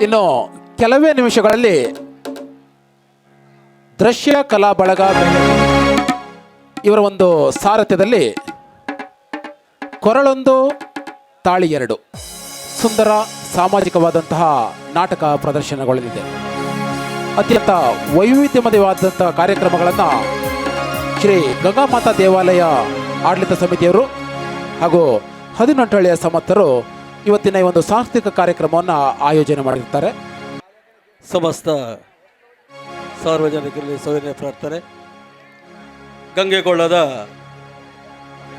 ಇನ್ನು ಕೆಲವೇ ನಿಮಿಷಗಳಲ್ಲಿ ದೃಶ್ಯ ಕಲಾ ಬಳಗ ಇವರ ಒಂದು ಸಾರಥ್ಯದಲ್ಲಿ ಕೊರಳೊಂದು ತಾಳಿ ಎರಡು ಸುಂದರ ಸಾಮಾಜಿಕವಾದಂತಹ ನಾಟಕ ಪ್ರದರ್ಶನಗೊಳ್ಳಲಿದೆ. ಅತ್ಯಂತ ವೈವಿಧ್ಯಮಯವಾದಂತಹ ಕಾರ್ಯಕ್ರಮಗಳನ್ನು ಶ್ರೀ ಗಂಗಾಮಾತಾ ದೇವಾಲಯ ಆಡಳಿತ ಸಮಿತಿಯವರು ಹಾಗೂ 18 ಹಳ್ಳಿಯ ಸಮರ್ಥರು ಇವತ್ತಿನ ಈ ಒಂದು ಸಾಂಸ್ಕೃತಿಕ ಕಾರ್ಯಕ್ರಮವನ್ನು ಆಯೋಜನೆ ಮಾಡಿರ್ತಾರೆ. ಸಮಸ್ತ ಸಾರ್ವಜನಿಕರಲ್ಲಿ ಸೌಜನ್ಯ ಪ್ರಾರ್ಥನೆ. ಗಂಗೆಗೊಳ್ಳದ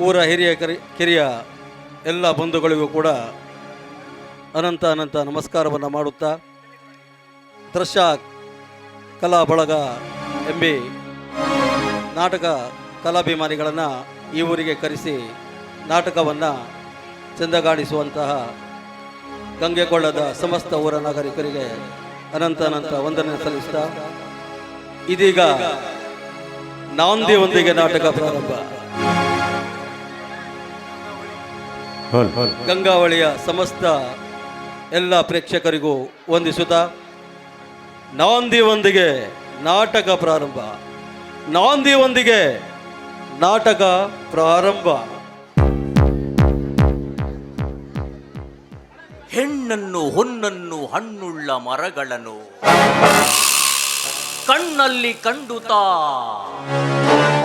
ಊರ ಹಿರಿಯ ಕಿರಿಯ ಎಲ್ಲ ಬಂಧುಗಳಿಗೂ ಕೂಡ ಅನಂತ ಅನಂತ ನಮಸ್ಕಾರವನ್ನು ಮಾಡುತ್ತಾ, ದೃಶ್ಯ ಕಲಾ ಬಳಗ ಎಂಬಿ ನಾಟಕ ಕಲಾಭಿಮಾನಿಗಳನ್ನು ಈ ಊರಿಗೆ ಕರೆಸಿ ನಾಟಕವನ್ನು ಚೆಂದಗಾಣಿಸುವಂತಹ ಗಂಗೆಗೊಳ್ಳದ ಸಮಸ್ತ ಊರ ನಾಗರಿಕರಿಗೆ ಅನಂತ ಅನಂತ ವಂದನೆ ಸಲ್ಲಿಸ್ತಾ, ಇದೀಗ ನಾಂದಿಯೊಂದಿಗೆ ನಾಟಕ ಪ್ರಾರಂಭ. ಗಂಗಾವಳಿಯ ಸಮಸ್ತ ಎಲ್ಲ ಪ್ರೇಕ್ಷಕರಿಗೂ ವಂದಿಸುತ್ತಾ, ನಾಂದಿಯೊಂದಿಗೆ ನಾಟಕ ಪ್ರಾರಂಭ. ನಾಂದಿಯೊಂದಿಗೆ ನಾಟಕ ಪ್ರಾರಂಭ. ಹೆಣ್ಣನ್ನು ಹೊನ್ನನ್ನು ಹಣ್ಣುಳ್ಳ ಮರಗಳನ್ನು ಕಣ್ಣಲ್ಲಿ ಕಂಡುತ್ತಾ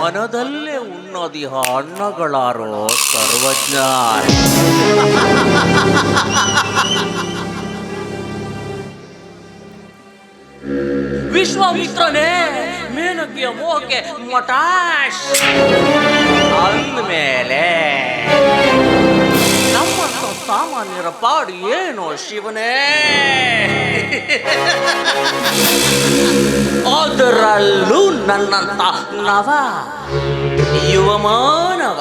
ಮನದಲ್ಲೇ ಉಣ್ಣದಿಹ ಅಣ್ಣಗಳಾರೋ ಸರ್ವಜ್ಞ. ವಿಶ್ವಾಮಿತ್ರನೇ ಮೇನಕೆಯ ಮೋಹಕ್ಕೆ ಮಟಾಶ್ ಅಂದಮೇಲೆ ನಮ್ಮಂತ ಸಾಮಾನ್ಯರ ಪಾಡು ಏನೋ ಶಿವನೇ. ಅದರಲ್ಲೂ ನನ್ನಂತ ನವ ಯುವಮಾನವ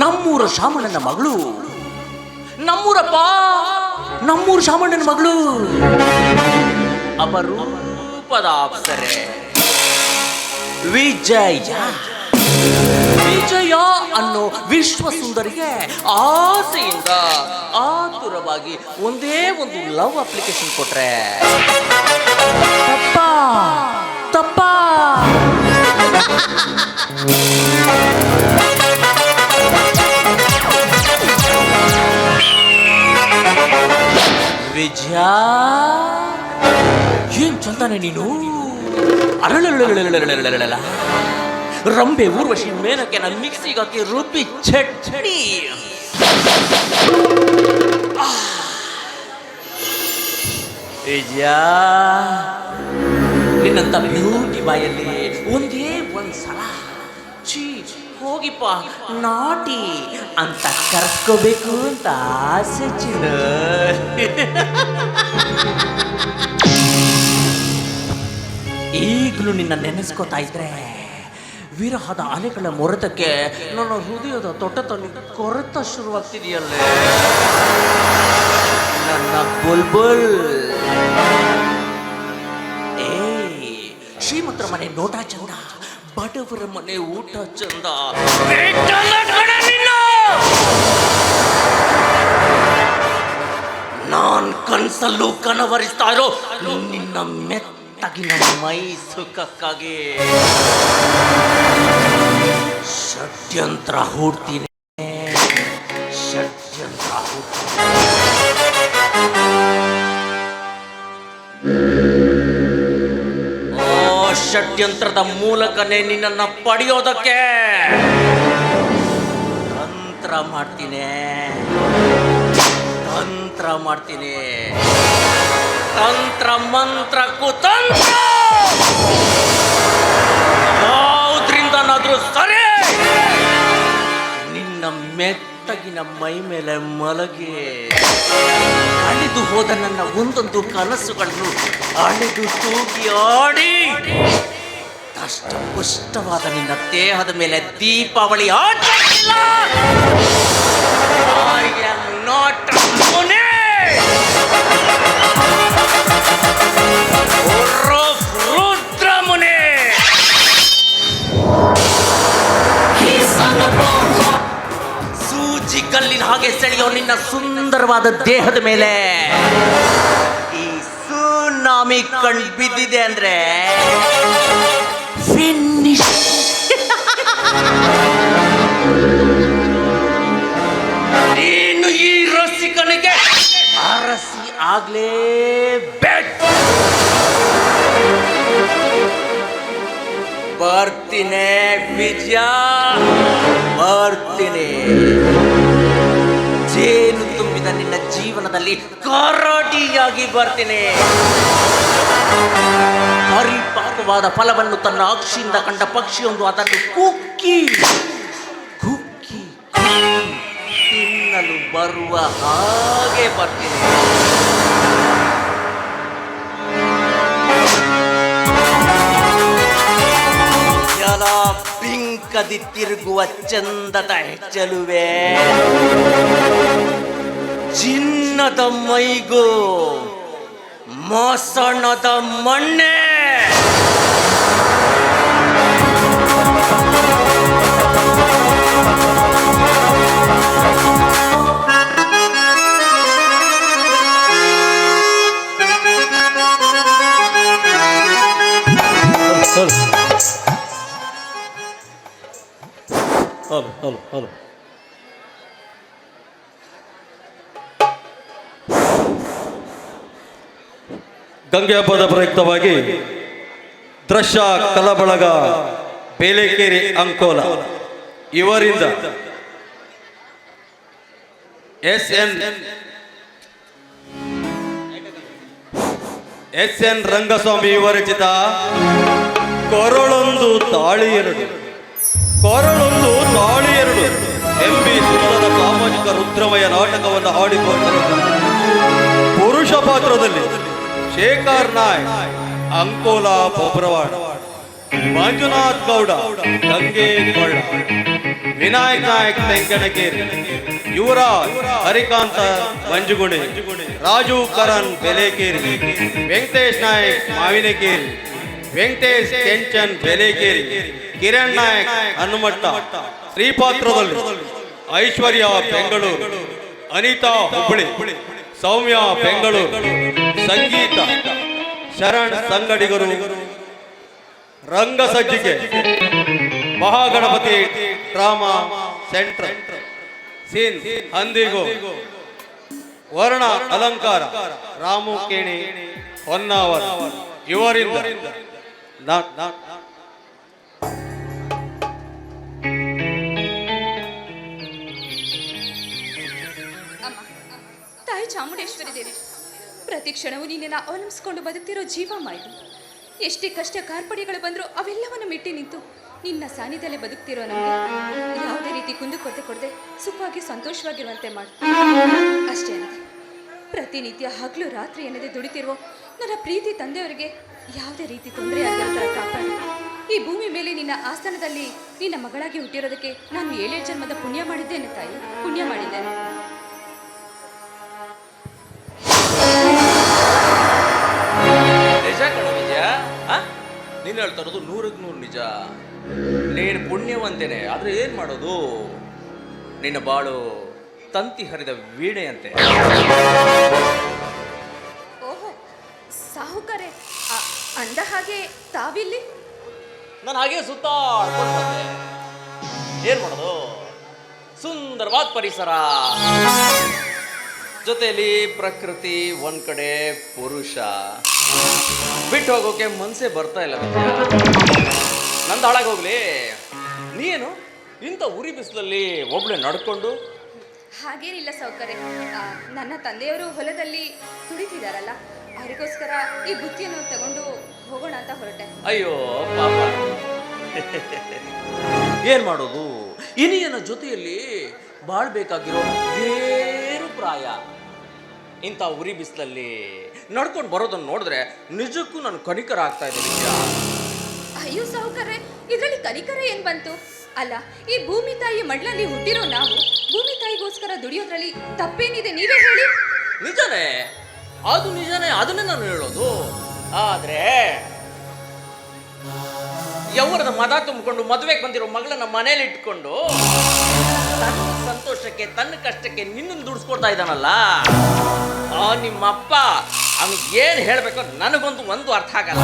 ನಮ್ಮೂರ ಶಾಮಣ್ಣನ ಮಗಳು, ನಮ್ಮೂರ ಶಾಮಣ್ಣನ ಮಗಳು ಅಪರೂಪದ ಅಪ್ಸರೆ ವಿಜಯ ಅನ್ನೋ ವಿಶ್ವ ಸುಂದರಿಗೆ ಆಸೆಯಿಂದ ಆತುರವಾಗಿ ಒಂದೇ ಒಂದು ಲವ್ ಅಪ್ಲಿಕೇಶನ್ ಕೊಟ್ರೆ ತಪ್ಪ ವಿಜಯ, ಏನ್ ಚಂದಾನೆ ನೀನು. ಅರಳ ರಂಬೆ ಊರ್ವಶಿ ಮೇನಕ್ಕೆ ನಾನು ಮಿಕ್ಸಿಗೆ ಹಾಕಿ ರುಬ್ಬಿ ಚಟ್ನಿ. ವಿಜಯ, ನಿನ್ನಂತ ಬ್ಯೂಟಿ ಬಾಯಲ್ಲಿ ಒಂದೇ ಒಂದ್ಸಲ ಚೀ ಹೋಗಿಪ್ಪ ನಾಟಿ ಅಂತ ಕರ್ಸ್ಕೋಬೇಕು ಅಂತ ಆಸೆ ಚಿನ್ನ. ಈಗಲೂ ನಿನ್ನ ನೆನೆಸ್ಕೋತಾ ಇದ್ರೆ ವಿರಹದ ಅಲೆಗಳ ಮೊರೆತಕ್ಕೆ ನನ್ನ ಹೃದಯದ ತೊಟ್ಟತನ್ನು ಕೊರೆತ ಶುರುವಾಗ್ತಿದೆಯಲ್ಲೇ ನನ್ನ ಬುಲ್ಬುಲ್. ಶ್ರೀಮಂತರ ಮನೆ ನೋಟ ಚಂದ, ಬಡವರ ಮನೆ ಊಟ ಚಂದ. ನಾನ್ ಕನ್ಸಲ್ಲೂ ಕನವರಿಸ್ತಾ ಇರೋ ನಿನ್ನ ಮೆತ್ತಗಿನ ಮೈ ಸುಖಕ್ಕಾಗಿ ಷಡ್ಯಂತ್ರ ಹೂಡ್ತೀನಿ, ಷಡ್ಯಂತ್ರ ಹೂಡ್ತೀನಿ. ಷಡ್ಯಂತ್ರದ ಮೂಲಕನೇ ನಿನ್ನನ್ನು ಪಡೆಯೋದಕ್ಕೆ ತಂತ್ರ ಮಾಡ್ತೀನಿ, ತಂತ್ರ ಮಂತ್ರ ಕುತಂತ್ರ ಯಾವುದ್ರಿಂದನಾದ್ರೂ ಸರಿ ನಿನ್ನ ಮೆತ್ತಗಿನ ಮೈ ಮೇಲೆ ಮಲಗಿ ಅಳೆದು ಹೋದ ನನ್ನ ಒಂದೊಂದು ಕನಸುಗಳನ್ನು ಅಳೆದು ತೂಗಿ ಆಡಿ ದಷ್ಟಪುಷ್ಟವಾದ ನಿನ್ನ ದೇಹದ ಮೇಲೆ Deepavali ಆಟವಿಲ್ಲ. I am not Mune. Rudra ಮುನೆ. ಸೂಜಿ ಕಲ್ಲಿನ ಹಾಗೆ ಸೆಳೆಯೋ ನಿನ್ನ ಸುಂದರವಾದ ದೇಹದ ಮೇಲೆ ನಮಗ್ ಕಣ್ ಬಿದ್ದಿದೆ ಅಂದ್ರೆ ಫಿನಿಶ್. ನೀನು ಈ ರಸಿಕನಿಗೆ ಅರಸಿ ಆಗ್ಲೇಬೇಕು. ಬರ್ತೀನಿ ವಿಜಯ, ಬರ್ತೀನಿ. ಜೇನು ತುಂಬಿದ ನಿನ್ನ ಜೀವನದಲ್ಲಿ ಕರಡಿಯಾಗಿ ಬರ್ತೀನಿ. ಪರಿಪಕ್ವವಾದ ಫಲವನ್ನು ತನ್ನ ಅಕ್ಷಿಯಿಂದ ಕಂಡ ಪಕ್ಷಿಯೊಂದು ಅದನ್ನು ಕುಕ್ಕಿ ಕುಕ್ಕಿ ತಿನ್ನಲು ಬರುವ ಹಾಗೆ ಬರ್ತೀನಿ. ಬಿಂಕದಿ ತಿರುಗುವ ಚಂದದ ಹೆಚ್ಚಲುವೆ, ಚಿನ್ನದ ಮೈಗೂ ಮೊಸಣದ ಮಣ್ಣೆ. ಹಲೋ ಗಂಗೆ ಹಬ್ಬದ ಪ್ರಯುಕ್ತವಾಗಿ ದೃಶ್ಯ ಕಲಬಳಗ ಬೇಲೆಕೇರಿ ಅಂಕೋಲ ಇವರಿಂದ ಎಸ್ ಎನ್ ರಂಗಸ್ವಾಮಿ ವಿರಚಿತ ಕೊರಳೊಂದು ತಾಳಿ ಎರಡು ಎಂಬಿ ಸುಂದರ ಸಾಮಾಜಿಕ ರುದ್ರಮಯ ನಾಟಕವನ್ನು ಹಾಡಿಕೊಂಡಿರುವ ಪುರುಷ ಪಾತ್ರದಲ್ಲಿ ಶೇಖರ್ ನಾಯಕ್ ಅಂಕೋಲ ಬೊಬ್ರವಾಡ, ಮಂಜುನಾಥ್ ಗೌಡ ಗಂಗೇಗೊಳ್ಳ, ವಿನಾಯಕ್ ನಾಯಕ್ ತೆಂಕಣಗೇರಿ, ಯುವರಾಜ್ ಹರಿಕಾಂತ ಮಂಜುಗುಣಿ, ರಾಜು ಕರಣ್ ಬೆಲೇಕೇರಿ, ವೆಂಕಟೇಶ್ ನಾಯಕ್ ಮಾವಿನಕೇರಿ, ವೆಂಕಟೇಶ್ ಕೆಂಚನ್ ಬೆಲೇಕೇರಿ, ಕಿರಣ್ ನಾಯಕ್ ಹನುಮಟ್ಟ. ಸ್ತ್ರೀ ಪಾತ್ರದಲ್ಲಿ ಐಶ್ವರ್ಯ ಬೆಂಗಳೂರು, ಅನಿತಾ ಹುಬ್ಬಳ್ಳಿ, ಸೌಮ್ಯ ಬೆಂಗಳೂರು, ಸಂಗೀತ ಶರಣ್ ಸಂಗಡಿಗರು. ರಂಗ ಸಜ್ಜಿಗೆ ಮಹಾಗಣಪತಿ ಡ್ರಾಮಾ ಸೆಂಟರ್, ಸೀನ್ ಹಂದಿಗೋ, ವರ್ಣ ಅಲಂಕಾರ ರಾಮು ಕೇಣಿ ಹೊನ್ನಾವರ ಇವರಿಂದ ತಾಯಿ ಚಾಮುಂಡೇಶ್ವರಿ ದೇವಿ, ಪ್ರತಿ ಕ್ಷಣವೂ ನಿನ್ನನ್ನು ಅವಲಂಬಿಸಿಕೊಂಡು ಬದುಕ್ತಿರೋ ಜೀವ ಮಾಯಿತು. ಎಷ್ಟೇ ಕಷ್ಟ ಕಾರ್ಪಣ್ಯಗಳು ಬಂದರೂ ಅವೆಲ್ಲವನ್ನು ಮೆಟ್ಟಿ ನಿಂತು ನಿನ್ನ ಸಾನ್ನಿಧ್ಯದಲ್ಲಿ ಬದುಕ್ತಿರೋ ನಮಗೆ ಯಾವುದೇ ರೀತಿ ಕುಂದುಕೊರತೆ ಕೊಡದೆ ಸುಖವಾಗಿ ಸಂತೋಷವಾಗಿರುವಂತೆ ಮಾಡು. ಅಷ್ಟೇ ಅಲ್ಲದೆ ಪ್ರತಿನಿತ್ಯ ಹಗಲು ರಾತ್ರಿ ಎನ್ನದೆ ದುಡಿತಿರುವ ನನ್ನ ಪ್ರೀತಿ ತಂದೆಯವರಿಗೆ ಯಾವುದೇ ರೀತಿ ತೊಂದರೆ ಆಗದ ಥರ ಕಾಪಾಡಿ. ಈ ಭೂಮಿ ಮೇಲೆ ನಿನ್ನ ಆಸ್ಥಾನದಲ್ಲಿ ನಿನ್ನ ಮಗಳಾಗಿ ಹುಟ್ಟಿರೋದಕ್ಕೆ ನಾನು 7 ಜನ್ಮದ ಪುಣ್ಯ ಮಾಡಿದ್ದೇನೆ ತಾಯಿ, ಪುಣ್ಯ ಮಾಡಿದ್ದೇನೆ. ನಿಜ ಕಣ ವಿಜಯ, ನೀನು ಹೇಳ್ತಾ ಇರೋದು 100ಕ್ಕೆ 100 ನಿಜ. ನೀನು ಪುಣ್ಯವಂತೇನೆ, ಆದ್ರೆ ಏನ್ ಮಾಡೋದು, ನಿನ್ನ ಬಾಳು ತಂತಿ ಹರಿದ ವೀಣೆಯಂತೆ. ಓಹೋ ಸಾಹುಕಾರೆ, ಅಂದ ಹಾಗೆ ತಾವಿಲ್ಲಿ? ನಾನು ಹಾಗೆ ಸುತ್ತಾಡ್ಕೊಂಡು ಬಂದೆ. ಏನ್ ಮಾಡೋದು, ಸುಂದರವಾದ ಪರಿಸರ, ಜೊತೆಯಲ್ಲಿ ಪ್ರಕೃತಿ, ಒಂದ್ ಕಡೆ ಪುರುಷ, ಬಿಟ್ಟು ಹೋಗೋಕೆ ಮನ್ಸೇ ಬರ್ತಾ ಇಲ್ಲ. ನಂದು ಹಾಳಾಗಿ ಹೋಗ್ಲಿ, ನೀನು ಇಂಥ ಉರಿ ಬಿಸಿಲಲ್ಲಿ ಒಬ್ಳೆ ನಡ್ಕೊಂಡು? ಹಾಗೇನಿಲ್ಲ ಸೌಕರ್ಯ, ನನ್ನ ತಂದೆಯವರು ಹೊಲದಲ್ಲಿ ದುಡಿತಿದಾರಲ್ಲ, ಅವರಿಗೋಸ್ಕರ ಈ ಬುತ್ತಿಯನ್ನು ತಗೊಂಡು ಹೋಗೋಣ ಅಂತ ಹೊರಟೆ. ಅಯ್ಯೋ ಪಾಪ, ಏನ್ ಮಾಡೋದು, ಇನಿಯನ ಜೊತೆಯಲ್ಲಿ ಬಾಳ್ಬೇಕಾಗಿರೋ ಏನು ಪ್ರಾಯ. ಇಂಥ ಉರಿ ಬಿಸಿಲಲ್ಲಿ ನಡ್ಕೊಂಡು ಬರೋದನ್ನು ನೋಡಿದ್ರೆ ನಿಜಕ್ಕೂ ನಾನು ಕನಿಕರ ಆಗ್ತಾ ಇದೆ ವಿಜಯ. ಅಯ್ಯೋ ಸಾಹುಕಾರೆ, ಇದರಲ್ಲಿ ಕನಿಕರ ಏನ್ ಬಂತು? ಅಲ್ಲ, ಈ ಭೂಮಿ ತಾಯಿ ಮಡ್ಲಲ್ಲಿ ಹುಟ್ಟಿರೋ ನಾವು ಭೂಮಿ ತಾಯಿಗೋಸ್ಕರ ದುಡಿಯೋದ್ರಲ್ಲಿ ತಪ್ಪೇನಿದೆ, ನೀವೇ ಹೇಳಿ. ನಿಜನೇ, ಅದು ನಿಜನೇ, ಅದನ್ನೇ ನಾನು ಹೇಳೋದು. ಆದ್ರೆ ಯೌವನದ ಮದ ತುಂಬಿಕೊಂಡು ಮದುವೆಗೆ ಬಂದಿರೋ ಮಗಳನ್ನ ಮನೇಲಿ ಇಟ್ಕೊಂಡು ತನ್ನ ಸಂತೋಷಕ್ಕೆ ತನ್ನ ಕಷ್ಟಕ್ಕೆ ನಿನ್ನನ್ನು ದುಡಿಸ್ಕೊಡ್ತಾ ಇದ್ದಾನಲ್ಲ, ಆ ನಿಮ್ಮಪ್ಪ ಅವ್ನಿಗೆ ಏನು ಹೇಳಬೇಕು ನನಗೊಂದು ಅರ್ಥ ಆಗಲ್ಲ.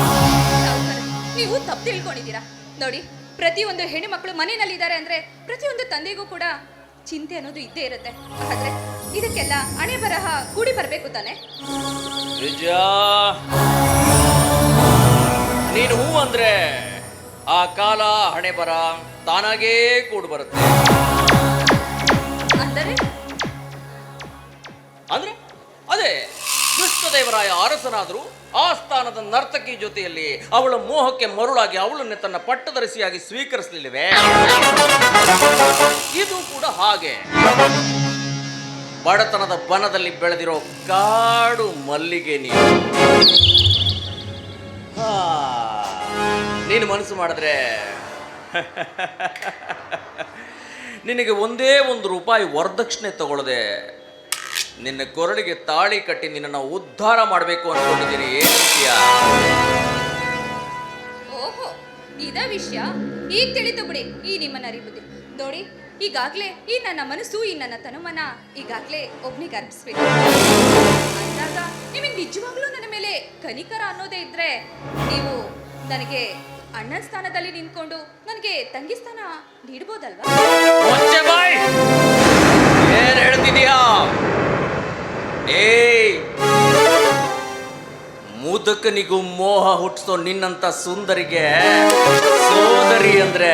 ಸಾವ್ಕಾರ, ನೀವು ತಪ್ಪು ತಿಳ್ಕೊಂಡಿದ್ದೀರಾ. ನೋಡಿ, ಪ್ರತಿಯೊಂದು ಹೆಣ್ಣು ಮಕ್ಕಳು ಮನೆಯಲ್ಲಿದ್ದಾರೆ ಅಂದ್ರೆ ಪ್ರತಿಯೊಂದು ತಂದೆಗೂ ಕೂಡ ಚಿಂತೆ ಅನ್ನೋದು ಇದ್ದೇ ಇರುತ್ತೆ. ಆದ್ರೆ ಇದಕ್ಕೆಲ್ಲ ಹಣೆ ಬರಹ ಕೂಡಿ ಬರಬೇಕು ತಾನೆ. ವಿಜಯ, ನೀನು ಹೂ ಅಂದ್ರೆ ಆ ಕಾಲ ಹಣೆ ಬರ ತಾನಾಗೇ ಕೂಡು ಬರುತ್ತೆ. ಅಂದರೆ ಅಂದ್ರೆ ಅದೇ ಕೃಷ್ಣದೇವರಾಯ ಅರಸನಾದರೂ ಆ ಸ್ಥಾನದ ನರ್ತಕಿ ಜೊತೆಯಲ್ಲಿ ಅವಳ ಮೋಹಕ್ಕೆ ಮರುಳಾಗಿ ಅವಳನ್ನೇ ತನ್ನ ಪಟ್ಟದರಸಿಯಾಗಿ ಸ್ವೀಕರಿಸಲಿಲ್ಲವೇ? ಇದು ಕೂಡ ಹಾಗೆ. ಬಡತನದ ಬನದಲ್ಲಿ ಬೆಳೆದಿರೋ ಕಾಡು ಮಲ್ಲಿಗೆ ನೀನು ಮನಸ್ಸು ಮಾಡಿದ್ರೆ ನಿನಗೆ ಒಂದೇ ₹1 ವರದಕ್ಷಿಣೆ ತಗೊಳ್ಳದೆ ನಿನ್ನ ಕೊರಳಿಗೆ ತಾಳಿ ಕಟ್ಟಿ ನಿನ್ನನ್ನು ಉದ್ಧಾರ ಮಾಡಬೇಕು ಅನ್ಕೊಂಡಿದ್ದೀನಿ. ಏನಂತೀಯ? ಓಹೋ, ಇದ ವಿಷಯ ಈಗ ತಿಳಿತು ಬಿಡಿ. ಈ ನಿಮ್ಮನ್ನ ಅರಿಬುದ್ಧಿ ನೋಡಿ, ಈಗಾಗ್ಲೇ ಈ ನನ್ನ ಮನಸ್ಸು ಈ ನನ್ನ ತನುಮನ ಈಗಾಗ್ಲೇ ಒಬ್ನಿಗೆ ಅರ್ಪಿಸ್ಬೇಕು ಅಂದಾಗ ನಿಮಗೆ ನಿಜವಾಗ್ಲೂ ನನ್ನ ಮೇಲೆ ಕನಿಕರ ಅನ್ನೋದೇ ಇದ್ರೆ ನೀವು ನನಗೆ ಅಣ್ಣನ ಸ್ಥಾನದಲ್ಲಿ ನಿಂತ್ಕೊಂಡು ನನಗೆ ತಂಗಿ ಸ್ಥಾನ ನೀಡ್ಬೋದಲ್ವಾ? ಏನ್ ಹೇಳ್ತಿದೀಯಾ? ಏಯ್, ಮುದುಕನಿಗೂ ಮೋಹ ಹುಟ್ಟಿಸೋ ನಿನ್ನಂತ ಸುಂದರಿಗೆ ಸೋದರಿ ಅಂದ್ರೆ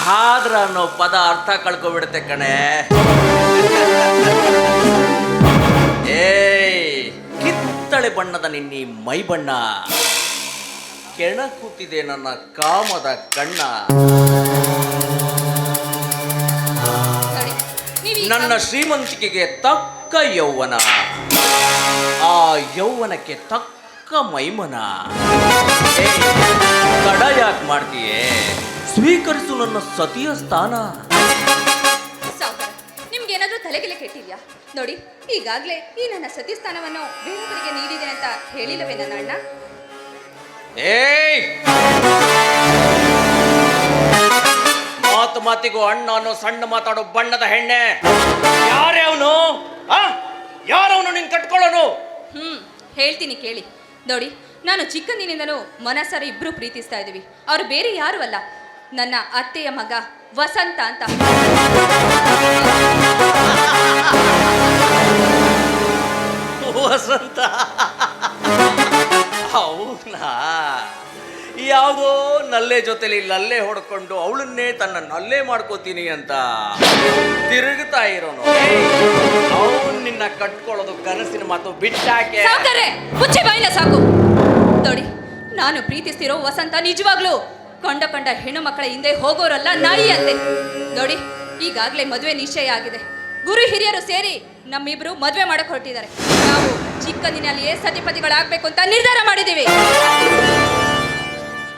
ಹಾದ್ರ ಅನ್ನೋ ಪದ ಅರ್ಥ ಕಳ್ಕೊಬಿಡುತ್ತೆ ಕಣೆ. ಏಯ್, ಕಿತ್ತಳೆ ಬಣ್ಣದ ನಿನ್ನಿ ಮೈ ಬಣ್ಣ ಕೆಣ ಕೂತಿದೆ ನನ್ನ ಕಾಮದ ಕಣ್ಣ. ನೋಡಿ, ನೀವು ನನ್ನ ಶ್ರೀಮಂತಿಕೆಗೆ ತಕ್ಕ ಯೌವನ, ಆ ಯೌವನಕ್ಕೆ ತಕ್ಕ ಮೈಮನ. ತಡ ಯಾಕೆ ಮಾಡ್ತೀಯೇ? ಸ್ವೀಕರಿಸು ನನ್ನ ಸತಿಯ ಸ್ಥಾನ. ಸಾವ್ಕಾರ, ನಿಮ್ಗೆ ಏನಾದ್ರೂ ತಲೆಗೆಲೆ ಕೆಟ್ಟಿದ್ಯಾ? ನೋಡಿ, ಈಗಾಗ್ಲೇ ಈ ನನ್ನ ಸತಿ ಸ್ಥಾನವನ್ನು ಬೇರೊಬ್ಬರಿಗೆ ನೀಡಿದೆ ಅಂತ ಹೇಳಿಲ್ಲವೇ ನನ್ನ ಅಣ್ಣ? ಏಯ್, ಮಾತಿಗೂ ಅಣ್ಣ ಅನ್ನೋ ಸಣ್ಣ ಮಾತಾಡೋ ಬಣ್ಣದ ಹೆಣ್ಣೆ, ಯಾರೇ ಅವನು? ಯಾರವನು ನಿನ್ ಕಟ್ಕೊಳ್ಳೋನು? ಹೇಳ್ತೀನಿ ಕೇಳಿ. ನೋಡಿ, ನಾನು ಚಿಕ್ಕಂದಿನಿಂದನೂ ಮನಸ್ಸಾರ ಇಬ್ರು ಪ್ರೀತಿಸ್ತಾ ಇದ್ದೀವಿ. ಅವ್ರು ಬೇರೆ ಯಾರು ಅಲ್ಲ, ನನ್ನ ಅತ್ತೆಯ ಮಗ ವಸಂತ ಅಂತ. ವಸಂತ? ಅವನಾ? ಯಾವುದೋ ನಲ್ಲೆ ಜೊತೆಲಿ ನಲ್ಲೆ ಹೊಡ್ಕೊಂಡು ಅವಳನ್ನೇ ತನ್ನ ನಲ್ಲೆ ಮಾಡ್ಕೋತೀನಿ ಅಂತ ತಿರುಗುತ್ತಾ ಇರೋನು. ಅವನು ನಿನ್ನ ಕಟ್ಕೊಳ್ಳೋದು ಕನಸಿನ ಮಾತು. ಬಿಟ್ಟಾಕೆ ಮುಚ್ಚೆ ಬಾಯಿನ ಸಾಕು. ನೋಡಿ, ನಾನು ಪ್ರೀತಿಸ್ತಿರೋ ವಸಂತ ನಿಜವಾಗ್ಲೂ ಕಂಡ ಹೆಣ್ಣು ಮಕ್ಕಳ ಹಿಂದೆ ಹೋಗೋರಲ್ಲ, ನಾಯಿ ಅಂತೆ. ನೋಡಿ, ಈಗಾಗ್ಲೇ ಮದುವೆ ನಿಶ್ಚಯ ಆಗಿದೆ. ಗುರು ಹಿರಿಯರು ಸೇರಿ ನಮ್ಮಿಬ್ರು ಮದುವೆ ಮಾಡಕ್ ಹೊರಟಿದ್ದಾರೆ. ನಾವು ಚಿಕ್ಕಂದಿನಲ್ಲಿಯೇ ಸತಿಪತಿಗಳಾಗ್ಬೇಕು ಅಂತ ನಿರ್ಧಾರ ಮಾಡಿದ್ದೀವಿ.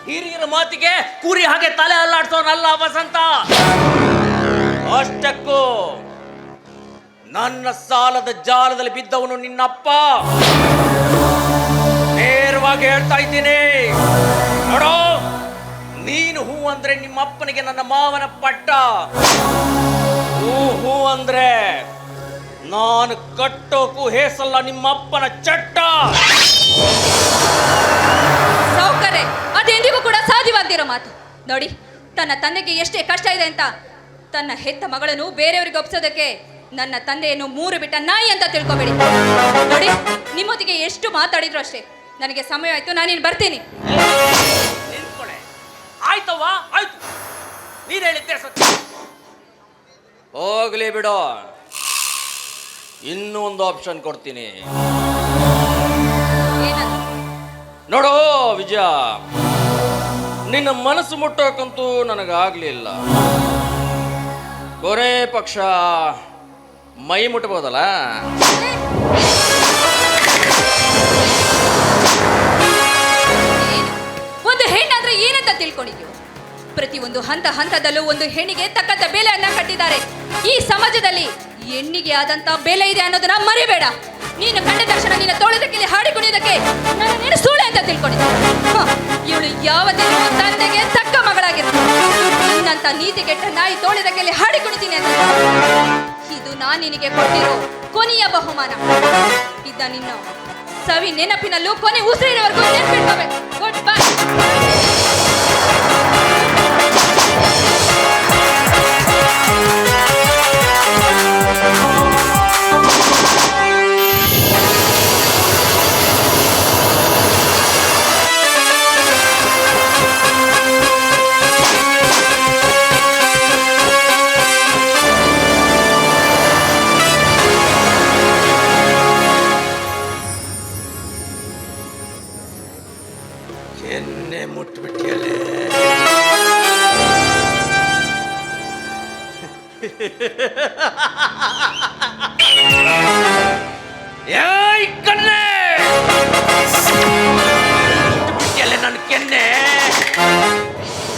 ಹಿರಿಯರ ಮಾತಿಗೆ ಕುರಿ ಹಾಗೆ ತಲೆ ಅಲ್ಲಾಡ್ಸೋನಲ್ಲ ವಸಂತ. ಅಷ್ಟಕ್ಕೂ ನನ್ನ ಸಾಲದ ಜಾಲದಲ್ಲಿ ಬಿದ್ದವನು ನಿನ್ನಪ್ಪ. ನೇರವಾಗಿ ಹೇಳ್ತಾ ಇದ್ದೀನಿ ನೋಡೋ, ನೀನು ಹೂ ಅಂದ್ರೆ ನಿಮ್ಮಪ್ಪನಿಗೆ ನನ್ನ ಮಾವನ ಪಟ್ಟ, ಹೂ ಅಂದ್ರೆ ನಾನು ಕಟ್ಟೋಕು ಹೇಸಲ್ಲ ನಿಮ್ಮಪ್ಪನ ಚಟ್ಟ. ಸೌಕರ್ಯ ಅದೆಂದಿಗೂ ಕೂಡ ಸಾಧ್ಯವಾಗ್ದಿರೋ ಮಾತು. ನೋಡಿ, ತನ್ನ ತಂದೆಗೆ ಎಷ್ಟೇ ಕಷ್ಟ ಇದೆ ಅಂತ ತನ್ನ ಹೆತ್ತ ಮಗಳನ್ನು ಬೇರೆಯವರಿಗೆ ಒಪ್ಸೋದಕ್ಕೆ ನನ್ನ ತಂದೆಯನ್ನು 3 ಬಿಟ್ಟ ನಾಯಿ ಅಂತ ತಿಳ್ಕೊಬೇಡಿ. ನೋಡಿ, ನಿಮ್ಮೊತ್ತಿಗೆ ಎಷ್ಟು ಮಾತಾಡಿದ್ರು ಅಷ್ಟೇ. ನನಗೆ ಸಮಯ ಆಯ್ತು, ನಾನಿನ್ ಬರ್ತೀನಿ. ಆಯ್ತವ್ವ, ಆಯ್ತು, ನೀನ್ ಹೇಳಿದ್ದೆ ಸತ್ಯ. ಹೋಗ್ಲಿ ಬಿಡೋ, ಇನ್ನೂ ಒಂದು ಆಪ್ಷನ್ ಕೊಡ್ತೀನಿ ನೋಡು ವಿಜಯ. ನಿನ್ನ ಮನಸ್ಸು ಮುಟ್ಟೋಕಂತೂ ನನಗಾಗ್ಲಿಲ್ಲ, ಕೊನೆ ಪಕ್ಷ ಮೈ ಮುಟ್ಟಬಹುದಲ್ಲ? ಒಂದು ಹೆಣ್ಣಾದ್ರೆ ಏನಂತ ತಿಳ್ಕೊಂಡಿದ್ಯೋ? ಪ್ರತಿಯೊಂದು ಹಂತದಲ್ಲೂ ಒಂದು ಹೆಣ್ಣಿಗೆ ತಕ್ಕಂತ ಬೆಲೆಯನ್ನ ಕಟ್ಟಿದ್ದಾರೆ. ಈ ಸಮಾಜದಲ್ಲಿ ಹೆಣ್ಣಿಗೆ ಆದಂತ ಬೆಲೆ ಇದೆ ಅನ್ನೋದನ್ನ ಮರಿಬೇಡ. ನೀನು ಕಂಡ ತಕ್ಷಣ ನಿನ್ನ ತೋಳದಕ್ಕೆ ಹಾಡಿ ಕುಣಿಯೋದಕ್ಕೆ ನನ್ನ ನೀನು ಸೂಳೆ ಅಂತ ತಿಳ್ಕೊಂಡಿದ್ದೆ. ಇವಳು ಯಾವತ್ತಿಗೂ ತಂದೆಗೆ ತಕ್ಕ ಮಗಳಾಗಿರ್ತಾಳೆ. ನಿನ್ನಂತ ನೀತಿಗೆಟ್ಟ ನಾಯಿ ತೋಳದಕ್ಕೆ ಹಾಡಿ ಕುಣಿತೀನಿ ಅಂತ. ಇದು ನಾನು ನಿನಗೆ ಕೊಟ್ಟಿರೋ ಕೊನೆಯ ಬಹುಮಾನ. ಇದ್ದ ನಿನ್ನ ಸವಿ ನೆನಪಿನಲ್ಲೂ ಕೊನೆ ಉಸಿರಿನವರೆಗೂ ನೆನಪಿಟ್ಕೋಬೇಕು. Good bye. ಎನ್ನೆ ಮುಟ್ಬಿಟ್ಟಿಯಲ್ಲೇ. ಏಯ್ ಕಣ್ಣೆ, ಮುಟ್ಬಿಟ್ಟಿಯಲ್ಲೇ ನನ್ನ ಕೆನ್ನೆ.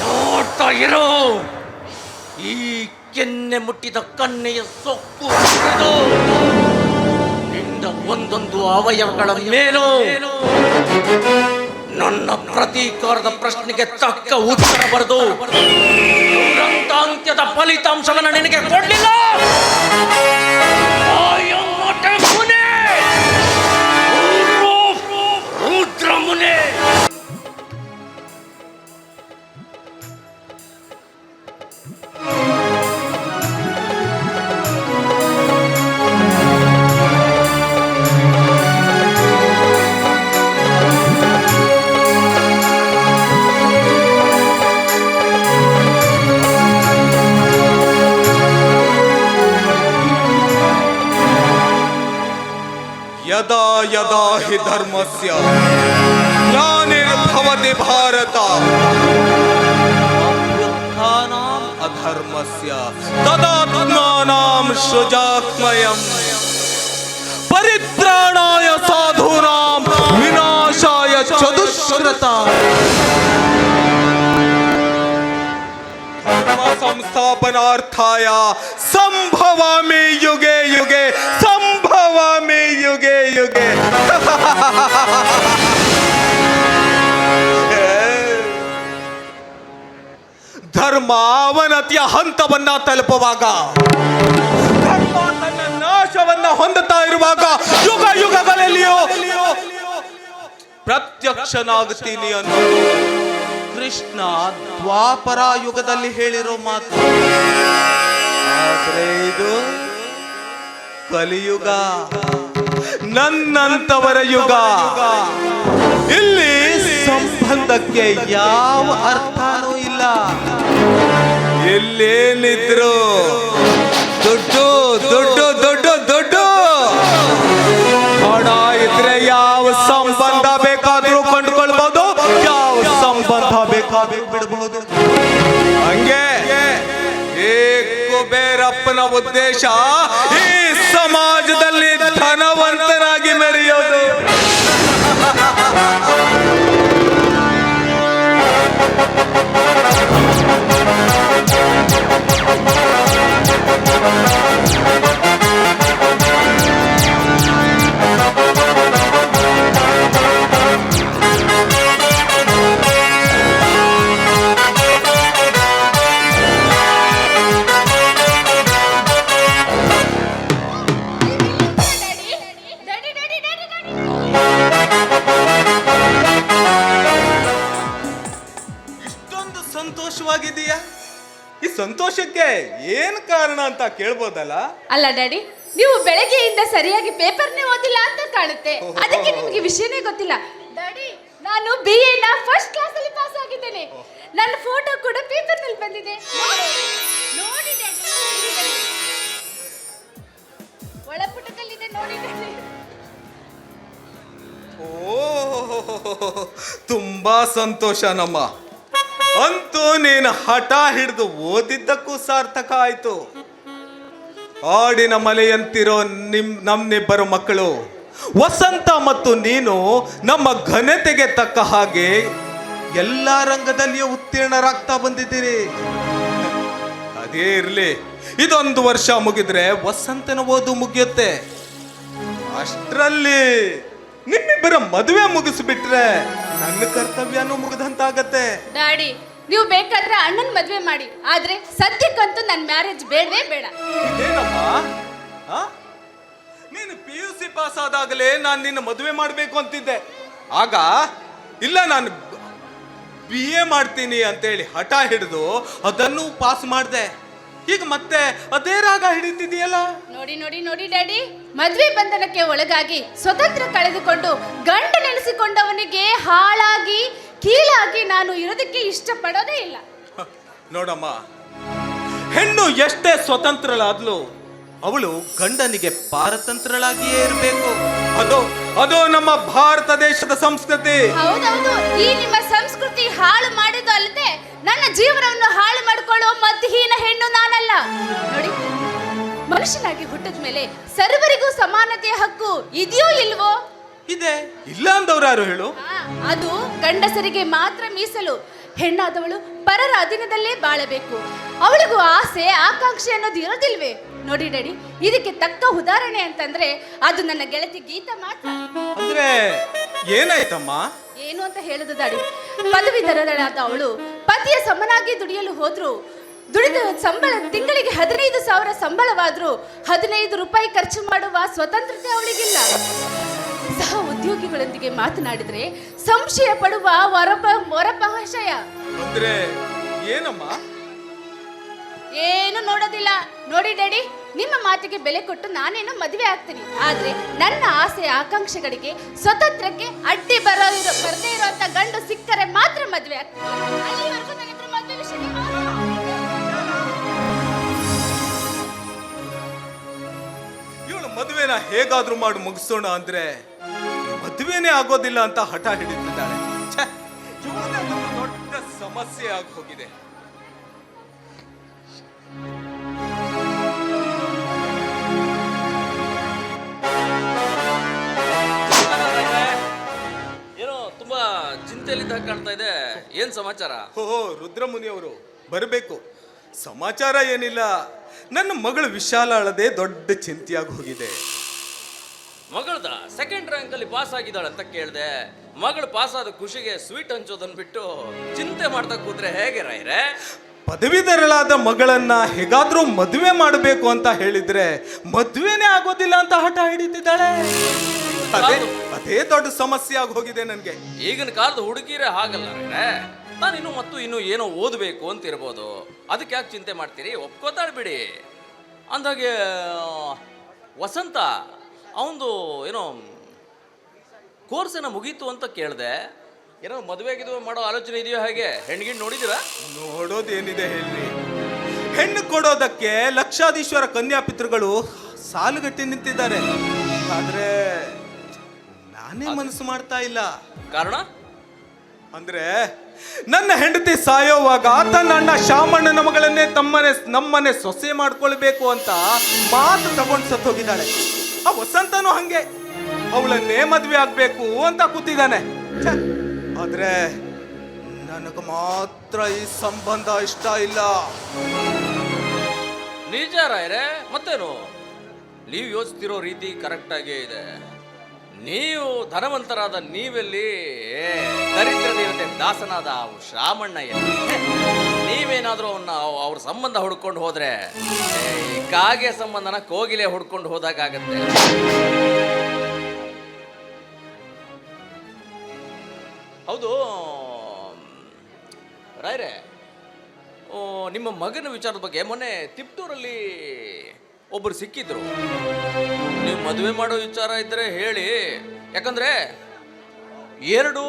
ನೋಡ್ತಾ ಇರೋ, ಈ ಕೆನ್ನೆ ಮುಟ್ಟಿದ ಕನ್ನೆಯ ಸೊಕ್ಕು ಹಿಡಿದು ನಿಂದ ಒಂದೊಂದು ಅವಯವಗಳ ಮೇಲೂ ನನ್ನ ಪ್ರತೀಕಾರದ ಪ್ರಶ್ನೆಗೆ ತಕ್ಕ ಉತ್ತರ ಬರೆದು ದುರಂತ ಅಂತ್ಯದ ಫಲಿತಾಂಶವನ್ನು ನಿನಗೆ ಕೊಡಲಿಲ್ಲ. ರುದ್ರ ಮುನೆ. ಯದಾ ಯದಾ ಹಿ ಧರ್ಮಸ್ಯ ಗ್ಲಾನಿರ್ಭವತಿ ಭಾರತ ಅಭ್ಯುತ್ಥಾನಾಂ ಅಧರ್ಮಸ್ಯ ತದಾತ್ಮಾನಾಂ ಸೃಜಾತ್ಮಯಂ ಪರಿತ್ರಾಣಾಯ ಸಾಧೂನಾಂ ವಿನಾಶಾಯ ಚದುಷ್ಕೃತಾಂ ಧರ್ಮ ಸಂಸ್ಥಾಪನಾರ್ಥಾಯ ಸಂಭವಾಮಿ ಯುಗೆ ಯುಗೆ ಸಂಭವಾಮಿ ಯುಗೆ ಯುಗೆ. ಧರ್ಮ ಅವನತಿಯ ಹಂತವನ್ನ ತಲುಪುವಾಗ, ಧರ್ಮ ತನ್ನ ನಾಶವನ್ನ ಹೊಂದುತ್ತಾ ಇರುವಾಗ ಯುಗ ಯುಗಗಳಲ್ಲಿಯೋ ಪ್ರತ್ಯಕ್ಷನಾಗುತ್ತೀನಿ ಅನ್ನೋದು ಕೃಷ್ಣ ದ್ವಾಪರ ಯುಗದಲ್ಲಿ ಹೇಳಿರೋ ಮಾತು. ಆದ್ರೆ ಇದು ಕಲಿಯುಗ, ನನ್ನಂತವರ ಯುಗ. ಇಲ್ಲಿ ಸಂಬಂಧಕ್ಕೆ ಯಾವ ಅರ್ಥನೂ ಇಲ್ಲ. ಎಲ್ಲೇನಿದ್ರು ದುಡ್ಡು ದುಡ್ಡು ದುಡ್ಡು ದುಡ್ಡು. ಹಣ ಇದ್ರೆ ಯಾವ ಸಂಬಂಧ ಬೇಕಾದ್ರೂ ಕೊಂಡ್ಕೊಳ್ಬಹುದು, ಯಾವ ಸಂಬಂಧ ಬೇಕಾದ್ರೂ ಬಿಡಬಹುದು. ಹಂಗೆ ಈ ಕುಬೇರಪ್ಪನ ಉದ್ದೇಶ ಈ ಸಮಾಜದಲ್ಲಿ ಧನವಂತನಾಗಿ ಮೆರೆಯೋದು. ಸಂತೋಷವಾಗಿದೆಯಾ? ಈ ಸಂತೋಷಕ್ಕೆ ಏನ್ ಕಾರಣ ಅಂತ ಕೇಳ್ಬೋದಲ್ಲ? ಅಲ್ಲ ಡ್ಯಾಡಿ, ನೀವು ಬೆಳಗ್ಗೆಯಿಂದ ಸರಿಯಾಗಿ ಪೇಪರ್ನೇ ಓದಿಲ್ಲ ಅಂತ ಕಾಣುತ್ತೆ. ಅದಕ್ಕೆ ನಿಮಗೆ ವಿಷಯನೇ ಗೊತ್ತಿಲ್ಲ. ಡ್ಯಾಡಿ, ನಾನು BA ನ ಫಸ್ಟ್ ಕ್ಲಾಸ್ ಅಲ್ಲಿ ಪಾಸ್ ಆಗಿದ್ದೇನೆ. ನನ್ನ ಫೋಟೋ ಕೂಡ ಪೇಪರ್ ನಲ್ಲಿ ಬಂದಿದೆ. ನೋಡಿ ಡ್ಯಾಡಿ, ಒಳಪುಟದಲ್ಲಿದೆ ನೋಡಿ ಡ್ಯಾಡಿ. ಓ, ತುಂಬಾ ಸಂತೋಷ ನಮ್ಮ. ಅಂತೂ ನೀನು ಹಠ ಹಿಡಿದು ಓದಿದ್ದಕ್ಕೂ ಸಾರ್ಥಕ ಆಯ್ತು. ಆಡಿನ ಮಲೆಯಂತಿರೋ ನಮ್ಮಿಬ್ಬರು ಮಕ್ಕಳು ವಸಂತ ಮತ್ತು ನೀನು ನಮ್ಮ ಘನತೆಗೆ ತಕ್ಕ ಹಾಗೆ ಎಲ್ಲ ರಂಗದಲ್ಲಿಯೂ ಉತ್ತೀರ್ಣರಾಗ್ತಾ ಬಂದಿದ್ದೀರಿ. ಅದೇ ಇರ್ಲಿ, ಇದೊಂದು ವರ್ಷ ಮುಗಿದ್ರೆ ವಸಂತನ ಓದು ಮುಗಿಯುತ್ತೆ. ಅಷ್ಟರಲ್ಲಿ ನಿಮ್ಮಿಬ್ಬರ ಮದುವೆ ಮುಗಿಸ್ಬಿಟ್ರೆ ನನ್ನ ಕರ್ತವ್ಯನೂ ಮುಗಿದಂತಾಗತ್ತೆ. ಡ್ಯಾಡಿ, ನೀವು ಬೇಕಾದ್ರೆ ಅಣ್ಣನ ಮದುವೆ ಮಾಡಿ, ಆದ್ರೆ ಸದ್ಯಕ್ಕಂತೂ ನನ್ನ ಮ್ಯಾರೇಜ್ ಬೇಡವೇ ಬೇಡ. ಇದೇನಮ್ಮ? ನೀನು PUC ಪಾಸ್ ಆದಾಗಲೇ ನಾನು ನಿನ್ನ ಮದುವೆ ಮಾಡಬೇಕು ಅಂತಿದ್ದೆ. ಆಗ ಇಲ್ಲ ನಾನು BA ಮಾಡ್ತೀನಿ ಅಂತೇಳಿ ಹಠ ಹಿಡಿದು ಅದನ್ನು ಪಾಸ್ ಮಾಡಿದೆ. ಈಗ ಮತ್ತೆ ಅದೇ ರಾಗ ಹಿಡಿತಿದೆಯಲ್ಲ. ನೋಡಿ ನೋಡಿ ನೋಡಿ ಡ್ಯಾಡಿ, ಮದ್ವೆ ಬಂಧನಕ್ಕೆ ಒಳಗಾಗಿ ಸ್ವತಂತ್ರ ಕಳೆದುಕೊಂಡು ಗಂಡ ನೆನೆಸಿಕೊಂಡವನಿಗೆ ಹಾಳಾಗಿ ಕೀಳಾಗಿ ನಾನು ಇರೋದಕ್ಕೆ ಇಷ್ಟಪಡೋದೇ ಇಲ್ಲ. ನೋಡಮ್ಮ, ಹೆಣ್ಣು ಎಷ್ಟೇ ಸ್ವತಂತ್ರಳಾದ್ಲು ಅವಳು ಗಂಡನಿಗೆ ಪಾರತಂತ್ರಳಾಗಿಯೇ ಇರಬೇಕು. ಅದು ನಮ್ಮ ಭಾರತ ದೇಶದ ಸಂಸ್ಕೃತಿ. ಹೌದೌದು, ಈ ನಿಮ್ಮ ಸಂಸ್ಕೃತಿ ಹಾಳು ಮಾಡಿದ್ದು ಅಲ್ಲದೆ ನನ್ನ ಜೀವನವನ್ನು ಹಾಳು ಮಾಡಿಕೊಳ್ಳೋ ಮದ್ಹೀನ ಹೆಣ್ಣು ನಾನಲ್ಲ. ನೋಡಿ, ಮನುಷ್ಯನಾಗಿ ಹುಟ್ಟಿದ ಮೇಲೆ ಸರ್ವರಿಗೂ ಸಮಾನತೆಯ ಹಕ್ಕು ಇದೆಯೋ ಇಲ್ವೋ? ಇದೆ. ಇಲ್ಲ ಅಂದವ್ರು ಯಾರು ಹೇಳು? ಅದು ಗಂಡಸರಿಗೆ ಮಾತ್ರ ಮೀಸಲು. ಹೆಣ್ಣಾದವಳು ಪರರ ಅಧೀನದಲ್ಲೇ ಬಾಳಬೇಕು. ಅವಳಿಗೂ ಆಸೆ ಆಕಾಂಕ್ಷೆ ಅನ್ನೋದು ಇರೋದಿಲ್ವೇ? ನೋಡಿ ಡ್ಯಾಡಿ, ಇದಕ್ಕೆ ತಕ್ಕ ಉದಾಹರಣೆ ಅಂತಂದ್ರೆ ಅದು ನನ್ನ ಗೆಳತಿ ಗೀತಾ ಮಾತ್ರ. ಅಂದ್ರೆ ಏನಾಯ್ತಮ್ಮ? ಏನು ಅಂತ ಹೇಳುದು ಡ್ಯಾಡಿ, ಪದವೀಧರಳಾದ ಅವಳು ಪತಿಯ ಸಮನಾಗಿ ದುಡಿಯಲು ಹೋದ್ರು. ದುಡಿದ ಸಂಬಳ ತಿಂಗಳಿಗೆ 15,000 ಸಂಬಳವಾದ್ರು 15 ರೂಪಾಯಿ ಖರ್ಚು ಮಾಡುವ ಸ್ವತಂತ್ರತೆ ಅವಳಿಗಿಲ್ಲ. ಸಹ ಉದ್ಯೋಗಿಗಳೊಂದಿಗೆ ಮಾತನಾಡಿದ್ರೆ ಸಂಶಯ ಪಡುವ ಹೊರಪಹಾಶಯ. ಅಂದ್ರೆ ಏನಮ್ಮ? ಏನು ನೋಡೋದಿಲ್ಲ. ನೋಡಿ ಡ್ಯಾಡಿ, ನಿಮ್ಮ ಮಾತಿಗೆ ಬೆಲೆ ಕೊಟ್ಟು ನಾನೇನೋ ಮದುವೆ ಆಗ್ತೀನಿ, ಆದ್ರೆ ನನ್ನ ಆಸೆ ಆಕಾಂಕ್ಷೆಗಳಿಗೆ ಸ್ವತಂತ್ರಕ್ಕೆ ಅಡ್ಡಿ ಬರದೇ ಇರುವಂತ ಗಂಡು ಸಿಕ್ಕರೆ ಮಾತ್ರ ಮದುವೆ ಆಗ್ತೀನಿ. ಅಲ್ಲಿವರೆಗೂ ನನ್ನ ಹತ್ರ ಮದುವೆ ವಿಷಯ ಇವಳು ಮದುವೆನ ಹೇಗಾದ್ರೂ ಮಾಡಿ ಮುಗಿಸೋಣ ಅಂದ್ರೆ ಮದುವೆನೇ ಆಗೋದಿಲ್ಲ ಅಂತ ಹಠ ಹಿಡಿತಿದ್ದಾಳೆ. ಇವಳದೇ ಒಂದು ದೊಡ್ಡ ಸಮಸ್ಯೆ ಆಗಿ ಹೋಗಿದೆ. ಏನೋ ತುಂಬಾ ಚಿಂತೆಯಲ್ಲಿದ್ದ ಕಾಣ್ತಾ ಇದೆ. ಏನ್ ಸಮಾಚಾರ? ಓಹೋ, ರುದ್ರಮುನಿ ಅವರು ಬರಬೇಕು. ಸಮಾಚಾರ ಏನಿಲ್ಲ, ನನ್ನ ಮಗಳು ವಿಶಾಲ ಅಳದೆ ದೊಡ್ಡ ಚಿಂತೆಯಾಗಿ ಹೋಗಿದೆ. ಮಗಳದ ಸೆಕೆಂಡ್ ರ್ಯಾಂಕ್ ಅಲ್ಲಿ ಪಾಸ್ ಆಗಿದ್ದಾಳೆ ಅಂತ ಕೇಳಿದೆ. ಮಗಳು ಪಾಸ್ ಆದ ಖುಷಿಗೆ ಸ್ವೀಟ್ ಹಂಚೋದನ್ನ ಬಿಟ್ಟು ಚಿಂತೆ ಮಾಡ್ತಾ ಕೂತ್ರೆ ಹೇಗೆ ರಾಯ್ರೆ? ಪದವೀಧರಳಾದ ಮಗಳನ್ನ ಹೇಗಾದ್ರೂ ಮದುವೆ ಮಾಡಬೇಕು ಅಂತ ಹೇಳಿದ್ರೆ ಮದುವೆನೇ ಆಗೋದಿಲ್ಲ ಅಂತ ಹಠ ಹಿಡಿತಿದ್ದಾಳೆ. ಅದೇ ದೊಡ್ಡ ಸಮಸ್ಯೆ ಆಗಿ ಹೋಗಿದೆ ನನ್ಗೆ. ಈಗಿನ ಕಾಲದ ಹುಡುಗಿರೇ ಹಾಗಲ್ಲ ರಾಯ್ರೆ. ನಾನು ಇನ್ನು ಏನೋ ಓದಬೇಕು ಅಂತ ಇರ್ಬೋದು, ಅದಕ್ಕೆ ಯಾಕೆ ಚಿಂತೆ ಮಾಡ್ತೀರಿ? ಒಪ್ಕೋತಾಳೆ ಬಿಡಿ. ಅಂದಾಗೆ ವಸಂತ ಅವನದು ಏನೋ ಕೋರ್ಸ್ ಏನೋ ಮುಗೀತು ಅಂತ ಕೇಳಿದೆ. ಏನೋ ಮದುವೆ ಮಾಡೋ ಆಲೋಚನೆ ಇದೆಯೋ? ಹಾಗೆ ಹೆಣ್ಗಿಣ್ಣು ನೋಡಿದಿರಾ? ನೋಡೋದೇನಿದೆ ಹೇಳ್ರಿ, ಹೆಣ್ಣು ಕೊಡೋದಕ್ಕೆ ಲಕ್ಷಾಧೀಶ್ವರ ಕನ್ಯಾಪಿತೃಗಳು ಸಾಲುಗಟ್ಟಿ ನಿಂತಿದ್ದಾರೆ. ಆದ್ರೆ ನಾನೇ ಮನಸ್ಸು ಮಾಡ್ತಾ ಇಲ್ಲ. ಕಾರಣ ಅಂದ್ರೆ ನನ್ನ ಹೆಂಡತಿ ಸಾಯೋವಾಗ ತನ್ನ ಅಣ್ಣ ಶಾಮಣ್ಣನ ಮಗಳನ್ನೇ ನಮ್ಮನೆ ಸೊಸೆ ಮಾಡ್ಕೊಳ್ಬೇಕು ಅಂತ ಮಾತು ತಗೊಂಡು ಸತ್ತೋಗಿದ್ದಾಳೆ. ಆ ವಸಂತನೂ ಹಂಗೆ ಅವಳನ್ನೇ ಮದ್ವೆ ಆಗ್ಬೇಕು ಅಂತ ಕೂತಿದ್ದಾನೆ. ಆದ್ರೆ ನನಗ ಮಾತ್ರ ಈ ಸಂಬಂಧ ಇಷ್ಟ ಇಲ್ಲ. ನಿಜ ರಾಯ್ರೆ, ಮತ್ತೇನು? ನೀವು ಯೋಚಿಸ್ತಿರೋ ರೀತಿ ಕರೆಕ್ಟ್ ಆಗೇ ಇದೆ. ನೀವು ಧನವಂತರಾದ ನೀವೆಲ್ಲಿ, ದರಿದ್ರ ದೇವತೆ ದಾಸನಾದ ಶ್ರಾಮಣ್ಣ ಎಲ್ಲಿ? ನೀವೇನಾದ್ರೂ ಅವ್ರ ಸಂಬಂಧ ಹುಡ್ಕೊಂಡು ಹೋದ್ರೆ ಈ ಕಾಗೆ ಸಂಬಂಧನ ಕೋಗಿಲೆ ಹುಡ್ಕೊಂಡು ಹೋದಾಗತ್ತೆ. ಹೌದು ರಾಯ್ರೆ, ನಿಮ್ಮ ಮಗನ ವಿಚಾರದ ಬಗ್ಗೆ ಮೊನ್ನೆ ತಿಪ್ಟೂರಲ್ಲಿ ಒಬ್ಬರು ಸಿಕ್ಕಿದ್ರು. ನೀವು ಮದುವೆ ಮಾಡೋ ವಿಚಾರ ಇದ್ದರೆ ಹೇಳಿ. ಯಾಕಂದರೆ 2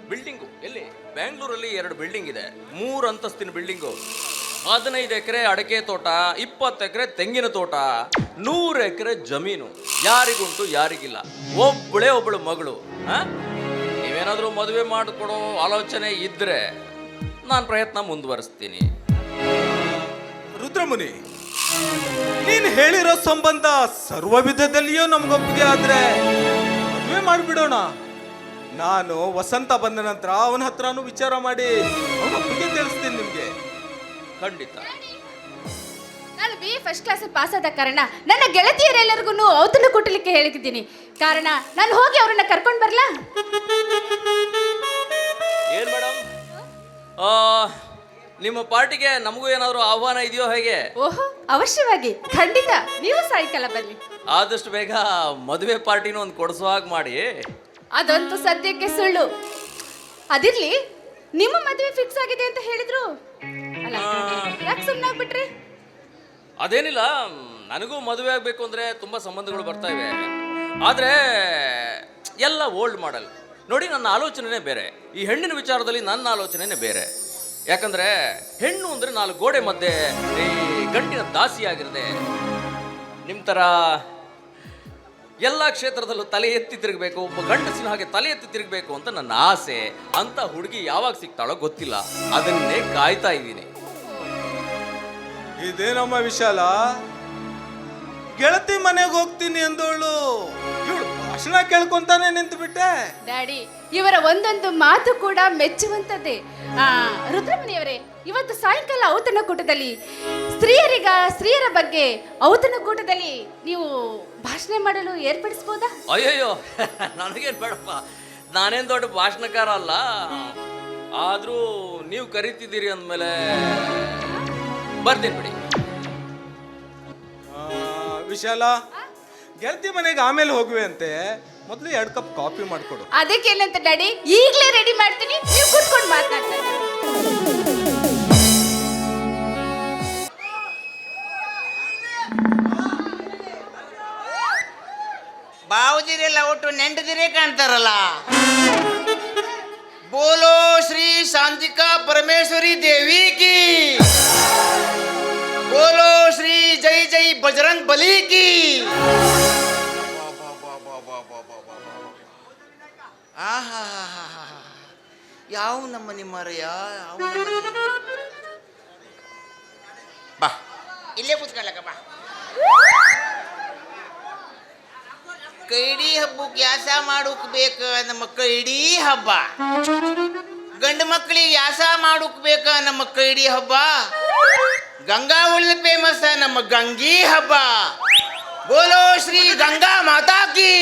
ಬಿಲ್ಡಿಂಗು, ಎಲ್ಲಿ ಬ್ಯಾಂಗ್ಳೂರಲ್ಲಿ 2 ಬಿಲ್ಡಿಂಗ್ ಇದೆ. 3 ಅಂತಸ್ತಿನ ಬಿಲ್ಡಿಂಗು, 15 ಎಕರೆ ಅಡಕೆ ತೋಟ, 20 ಎಕರೆ ತೆಂಗಿನ ತೋಟ, 100 ಎಕರೆ ಜಮೀನು. ಯಾರಿಗುಂಟು ಯಾರಿಗಿಲ್ಲ. ಒಬ್ಬಳು ಮಗಳು. ನೀವೇನಾದರೂ ಮದುವೆ ಮಾಡಿಕೊಡೋ ಆಲೋಚನೆ ಇದ್ದರೆ ನಾನು ಪ್ರಯತ್ನ ಮುಂದುವರಿಸ್ತೀನಿ. ರುದ್ರಮುನಿ, ನೀನು ಹೇಳಿರೋ ಸಂಬಂಧ ಸರ್ವ ವಿಧದಲ್ಲಿಯೂ ನಮ್ಗೊಪ್ಪಿಗೆ ಆದ್ರೆ ಮದುವೆ ಮಾಡಿಬಿಡೋಣ. ನಾನು ವಸಂತ ಬಂದ ನಂತರ ಅವನ ಹತ್ರನೂ ವಿಚಾರ ಮಾಡಿ ಅವನ ಒಪ್ಪಿಗೆ ತಿಳಿಸ್ತೀನಿ ನಿಮ್ಗೆ. ಖಂಡಿತ. ನಾನು BA ಫಸ್ಟ್ ಕ್ಲಾಸ್ ಪಾಸ್ ಆದ ಕಾರಣ ನನ್ನ ಗೆಳತಿಯರೆಲ್ಲರಿಗೂ ಔತಣ ಕೊಟ್ಟಲಿಕ್ಕೆ ಹೇಳಿದ್ದೀನಿ. ಕಾರಣ ನಾನು ಹೋಗಿ ಅವರನ್ನ ಕರ್ಕೊಂಡು ಬರಲಾ? ಏನು ಮೇಡಮ್, ನಿಮ್ಮ ಪಾರ್ಟಿಗೆ ನಮಗೂ ಏನಾದರೂ ಆಹ್ವಾನ ಇದೆಯೋ ಹೇಗೆ? ಓಹೋ, ಅವಶ್ಯವಾಗಿ, ಖಂಡಿತ. ನೀವು ಸಾಯಂಕಾಲ ಬನ್ನಿ. ಆದಷ್ಟು ಬೇಗ ಮದುವೆ ಪಾರ್ಟಿನೂ ಒಂದು ಕೊಡಿಸೋ ಹಾಗೆ ಮಾಡಿ. ಅದಂತೂ ಸದ್ಯಕ್ಕೆ ಸುಳ್ಳು. ಅದಿರ್ಲಿ, ನಿಮ್ಮ ಮದುವೆ ಫಿಕ್ಸ್ ಆಗಿದೆ ಅಂತ ಹೇಳಿದ್ರು ಅಲ್ಲ, ಯಾಕೆ ಸುಮ್ಮನಾಗ್ಬಿಟ್ರಿ? ಅದೇನಿಲ್ಲ, ನನಗೂ ಮದುವೆ ಆಗಬೇಕು ಅಂದರೆ ತುಂಬ ಸಂಬಂಧಗಳು ಬರ್ತಾ ಇವೆ. ಆದರೆ ಎಲ್ಲ ಓಲ್ಡ್ ಮಾಡಲ್. ನೋಡಿ, ನನ್ನ ಆಲೋಚನೆನೇ ಬೇರೆ. ಈ ಹೆಣ್ಣಿನ ವಿಚಾರದಲ್ಲಿ ನನ್ನ ಆಲೋಚನೆನೇ ಬೇರೆ. ಯಾಕಂದರೆ ಹೆಣ್ಣು ಅಂದರೆ 4 ಗೋಡೆ ಮಧ್ಯೆ ಈ ಗಂಡಿನ ದಾಸಿಯಾಗಿರದೆ ನಿಮ್ಮ ಥರ ಎಲ್ಲ ಕ್ಷೇತ್ರದಲ್ಲೂ ತಲೆ ಎತ್ತಿ ತಿರುಗಬೇಕು, ಒಬ್ಬ ಗಂಡಸಿನ ಹಾಗೆ ತಲೆ ಎತ್ತಿ ತಿರುಗಬೇಕು ಅಂತ ನನ್ನ ಆಸೆ. ಅಂತ ಹುಡುಗಿ ಯಾವಾಗ ಸಿಗ್ತಾಳೋ ಗೊತ್ತಿಲ್ಲ, ಅದನ್ನೇ ಕಾಯ್ತಾ ಇದ್ದೀನಿ. ಇದೇನಮ್ಮ ವಿಶಾಲ, ಗೆಳತಿ ಮನೆಗೆ ಹೋಗ್ತೀನಿ ಅಂದೋಳು ಇವಳು ಭಾಷಣ ಕೇಳ್ಕೊಂತಾನೆ ನಿಂತು ಬಿಟ್ಟೆ. ಡ್ಯಾಡಿ, ಇವರ ಒಂದೊಂದು ಮಾತು ಕೂಡ ಮೆಚ್ಚುವಂಥದ್ದೇ. ರುದ್ರಮಣಿಯವರೇ, ಇವತ್ತು ಸಾಯಂಕಾಲ ಔತಣಕೂಟದಲ್ಲಿ ಸ್ತ್ರೀಯರ ಬಗ್ಗೆ ಔತಣಕೂಟದಲ್ಲಿ ನೀವು ಭಾಷಣ ಮಾಡಲು ಏರ್ಪಡಿಸ್ಬೋದಾ? ಅಯ್ಯಯ್ಯೋ, ನನಗೇನು ಬೇಡಪ್ಪ, ನಾನೇನು ದೊಡ್ಡ ಭಾಷಣಕಾರ ಅಲ್ಲ. ಆದರೂ ನೀವು ಕರಿತಿದ್ದೀರಿ ಅಂದಮೇಲೆ ಬರ್ತೀನಿ ಬಿಡಿ. ವಿಶಾಲ, ಗೆಳತಿ ಮನೆಗೆ ಆಮೇಲೆ ಹೋಗುವೆ ಅಂತೆ, ಮೊದಲು 2 ಕಪ್ ಕಾಫಿ ಮಾಡಿಕೊಡು. ಅದಕ್ಕೇನಂತ ಡ್ಯಾಡಿ, ಈಗಲೇ ರೆಡಿ ಮಾಡ್ತೀನಿ, ನೀವು ಕೂತ್ಕೊಂಡು ಮಾತನಾಡ್ತಾ ಇರಿ. ಬಾವುದಿರೆಲ್ಲ ಒಟ್ಟು ನೆಂಟದಿರೇ ಕಾಣ್ತಾರಲ್ಲ. ಬೋಲೋ ಶ್ರೀ ಶಾಂತಿಕಾ ಪರಮೇಶ್ವರಿ ದೇವಿ ಕಿ, ಬೋಲೋ ಶ್ರೀ ಜೈ ಜೈ ಬಜರಂಗ್ ಬಲಿ ಕಿ. ಆಹಾ, ಯಾವ ನಮ್ಮನಿ ಮರೆಯ, ಬಾ ಇಲ್ಲೇ ಕೂತ್ಕೊಳ್ಳಕ ಬಾ. ಕೈಡಿ ಹಬ್ಬಕ್ಕೆ ಯಾಸ ಮಾಡೋಕ್ ಬೇಕ ನಮ್ಮ ಕೈಡಿ ಹಬ್ಬ, ಗಂಡು ಮಕ್ಕಳಿಗೆ ಯಾಸ ಮಾಡೋಕ್ ಬೇಕ ನಮ್ಮ ಕೈಡಿ ಹಬ್ಬ, ಗಂಗಾ ಉಳ್ಳ ಫೇಮಸ್ ನಮ್ಮ ಗಂಗಿ ಹಬ್ಬ. ಬೋಲೋ ಶ್ರೀ ಗಂಗಾ ಮಾತಾ ಕಿ.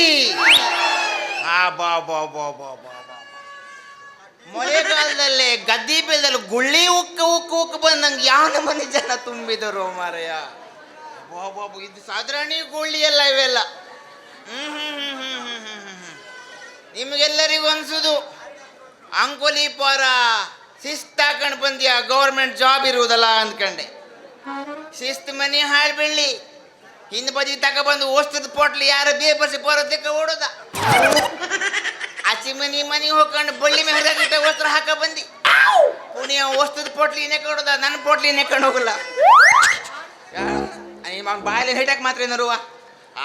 ಬಾ ಬಾ ಬಾ ಬಾ ಬಾ ಬಾ. ಮಳೆಗಾಲದಲ್ಲೇ ಗದ್ದಿ ಬೆಳೆದಲ್ಲಿ ಗುಳ್ಳಿ ಉಕ್ಕ ಬಂದಂಗೆ ಯಾವ ನಮ್ಮನೆ ಜನ ತುಂಬಿದರು ಮಾರಯ್ಯ. ಬಾಬು, ಇದು ಸಾಧಾರಣ ಗುಳ್ಳಿ ಎಲ್ಲ ಇವೆಲ್ಲ. ನಿಮಗೆಲ್ಲರಿಗೂ ಅನ್ಸುದು ಅಂಕೋಲಿ ಪಾರ ಶಿಸ್ತಾಕೊಂಡು ಬಂದ್ಯಾ, ಗೌರ್ಮೆಂಟ್ ಜಾಬ್ ಇರುವುದಲ್ಲ ಅಂದ್ಕೊಂಡೆ. ಶಿಸ್ತು ಮನೆ ಹಾಳು ಬೆಳ್ಳಿ, ಹಿಂದ್ ಬದಿ ತಗೊಬಂದು ಓಸ್ತದ ಪೋಟ್ಲಿ ಯಾರ ಬೇಪರ್ಸಿ ಬರೋದಕ್ಕ ಓಡೋದ. ಆಚೆ ಮನೆ ಹೋಗ್ಕೊಂಡು ಬಳ್ಳಿ ಮೇಲೆ ವಸ್ತ್ರ ಹಾಕ ಬಂದಿ, ಪುಣ್ಯ ಓಸ್ತದ ಪೋಟ್ಲಿ ನೆಕ್ಕೊಂಡೋದ, ನನ್ನ ಪೋಟ್ಲಿ ನೆಕ್ಕೊಂಡು ಹೋಗಲ್ಲ. ಬಾಯಲ್ಲಿ ಹಿಡಕ್ ಮಾತ್ರ ಏನಾರುವ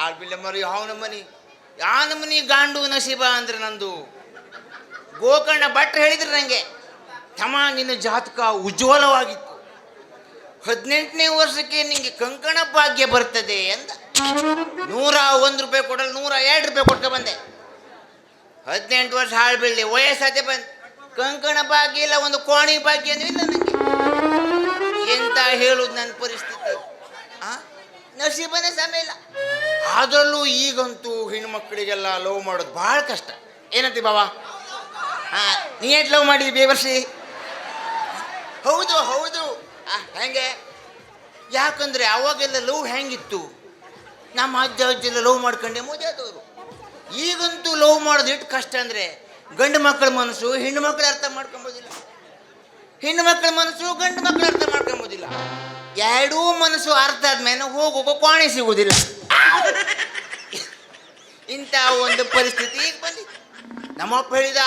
ಆಳ್ ಬಿಳ್ಳೆ ಮರಿ ಯಾವ ನಮ್ಮನಿ ಗಾಂಡು ನಸೀಬ ಅಂದ್ರೆ ನಂದು. ಗೋಕರ್ಣ ಭಟ್ರು ಹೇಳಿದ್ರು ನನಗೆ, ತಮ್ಮ ನಿನ್ನ ಜಾತಕ ಉಜ್ವಲವಾಗಿತ್ತು, 18ನೇ ವರ್ಷಕ್ಕೆ ನಿಂಗೆ ಕಂಕಣ ಭಾಗ್ಯ ಬರ್ತದೆ ಅಂತ. 101 ರೂಪಾಯಿ ಕೊಡಲು 102 ರೂಪಾಯಿ ಕೊಟ್ಕೊ ಬಂದೆ. 18 ವರ್ಷ ಹಾಳು ಬೀಳಲಿ, ವಯಸ್ಸಾದೆ ಬಂದು ಕಂಕಣ ಭಾಗ್ಯ ಇಲ್ಲ, ಒಂದು ಕೋಣಿ ಭಾಗ್ಯ ಅಂದ್ರೆ ಇಲ್ಲ ನನಗೆ. ಎಂತ ಹೇಳುದು ನನ್ನ ಪರಿಸ್ಥಿತಿ. ನಸೀಬನೇ ಸಮಯ ಇಲ್ಲ. ಅದರಲ್ಲೂ ಈಗಂತೂ ಹೆಣ್ಮಕ್ಳಿಗೆಲ್ಲ ಲವ್ ಮಾಡೋದು ಭಾಳ ಕಷ್ಟ. ಏನಂತಿ ಬಾವಾ? ನೀ ಎಷ್ಟು ಲವ್ ಮಾಡಿದ್ವಿ ಬೇವರ್ಷಿ? ಹೌದು ಹೌದು. ಹೆಂಗೆ? ಯಾಕಂದ್ರೆ ಅವಾಗೆಲ್ಲ ಲವ್ ಹೆಂಗಿತ್ತು, ನಮ್ಮ ಅಜ್ಜೆಲ್ಲ ಲವ್ ಮಾಡ್ಕೊಂಡೆ ಮದುವೆ ಆದವರು. ಈಗಂತೂ ಲವ್ ಮಾಡೋದು ಎಷ್ಟು ಕಷ್ಟ ಅಂದರೆ, ಗಂಡು ಮಕ್ಕಳ ಮನಸ್ಸು ಹೆಣ್ಣು ಮಕ್ಕಳು ಅರ್ಥ ಮಾಡ್ಕೊಂಬೋದಿಲ್ಲ, ಹೆಣ್ಣು ಮಕ್ಕಳ ಮನಸ್ಸು ಗಂಡು ಮಕ್ಕಳು ಅರ್ಥ ಮಾಡ್ಕೊಂಬೋದಿಲ್ಲ. ಎರಡೂ ಮನಸ್ಸು ಅರ್ಥ ಆದ್ಮೇಲೆ ಹೋಗೋಕೆ ಕೋಣೆ ಸಿಗುವುದಿಲ್ಲ. ಇಂಥ ಒಂದು ಪರಿಸ್ಥಿತಿ ಈಗ ಬಂದಿತ್ತು. ನಮ್ಮಪ್ಪ ಹೇಳಿದ,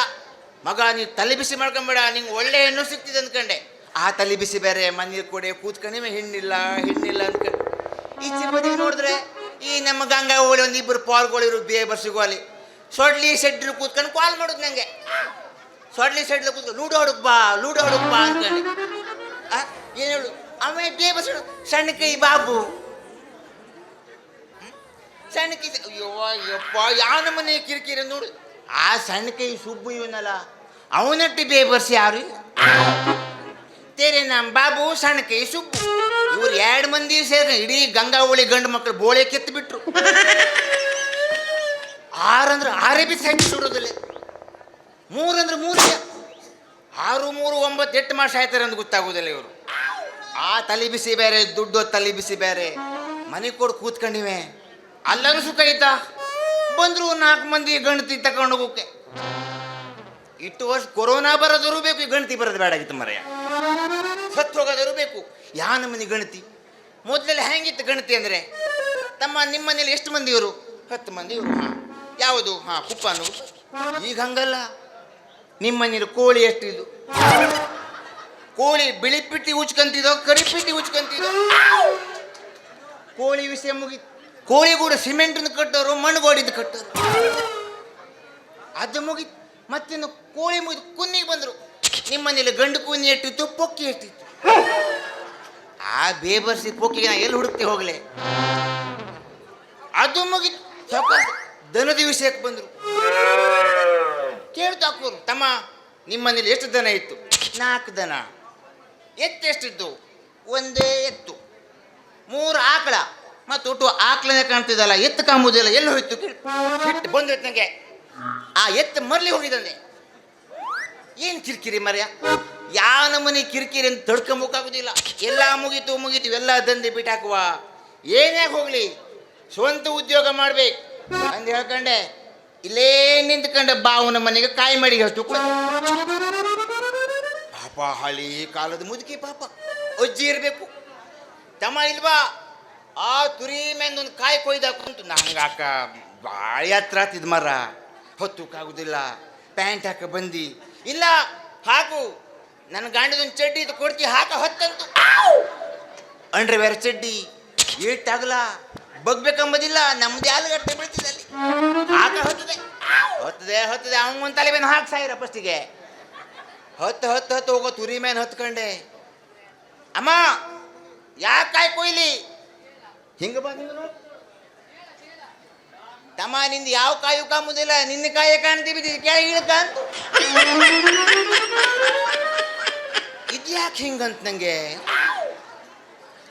ಮಗ ನೀವು ತಲೆ ಬಿಸಿ ಮಾಡ್ಕೊಂಬೇಡ, ನಿಂಗೆ ಒಳ್ಳೆ ಹೆಣ್ಣು ಸಿಗ್ತಿದೆ ಅಂದ್ಕೊಂಡೆ. ಆ ತಲೆ ಬಿಸಿ ಬೇರೆ, ಮನೆ ಕೊಡೆ ಕೂತ್ಕೊಂಡೆ ಹೆಣ್ಣಿಲ್ಲ ಅಂದ್ಕೊಂಡು ಈಚೆ ಬದಿ ನೋಡಿದ್ರೆ ಈ ನಮ್ಮ ಗಂಗಾ ಹೋಳಿ ಒಂದು 2 ಪಾಲ್ಗಳಿರು ಬೇಬರ್ಸಿಗೂ ಅಲ್ಲಿ ಸೊಡ್ಲಿ ಸೆಡ್ರು ಕೂತ್ಕೊಂಡು ಕಾಲ್ ಮಾಡೋದು ನನಗೆ. ಸೊಡ್ಲಿ ಸೆಡ್ಲು ಕೂತ್ಕೊಂಡು ಲೂಡೋ ಹುಡುಕ್ ಬಾ ಅಂದ್ಕೊಂಡೆ. ಏನು ಹೇಳು ಆಮೇಲೆ ಬೇಬರ್ಸ್ ಸಣ್ಣ ಕೈ ಬಾಬು, ಸಣ್ಣ ಕೈ. ಅಯ್ಯಪ್ಪ ಯಾವ ನಮ್ಮನೆ ಕಿರಿಕಿರಿ ನೋಡು. ಆ ಸಣ್ಣ ಕೈ ಸುಬ್ಬು ಇವನಲ್ಲ, ಅವನಟ್ಟಿ ಬೇಬರ್ಸಿ ಯಾರು ಇಲ್ಲ. ತೇರೆ ನಮ್ಮ ಬಾಬು, ಸಣ್ಣ ಕೈ ಸುಬ್ಬು, ಇವ್ರು 2 ಮಂದಿ ಸೇರಿ ಇಡೀ ಗಂಗಾ ಹೋಳಿ ಗಂಡು ಮಕ್ಕಳು ಬೋಳೆ ಕಿತ್ತು ಬಿಟ್ರು. 6 ಅಂದ್ರೆ 6 ಬಿಸಿ ಹಾಕಿ ಸುಡೋದಿಲ್ಲ, 3 ಅಂದ್ರೆ 3, 6, 3, 9 8 ಮಾಸ ಆಯ್ತಾರೆ ಅಂತ ಗೊತ್ತಾಗೋದಿಲ್ಲ ಇವರು. ಆ ತಲೆ ಬಿಸಿ ಬೇರೆ, ದುಡ್ಡು ತಲೆ ಬಿಸಿ ಬೇರೆ. ಮನೆ ಕೊಡು ಕೂತ್ಕೊಂಡಿವೆ, ಅಲ್ಲರೂ ಸುಖ ಐತಾ? ಬಂದ್ರು 4 ಮಂದಿ ಗಣತಿ ತಗೊಂಡು ಹೋಗೋಕೆ. ಇಷ್ಟು ವರ್ಷ ಕೊರೋನಾ ಬರೋದರೂ ಬೇಕು, ಈ ಗಣತಿ ಬರೋದು ಬೇಡ ಆಗಿತ್ತು ಮರೆಯ. ಸತ್ತು ಹೋಗೋದರೂ ಬೇಕು, ಯಾ ನಮ್ಮನೆ ಗಣತಿ. ಮೊದಲೆಲ್ಲ ಹೆಂಗಿತ್ತು ಗಣತಿ ಅಂದರೆ, ತಮ್ಮ ನಿಮ್ಮ ಮನೇಲಿ ಎಷ್ಟು ಮಂದಿ ಇವರು? 10 ಮಂದಿ ಇವರು. ಹಾಂ, ಯಾವುದು? ಹಾಂ, ಕುಪ್ಪನು. ಈಗ ಹಂಗಲ್ಲ. ನಿಮ್ಮ ಮನೇಲಿ ಕೋಳಿ ಎಷ್ಟಿದ್ದು? ಕೋಳಿ ಬಿಳಿ ಪಿಟ್ಟಿ ಉಚ್ಕೊಂತಿದ್ದೋ, ಕರಿ ಪಿಟ್ಟಿ ಉಚ್ಕೊಂತಿದ್ದೋ? ಕೋಳಿ ವಿಷಯ ಮುಗಿತು. ಕೋಳಿ ಕೂಡ ಸಿಮೆಂಟನ್ನು ಕಟ್ಟೋರು, ಮಣ್ಣು ಗೋಡಿದ್ದು ಕಟ್ಟೋರು. ಅದು ಮುಗಿತು. ಮತ್ತಿನ್ನು ಕೋಳಿ ಮುಗಿದು ಕುನ್ನಿಗೆ ಬಂದರು. ನಿಮ್ಮ ಮನೇಲಿ ಗಂಡು ಕುನ್ನಿ ಎಷ್ಟಿತ್ತು, ಪೊಕ್ಕಿ ಎಷ್ಟಿತ್ತು? ಆ ಬೇಬರ್ಸಿ ಪೊಕ್ಕಿಗೆ ನಾ ಎಲ್ಲಿ ಹುಡುಕ್ತಿ ಹೋಗ್ಲೆ? ಅದು ಮುಗಿತು. ಸ್ವಲ್ಪ ದನದ ವಿಷಯಕ್ಕೆ ಬಂದರು. ಕೇಳ್ತಾಕೋರು, ತಮ್ಮ ನಿಮ್ಮ ಮನೇಲಿ ಎಷ್ಟು ದನ ಇತ್ತು? 4 ದನ. ಎತ್ತು ಎಷ್ಟಿತ್ತು? ಒಂದೇ ಎತ್ತು. 3 ಆಕಳ. ಮತ್ತು ಒಟ್ಟು ಆಕಳನೇ ಕಾಣ್ತಿದ್ದಲ್ಲ, ಎತ್ತು ಕಾಂಬುದಿಲ್ಲ, ಎಲ್ಲಿ ಹೋಯ್ತು? ಸಿಟ್ಟು ಬಂದೈತೆ ನನಗೆ. ಆ ಎತ್ತು ಮರಳಿ ಹೋಗಿದಂದೆ. ಏನು ಕಿರಿಕಿರಿ ಮರ್ಯ, ಯಾವ ನಮ್ಮನೆ ಕಿರಿಕಿರಿ ಅಂತ ತಡ್ಕೊಂಬೋಕ್ಕಾಗೋದಿಲ್ಲ. ಎಲ್ಲ ಮುಗೀತು ಎಲ್ಲ ದಂಧೆ ಬಿಟ್ಟಾಕುವ. ಏನ್ಯಾಕೆ ಹೋಗ್ಲಿ, ಸ್ವಂತ ಉದ್ಯೋಗ ಮಾಡ್ಬೇಕು ಅಂತ ಹೇಳ್ಕೊಂಡೆ ಇಲ್ಲೇ ನಿಂತ್ಕೊಂಡೆ ಬಾವನ ಮನೆಗೆ ಕಾಯಿ ಮಡಿಗೆ ಅಷ್ಟು ಪಾಪ. ಹಳಿ ಕಾಲದ ಮುದುಕಿ ಪಾಪ, ಅಜ್ಜಿ ಇರಬೇಕು. ತಮ್ಮ ಇಲ್ವಾ, ಆ ತುರಿ ಮೇಂದೊಂದು ಕಾಯಿ ಕೊಯ್ದಾಕಂತು ನಾ ಹಂಗಾಕ ಭಾಳ ಹತ್ರ ಆತಿದ್ ಮರ. ಹೊತ್ತಕ್ಕಾಗುದಿಲ್ಲ. ಪ್ಯಾಂಟ್ ಹಾಕ ಬಂದು, ಇಲ್ಲ ಹಾಕು, ನನ್ನ ಗಾಂಡದೊಂದು ಚಡ್ಡಿ ಇದು ಕೊಡ್ತಿ, ಹಾಕ ಹೊತ್ತಂತು. ಅಂಡ್ರೆ ಬೇರೆ ಚಡ್ಡಿ ಏಟಾಗಲ್ಲ, ಬಗ್ಬೇಕಂಬುದಿಲ್ಲ. ನಮ್ದು ಯಾಲಗಟ್ಟೆ ಬೀಳ್ತಿದೆ ಅಲ್ಲಿ. ಹಾಕ ಹೊತ್ತದೆ ಅವನ ತಲೆ ಮೇಲೆ ಹಾಕಿ ಸಾಯಿರ ಫಸ್ಟಿಗೆ. ಹತ್ತು ಹೋಗೋ ತುರಿ ಮೇನ್ ಹೊತ್ಕೊಂಡೆ. ಅಮ್ಮ ಯಾಕೆ ಕಾಯಿ ಕೊಯ್ಲಿ? ಹಿಂಗ ಬಂದು ತಮ್ಮ, ನಿಂದು ಯಾವ ಕಾಯು ಕಾಂಬುದಿಲ್ಲ, ನಿನ್ನ ಕಾಯ ಕಾಣ್ತೀವಿ, ಕೆಳಗೆ ಇಳ್ಕ ಅಂತ. ಇದ್ಯಾಕೆ ಹಿಂಗಂತ ನಂಗೆ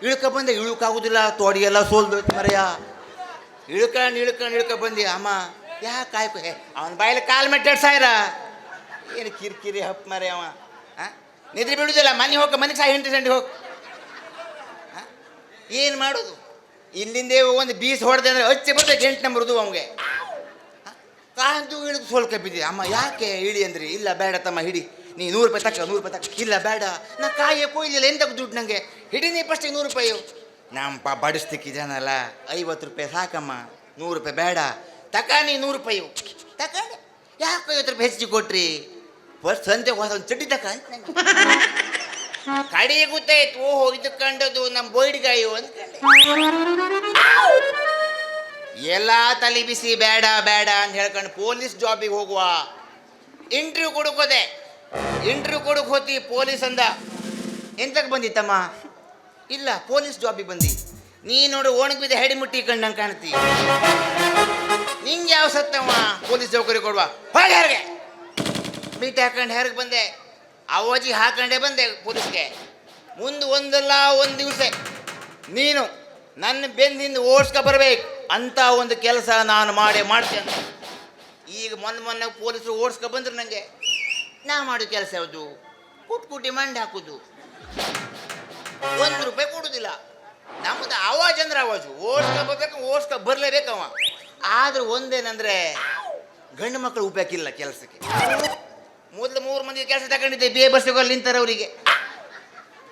ಇಳ್ಕ ಬಂದೆ. ಇಳುಕಾಗುದಿಲ್ಲ, ತೋಡಿಗೆಲ್ಲ ಸೋಲ್ದೋಯ್ತು ಮರೆಯ. ಇಳ್ಕ ಬಂದಿ. ಅಮ್ಮ ಯಾಕೆ ಕಾಯ್ಕೊ? ಅವನ ಬಾಯಲ್ಲಿ ಕಾಲು ಮೆಟ್ಟಾಡ್ ಸಾಯ್ರ. ಏನು ಕಿರಿಕಿರಿ ಹಪ್ ಮರೆ ಅವ. ನಿದ್ರೆ ಬಿಡುದಿಲ್ಲ. ಮನೆ ಮನೆಗೆ ಸಾಯಿ ಹೆಂಟಿ ಹೋಗಿ ಏನು ಮಾಡೋದು? ಇಲ್ಲಿಂದೇ ಒಂದು ಬೀಸ್ ಹೊಡೆದೆ ಅಂದರೆ ಹಚ್ಚಿ ಬರ್ತೈತೆ 8 ನಂಬರ್ದು ಅವಂಗೆ. ಕಾಂತು ಇಳಿದು ಸೋಲ್ಕ ಬಿದ್ದಿ. ಅಮ್ಮ ಯಾಕೆ ಇಳಿ ಅಂದ್ರಿ? ಇಲ್ಲ ಬೇಡ ತಮ್ಮ, ಹಿಡಿ ನೀ 100 ರೂಪಾಯಿ ತಕ್ಕ. ಇಲ್ಲ ಬೇಡ, ನಾ ಕಾಯೇ ಕೊಯ್ಲಿಲ್ಲ, ಎಂತಕ್ಕೆ ದುಡ್ಡು ನನಗೆ? ಹಿಡಿ ನೀ ಫಸ್ಟಿಗೆ 100 ರೂಪಾಯಿ. ನಮ್ಮ ಬಡಿಸ್ತಿಕ್ಕಿದ್ದಾನಲ್ಲ, 50 ರೂಪಾಯಿ ಸಾಕಮ್ಮ, 100 ರೂಪಾಯಿ ಬೇಡ. ತಕ ನೀ 100 ರೂಪಾಯಿ ತಕೊಂಡೆ. ಯಾಕೆ 50 ರೂಪಾಯಿ ಹೆಚ್ಚಿಗೆ ಕೊಟ್ರಿ? ಫಸ್ಟ್ ಸಂತೆ ಹೋದ ಒಂದು ಚಡ್ಡಿ ತಕ ಅಂತ ನಂಗೆ ಕಡೆಗೆ ಗೊತ್ತಾಯ್ತು. ಓಹೋ, ಇದು ಕಂಡದು ನಮ್ಮ ಬೋಯ್ಡ್ಗಾಯು ಅಂದ್ಕೊಂಡೆ. ಎಲ್ಲ ತಲೆ ಬಿಸಿ ಬೇಡ ಅಂತ ಹೇಳ್ಕೊಂಡು ಪೊಲೀಸ್ ಜಾಬಿಗೆ ಹೋಗುವ. ಇಂಟರ್ವ್ಯೂ ಕೊಡಕ್ಕೆ ಹೋತಿ. ಪೊಲೀಸ್ ಅಂದ, ಎಂತಕ್ಕೆ ಬಂದಿತ್ತಮ್ಮ? ಇಲ್ಲ, ಪೊಲೀಸ್ ಜಾಬಿಗೆ ಬಂದಿ. ನೀ ನೋಡು ಒಣಗಿ ಬಿದ್ದ ಹೆಡಿ ಮುಟ್ಟಿ ಕಂಡಂಗೆ ಕಾಣ್ತಿ. ನಿಂಗೆ ಯಾವ ಸತ್ತಮ್ಮ ಪೊಲೀಸ್ ಚೌಕರಿ ಕೊಡುವ? ಹೋಗಿ ಹೆರಿಗೆ ಬೀಟ್ ಹಾಕೊಂಡು ಹೆರಿಗೆ ಬಂದೆ. ಅವಜಿ ಹಾಕೊಂಡೇ ಬಂದೆ ಪೊಲೀಸ್ಗೆ. ಮುಂದೆ ಒಂದಲ್ಲ ಒಂದು ದಿವಸ ನೀನು ನನ್ನ ಬೆನ್ನಿಂದ ಓಡಿಸ್ಕೊ ಬರ್ಬೇಕು ಅಂತ ಒಂದು ಕೆಲಸ ನಾನು ಮಾಡ್ತೇನೆ. ಈಗ ಮೊನ್ನೆ ಪೊಲೀಸರು ಓಡಿಸ್ಕೊ ಬಂದ್ರು ನನಗೆ. ನಾ ಮಾಡೋ ಕೆಲಸ ಯಾವುದು? ಕುಟ್ಟಿ ಮಂಡಿ ಹಾಕೋದು. 1 ರೂಪಾಯಿ ಕೊಡೋದಿಲ್ಲ. ನಮ್ಮದು ಆವಾಜ್ ಅಂದ್ರೆ ಆವಾಜು. ಓಡಿಸ್ಕೊ ಬರಲೇಬೇಕವ. ಆದ್ರೆ ಒಂದೇನಂದ್ರೆ ಗಂಡು ಮಕ್ಕಳು ಉಪಯೋಗಿಲ್ಲ ಕೆಲಸಕ್ಕೆ. ಮೊದಲು 3 ಮಂದಿ ಕೆಲಸ ತಗೊಂಡಿದ್ದೆ, ಬಸ್ಸಿಗೆ ನಿಂತಾರೆ ಅವರಿಗೆ,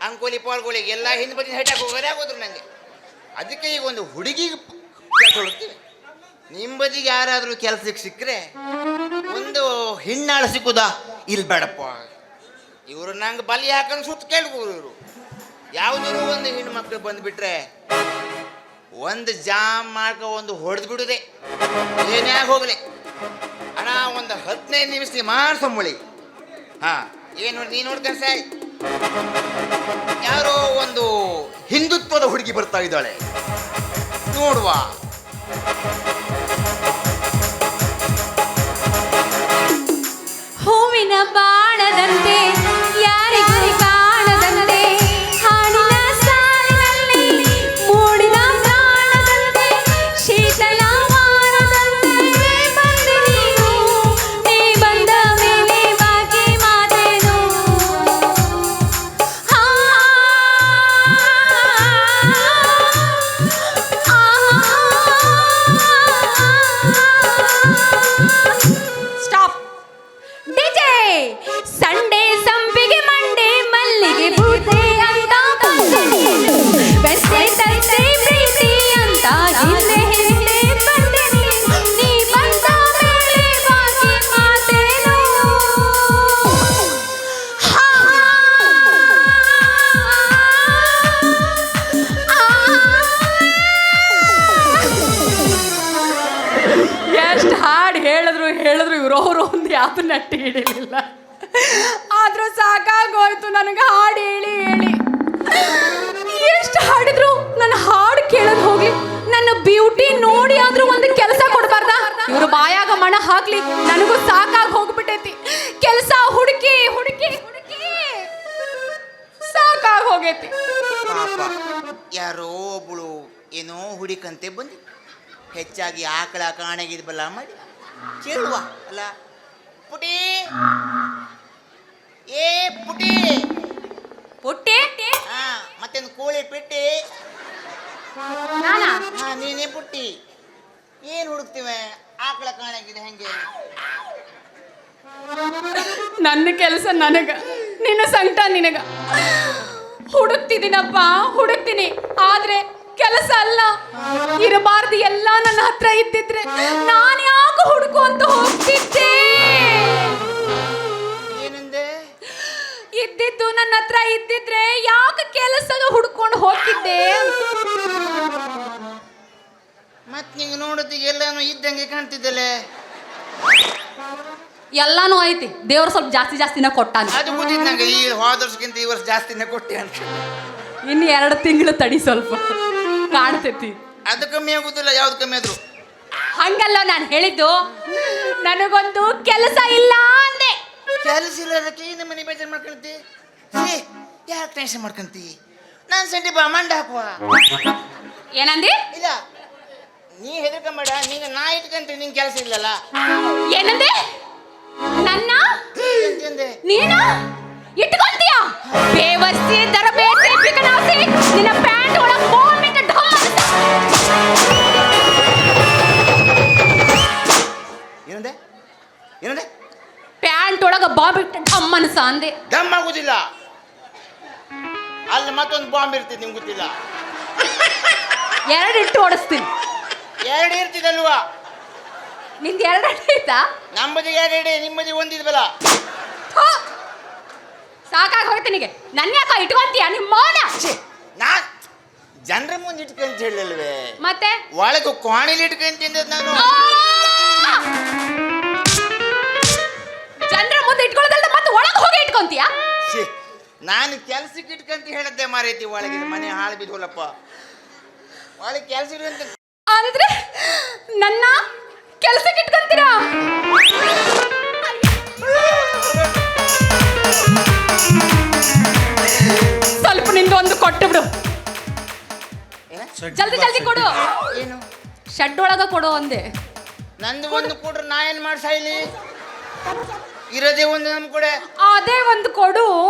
ಅಂಕೋಲಿ ಪಾಲ್ಗಳಿಗೆ ಎಲ್ಲ ಹಿಂದೆ ಬದಿ ಹೆಟ್ಟಾಗಿ ಹೋಗೋದೇ ಆಗೋದ್ರು ನನಗೆ. ಅದಕ್ಕೆ ಈಗ ಒಂದು ಹುಡುಗಿಗೆ ಕೆಲಸ ಹುಡುಕ್ತೀವಿ. ನಿಮ್ಮ ಬದಿಗೆ ಯಾರಾದರೂ ಕೆಲಸಕ್ಕೆ ಸಿಕ್ಕರೆ ಒಂದು ಹಿನ್ನಾಳು ಸಿಕ್ಕುದಾ? ಇಲ್ಲಿ ಬೇಡಪ್ಪ, ಇವರು ನಂಗೆ ಬಲಿ ಹಾಕೊಂಡು ಸುತ್ತ ಕೇಳ್ಬೋದು. ಇವರು ಯಾವುದಾದ್ರು ಒಂದು ಹೆಣ್ಣು ಮಕ್ಕಳು ಬಂದುಬಿಟ್ರೆ ಒಂದು ಜಾಮ್ ಮಾಡ್ಕೊ ಒಂದು ಹೊಡೆದು ಬಿಡುದೆ. ಏನೇ ಹೋಗಲಿ ಅಣ್ಣ, ಒಂದು 15 ನಿಮಿಷ ಮಾಡ್ಸಂಬಳಿ. ಹಾಂ, ಏನು ನೋಡಿ, ನೀನು ನೋಡ್ಕೊಂಡು ಸಾಯ್. ಯಾರೋ ಒಂದು ಹಿಂದುತ್ವದ ಹುಡುಗಿ ಬರ್ತಾ ಇದ್ದಾಳೆ, ನೋಡುವ. ಹೂವಿನ ಬಾಣದಂತೆ ಯಾರಿಗೂ ಕಾಣದಂತೆ, ಹಾಡಿನ ಸಾಲಿನಲ್ಲಿ ಮೂಡಿದ ಪ್ರಾಣದಂತೆ, ಶೀತಲ ವಾರದಂತೆ ಬಂದೆ ನೀನು. ನೀ ಬಂದ ಮೇಲೆ ಬಾಕಿ ಮಾತೇನು? ಸಂಡೆ ಸಂಪಿಗೆ ಮಂಡೆ ಮಲ್ಲಿಗೆ ಬೂತೆ ಅಂತ ಬೆಸ್ತೆ ತರ್ತೆ ಪ್ರೀತಿ ಅಂತ ಹಿಂದೆ ಹಿಂದೆ ಬಂದೆ ನೀ ಬಂದ ಮೇಲೆ ಬಾಕಿ ಮಾತೇನು ಎಷ್ಟು ಹಾಡು ಹೇಳಿದ್ರು ಇವ್ರವ್ರು ಒಂದು ಯಾವ್ದು ನಟ್ಟಿ ಹಿಡಿಲಿಲ್ಲ. ಆದ್ರೂ ಸಾಕಾಗೋಯ್ತು ನನಗೆ ಹಾಡು ಹೇಳಿ ಎಷ್ಟು ಹಾಡಿದ್ರು ನನ್ನ ಹಾಡು ಕೇಳೋದು ಹೋಗ್ಲಿ, ನನ್ನ ಬ್ಯೂಟಿ ನೋಡಿ ಆದ್ರೂ ಒಂದು ಕೆಲಸ ಕೊಡ್ಬಾರ್ದ? ಇವ್ರು ಬಾಯಾಗ ಮಣ ಹಾಕ್ಲಿ, ನನಗೂ ಸಾಕಾಗಿ ಹೋಗ್ಬಿಟ್ಟೈತಿ. ಕೆಲಸ ಹುಡುಕಿ ಹುಡುಕಿ ಹುಡುಕಿ ಸಾಕಾಗಿ ಹೋಗೈತಿ. ಪಾಪ ಯಾರೋ ಒಬ್ಬಳು ಏನೋ ಹುಡಿಕಂತೆ ಬಂದಿ, ಹೆಚ್ಚಾಗಿ ಆಕಳ ಕಾಣಗಿದ್ ಬಲ್ಲ ಮಾಡಿ ಕೇಳುವ ಅಲ್ಲ. ಪುಟಿ, ಏ ಪುಟಿ, ಪುಟ್ಟಿ ಹಾ ಮತ್ತೊಂದು ಕೋಳಿ ಪೆಟ್ಟಿ. ನಾನಾ? ಹಾ ನೀನೇ ಪುಟ್ಟಿ. ಏನ್ ಹುಡುಕ್ತಿವೆ? ಆಕಳ ಕಾಣಗಿದೆ ಹೆಂಗೆ? ನನ್ನ ಕೆಲಸ ನನಗ, ನಿನ್ನ ಸಂಕಟ ನಿನಗ. ಹುಡುಕ್ತಿದ್ದೀನಪ್ಪ, ಹುಡುಕ್ತೀನಿ, ಆದ್ರೆ ಕೆಲಸ ಅಲ್ಲ. ಇರಬಾರ್ದು ಎಲ್ಲ ನನ್ನ ಹತ್ರ ಇದ್ದಿದ್ರೆ ನಾನು ಯಾಕೆ ಹುಡುಕು ಅಂತ ಹೋಗ್ತಿದ್ದೆ. ಏನಂದೆ? ಇದ್ದಿದ್ದು ನನ್ನ ಹತ್ರ ಇದ್ದಿದ್ರೆ ಯಾಕೆ ಕೆಲಸದ ಹುಡ್ಕೊಂಡು ಹೋಗ್ತಿದ್ದೆ. ಮತ್ ನಿಂಗೆ ನೋಡೋದಿಗೆ ಎಲ್ಲಾನು ಇದ್ದಂಗೆ ಕಾಣ್ತಿದ್ದಲೆ. ಎಲ್ಲಾನು ಐತಿ, ದೇವ್ರು ಸ್ವಲ್ಪ ಜಾಸ್ತಿ ಜಾಸ್ತಿನ ಕೊಟ್ಟಾನ. ಅದು ಗೊತ್ತಿದ್ದು ನಂಗೆ. ಈ ಹೋದ ವರ್ಷಕ್ಕಿಂತ ಈ ವರ್ಷ ಜಾಸ್ತಿನೇ ಕೊಟ್ಟೆ ಅಂತ. ಇನ್ನು 2 ತಿಂಗಳು ತಡಿ, ಸ್ವಲ್ಪ ಕಾಣ್ತೈತಿ. ಅದು ಕಮ್ಮಿ ಆಗುದಿಲ್ಲ, ಯಾವ್ದು ಕಮ್ಮಿ ಆದ್ರು. ಹಂಗಲ್ಲ ನಾನು ಹೇಳಿದ್ದು, ನನಗೊಂದು ಕೆಲಸ ಇಲ್ಲ ಅಂದೆ. ಕೆಲಸ ಇಲ್ಲದಕ್ಕೆ ಈ ಮನೆ ಬೇಜಾರು ಮಾಡ್ಕೊಂತಿ. ಯಾಕೆ ಟೆನ್ಷನ್ ಮಾಡ್ಕೊಂತಿ? ನಾನು ಸಂಡೆ ಬಾ ಮಂಡ ಹಾಕುವ. ಏನಂದಿ? ಇಲ್ಲ ನೀ ಹೆದರ್ಕೊಂಬೇಡ, ನೀನು ನಾ ಇಟ್ಕೊಂತೀನಿ. ನಿಂಗೆ ಕೆಲಸ ಇಲ್ಲಲ್ಲ. ಏನಂದೆ? ನನ್ನ ಎಂತಂದೆ? ನೀನು ಇಟ್ಕೊಂತೀಯ? ಬೇವರ್ಸಿ ದರಬೇಸಿ ಪಿಕನಾಸಿ ನಿನ್ನ ಪ್ಯಾಂಟ್ ಒಳಗೆ ಬೋಮಿಟ ಢಮ್ ಅಂತ. ಏನಂದೆ? ಏನಂದೆ? ಪ್ಯಾಂಟ್ ಒಳಗೆ ಬಾಂಬಿಟ್ಟು ಢಮ್ ಅನ್ಸ ಅಂದೆ. ದಮ್ ಆಗುದಿಲ್ಲ. ಅಲ್ಲಿ ಮತ್ತೊಂದು ಬಾಂಬ್ ಇರ್ತಿದ್ ನಿಮ್ಗೆ ಗೊತ್ತಿಲ್ಲ. 2 ಇಟ್ಟು ಓಡಿಸ್ತೀನಿ. 2 ಇರ್ತಿದಲ್ವಾ? ನಿಂದು 2 ಐತಾ? ನಮ್ಮದಿಗೆ 2, ನಿಮ್ಮದಿ ಒಂದಿದ್ವಲ್ಲ. ಸಾಕಾಗಿ ಹೋಗ್ತೀನಿಗೆ. ನನ್ನ ಯಾಕ ಇಟ್ಕೊಂತೀಯ ನಿಮ್ಮ ಮೌನ? ನಾನ್ ಜನರ ಮುಂದೆ ಇಟ್ಕೊಂತ ಹೇಳಿಲ್ವೇ? ಮತ್ತೆ ಒಳಗೆ ಕೋಣಿಲಿ ಇಟ್ಕೊಂತಿದ್ದ ನಾನು. ಜನರ ಮುಂದೆ ಇಟ್ಕೊಳ್ಳೋದಲ್ಲ, ಮತ್ತೆ ಒಳಗೆ ಹೋಗಿ ಇಟ್ಕೊಂತೀಯ? ನಾನು ಕೆಲ್ಸಕ್ಕೆ ಇಟ್ಕಂತ ಹೇಳದ್ದೆ ಮಾರೈತಿ. ಒಳಗೆ ಮನೆ ಹಾಳು ಬಿದ್ದೋಲಪ್ಪ. ಒಳಗೆ ಕೆಲಸ ಇರುವಂತ ಅಂದ್ರೆ ನನ್ನ ಕೆಲಸಕ್ಕೆ ಇಟ್ಕೊಂತೀರಾ? ಸ್ವಲ್ಪ ನಿಂದು ಒಂದು ಕೊಟ್ಟು ಬಿಡು. ಜಲ್ದಿ ಜಲ್ದಿ ಕೊಡು. ಏನು? ಶೆಡ್ ಒಳಗ ಕೊಡು ಅಂದೆ. ನಂದು ಒಂದು ಕೊಡ್ರೆ ನಾ ಏನ್ ಮಾಡ್ಸಾ ಇಲ್ಲಿ? ಇರೋದೇ ಒಂದು ನಮ್ ಕಡೆ. ಅದೇ ಒಂದು ಕೊಡು.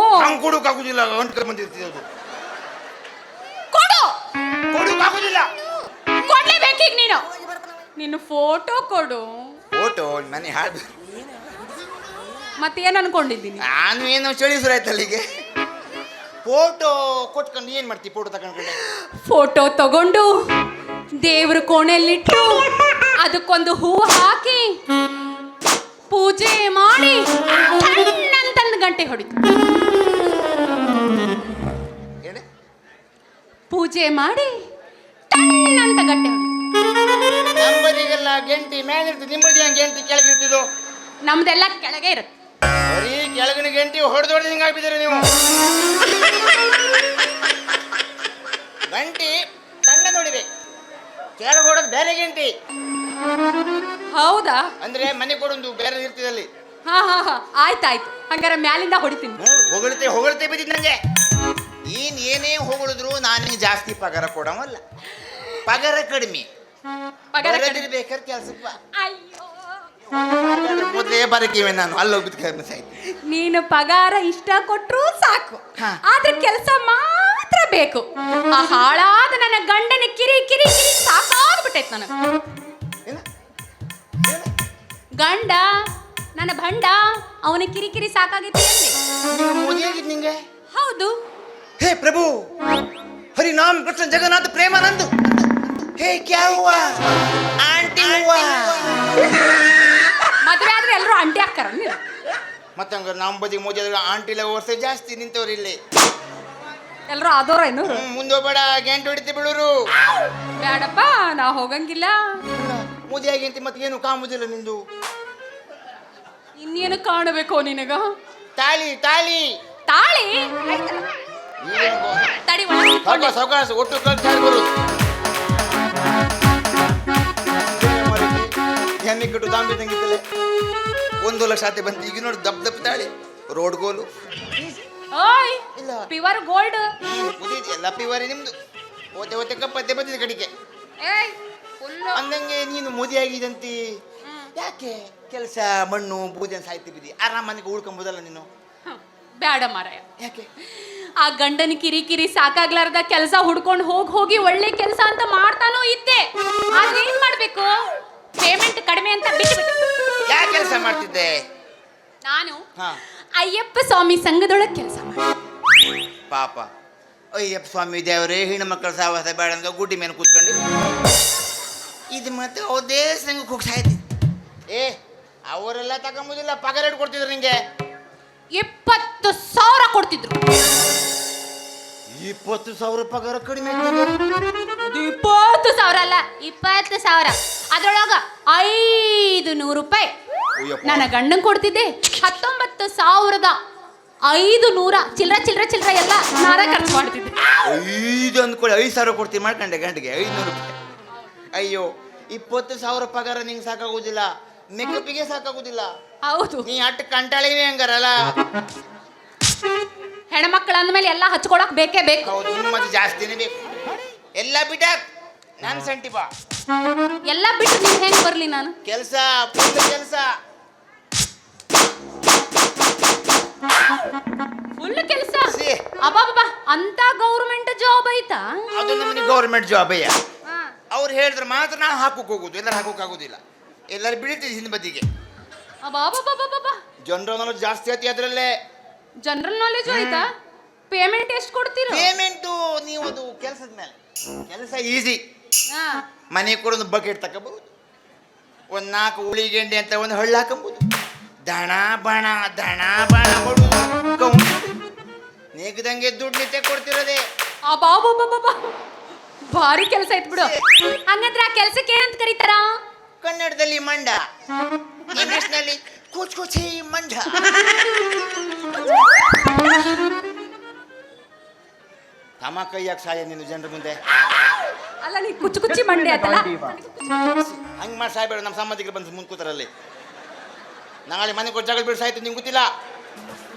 ಹಂಗ್ ಕೊಡೋಕಾಗುದಿಲ್ಲ, ಹೊಂಟ್ಕೊಂಡು ಬಂದಿರ್ತೀವಿ. ಅದು ಕೊಡು. ಕೊಡೋಕಾಗುದಿಲ್ಲ. ಕೊಡ್ಲೇಬೇಕೀಗ ನೀನು. ನಿನ್ನ ಫೋಟೋ ಕೊಡು. ಫೋಟೋ ಮನೆ ಹಾಳು. ಮತ್ತೇನು ಅನ್ಕೊಂಡಿದ್ದೀನಿ? ನಾನು ಏನೋ ಚಳಿಸುರಾಯ್ತಲ್ಲ ಈಗ. ಫೋಟೋ ಕೊಟ್ಕೊಂಡು ಏನ್ ಮಾಡ್ತೀವಿ? ಫೋಟೋ ತಗೊಂಡ್ಕೊಂಡೆ ಫೋಟೋ ತಗೊಂಡು ದೇವ್ರ ಕೋಣೆಯಲ್ಲಿಟ್ಟು ಅದಕ್ಕೊಂದು ಹೂ ಹಾಕಿ ಪೂಜೆ ಮಾಡಿ ಅಂತಂದು ಗಂಟೆ ಹೊಡಿತು. ಏನು? ಪೂಜೆ ಮಾಡಿ ಅಂತ ಗಂಟೆ ಹೊಡಿತು. ನಮ್ಮದಿಗೆಲ್ಲ ಗೆಂಟಿ ಮೇಲಿರ್ತದೆ, ನಿಮ್ಮದಿ ಹಂಗೆ ಗೆಂಟಿ ಕೆಳಗಿರ್ತಿದ್ದು. ನಮ್ದೆಲ್ಲ ಕೆಳಗೆ ಇರುತ್ತೆ. ಬರೀ ಕೆಳಗಿನ ಗೆಂಟಿ ಹೊಡೆದೊಡೆದು ಹಿಂಗಾಗ್ಬಿದ್ದೀರಿ ನೀವು. ಗಂಟಿ ತಣ್ಣ ನೋಡಿಬೇಕು, ಕೆಳಗೆ ಹೊಡೆದು ಬೇರೆ ಗೆಂಟಿ. ಹೌದಾ? ಅಂದ್ರೆ ಮನೆ ಕೊಡೊಂದು ಬೇರೆ ಇರ್ತದಲ್ಲಿ. ಹಾ ಹಾ ಹಾ, ಆಯ್ತಾಯ್ತು. ಹಂಗಾರೆ ಮ್ಯಾಲಿಂದ ಹೊಡಿತೀನಿ. ಹೊಗಳ್ತೆ ಹೊಗಳ್ತೆ ಬಿದ್ದಿದ್ ನಂಗೆ. ನೀನ್ ಏನೇ ಹೊಗಳಿದ್ರು ನಾನು ಜಾಸ್ತಿ ಪಗಾರ ಕೊಡವಲ್ಲ. ಪಗಾರ ಕಡಿಮೆ. ಪಗಾರ ಬೇಕಾದ್ರೆ ಕೆಲ್ಸಕ್ಕೆ ಅಯ್ಯೋ, ಮೊದಲೇ ಬರಕಿವೆ ನಾನು ಅಲ್ಲೋಗ್ಬಿಟ್ಟು. ನೀನು ಪಗಾರ ಇಷ್ಟ ಕೊಟ್ರು ಸಾಕು, ಆದ್ರೆ ಕೆಲಸ ಮಾತ್ರ ಬೇಕು. ಆ ಹಾಳಾದ ನನ್ನ ಗಂಡನ ಕಿರಿ ಕಿರಿ ಕಿರಿ ಸಾಕಾಗ್ಬಿಟ್ಟೈತ್ ನನಗೆ. ಗಂಡ ನನ್ನ ಭಂಡ ಅವನ ಕಿರಿಕಿರಿ ಸಾಕಾಗಿತ್ತು ಅಂದೆ. ನೀವು ಮದುವೆ ಆಗಿದ್ದು ನಿಂಗೆ? ಹೌದು. ಹೇ ಪ್ರಭು, ಹರಿ ನಾಮ ಕೃಷ್ಣ ಜಗನ್ನಾಥ ಪ್ರೇಮಾನಂದ. ಹೇ ಕ್ಯಾ ಹುವಾ? ಆಂಟಿ ಹುವಾ? ಮದುವೆ ಆದ್ರೆ ಎಲ್ಲರೂ ಅಂಟಿ ಹಾಕ್ತಾರ ನೀವು. ಮತ್ತಂಗ ನಮ್ಮ ಬದಿ ಮೋದಿ ಆದ್ರೆ ಆಂಟಿಲ ವರ್ಷ ಜಾಸ್ತಿ ನಿಂತವ್ರು ಇಲ್ಲಿ. ಎಲ್ಲರೂ ಆದೋರೇನು? ಮುಂದೆ ಹೋಗ್ಬೇಡ, ಗ್ಯಾಂಟ್ ಹೊಡಿತಿ ಬಿಡೋರು. ಬೇಡಪ್ಪ, ನಾ ಹೋಗಂಗಿಲ್ಲ. ಮೋದಿ ಆಗಿಂತ ಮತ್ತೆ ಏನು ಕಾಮುದಿಲ್ಲ ನಿಂದು. ಇನ್ನೇನು ಕಾಣಬೇಕು ನಿನಗ? ತಾಳಿ ತಾಳಿ ತಾಳಿ ಆಯ್ತಲ್ಲ. ತಡಿ ಸಾವಕಾಶ ಸಾವಕಾಶ ಒಟ್ಟು ಕಲ್ತು ಬರುದು. ಹೆಮ್ಮೆ ಕಟ್ಟು ದಾಂಬಿ ತಂಗಿತ್ತಲೆ 1 ಲಕ್ಷ ಆತೆ ಬಂತು. ಈಗ ನೋಡಿ ದಪ್ಪ ದಪ್ಪ ತಾಳಿ ರೋಡ್ ಗೋಲು ಓಯ್ ಇಲ್ಲ. Pure gold. ಎಲ್ಲ ಪಿವರಿ ನಿಮ್ದು. ಓತೆ ಓತೆ ಕಪ್ಪತ್ತೆ ಬಂದಿದೆ ಕಡಿಗೆ. ಏಯ್ ಫುಲ್ ಅಂದಂಗೆ ನೀನು ಮೋದಿ ಆಗಿದಂತಿ. ಯಾಕೆ ಕೆಲಸ ಮಣ್ಣು ಬೂದಿನ ಸಾಯ್ತಿ ಬಿದ್ದಿ ಆರಾಮನಿಗೆ ಉಳ್ಕೊಂಬೋದಲ್ಲ ನೀನು? ಬೇಡ ಮಾರಾಯ. ಯಾಕೆ? ಆ ಗಂಡನ ಕಿರಿಕಿರಿ ಸಾಕಾಗ್ಲಾರ್ದ ಕೆಲಸ ಹುಡ್ಕೊಂಡು ಹೋಗಿ ಒಳ್ಳೆ ಕೆಲಸ ಅಂತ ಮಾಡ್ತಾನೂ ಇದ್ದೆ. ಆದ್ರೆ ಏನ್ ಮಾಡ್ಬೇಕು, ಪೇಮೆಂಟ್ ಕಡಿಮೆ ಅಂತ ಬಿಟ್ಟು ಯಾಕೆ ಕೆಲಸ ಮಾಡ್ತಿದ್ದೆ? ನಾನು ಹಾ. ಅಯ್ಯಪ್ಪ ಸ್ವಾಮಿ ಸಂಘದೊಳಗೆ ಕೆಲಸ ಮಾಡಿ. ಪಾಪ ಅಯ್ಯಪ್ಪ ಸ್ವಾಮಿ ದೇವರೇ, ಹೆಣ್ಣು ಮಕ್ಕಳ ಸಾವಾಸ ಬೇಡ ಅಂತ ಗುಡ್ಡಿ ಮೇಲೆ ಕೂತ್ಕೊಂಡು ಇದು ಮತ್ತೆ ಅದೇ ಸಂಘಕ್ಕೆ ಹೋಗಿ ಸಾಯ್ತಿ. ಅವರೆಲ್ಲ ತಗೊಂಬುದಿಲ್ಲ, ಪಗಾರ ರೇಟ್ ಕೊಡ್ತಿದ್ರು ನಿಂಗೆ. 20,000 ಕೊಡ್ತಿದ್ರು. 20,000 ಪಗಾರ ಕಡಿಮೆ. ಅದು 20,000 ಅಲ್ಲ, 20,000. ಅದ್ರೊಳಗ 500 ರೂಪಾಯಿ ನನ್ನ ಗಂಡನ್ ಕೊಡ್ತಿದ್ದೆ. 19,500 ಚಿಲ್ರ ಎಲ್ಲ ನಾರ ಖರ್ಚು ಮಾಡ್ತಿದ್ದೆ. 5 ಅಂದ್ಕೊಳ್ಳಿ, 5,000 ಕೊಡ್ತೀನಿ ಮಾಡ್ಕೊಂಡೆ ಗಂಟೆಗೆ 500 ರೂಪಾಯಿ. ಅಯ್ಯೋ, 20,000 ಪಗಾರ ನಿಂಗೆ ಸಾಕಾಗುದಿಲ್ಲ, ಮೇಕಪ್ಪಿಗೆ ಸಾಕಾಗುದಿಲ್ಲ. ಹೌದು, ನೀ ಅಟ್ಟು ಕಂಟಾಳಿವೆ ಹಂಗಾರಲ್ಲ. ಹೆಣ್ಮಕ್ಳು ಅಂದ್ಮೇಲೆ ಎಲ್ಲ ಹಚ್ಕೊಳಕ್ ಬೇಕೇ ಬೇಕು. ಹೌದು, ಮತ್ತೆ ಜಾಸ್ತಿನೇ ಬೇಕು. ಎಲ್ಲ ಬಿಟ್ಟಾಕ್ ನಾನು ಸಂಟಿ ಬಾ. ಎಲ್ಲ ಬಿಟ್ಟು ನೀನ್ ಹೆಂಗ್ ಬರ್ಲಿ ನಾನು? ಕೆಲಸ ಫುಲ್ ಕೆಲಸ, ಫುಲ್ ಕೆಲಸ. ಸಿ. ಅಬ್ಬಾ, ಅಂತ ಗೌರ್ಮೆಂಟ್ ಜಾಬ್ ಐತಾ? ಅದು ನಮ್ಮನೆ ಗೌರ್ಮೆಂಟ್ ಜಾಬ್ ಅಯ್ಯ. ಅವ್ರು ಹೇಳಿದ್ರೆ ಮಾತ್ರ ನಾವು ಹಾಕೋಕ್ ಹೋಗುದು, ಎಲ್ಲರೂ ಹಾಕೋಕ್ ಆಗುದಿಲ್ಲ. ಎಲ್ಲರೂ ಬಿಡ್ತೀವಿ ಹಿಂದ್ ಬದಿಗೆ. ಅಬ್ಬಾ, ಜನರಲ್ ನಾಲೆಜ್ ಜಾಸ್ತಿ ಆಯ್ತು ಅದ್ರಲ್ಲೇ. ಜನರಲ್ ನಾಲೆಜ್ ಆಯ್ತಾ? ಪೇಮೆಂಟ್ ಎಷ್ಟು ಕೊಡ್ತೀರ? ಪೇಮೆಂಟು ನೀವು ಅದು ಕೆಲಸದ ಮೇಲೆ. ಕೆಲಸ ಈಸಿ. ಮನೆ ಕೊಡೊಂದು ಬಕೆಟ್ ತಗೋಬಹುದು, ಒಂದು 4 ಉಳಿಗೆಂಡೆ ಅಂತ ಒಂದು ಹಳ್ಳ ಹಾಕಬಹುದು, ದಣ ಬಣ ಮಾಡುದು, ನೇಗದಂಗೆ ದುಡ್ಡು ನಿತ್ಯ ಕೊಡ್ತಿರೋದೆ. ಅಬ್ಬಾ, ಭಾರಿ ಕೆಲಸ ಐತ್ ಬಿಡು. ಹಂಗಂದ್ರೆ ಆ ಕೆಲ್ಸಕ್ಕೆ ಏನಂತ ಕರೀತಾರ? ಕನ್ನಡದಲ್ಲಿ ಮಂಡ, ಇಂಗ್ಲಿಷ್ನಲ್ಲಿ ಕೂಚಿ ಮಂಡ. ತಮ್ಮ ಕೈಯಾಗ ಸಾಯ ನೀನು ಜನರ ಮುಂದೆ. ಅಲ್ಲ, ನೀ ಕುಚ್ಚಿ ಮಂಡೆ ಆತಲ್ಲ. ಹಂಗೆ ಮಾಡಿ ಸಾಯ್ಬೇಡ, ನಮ್ಮ ಸಂಬಂಧಿಕರು ಬಂದು ಮುಂದೆ ಕೂತಾರಲ್ಲಿ. ನಾಳೆ ಮನೆ ಕೊಟ್ಟು ಜಗಳ ಬಿಟ್ಟು ಸಾಯ್ತು, ನಿಮ್ಗೆ ಗೊತ್ತಿಲ್ಲ.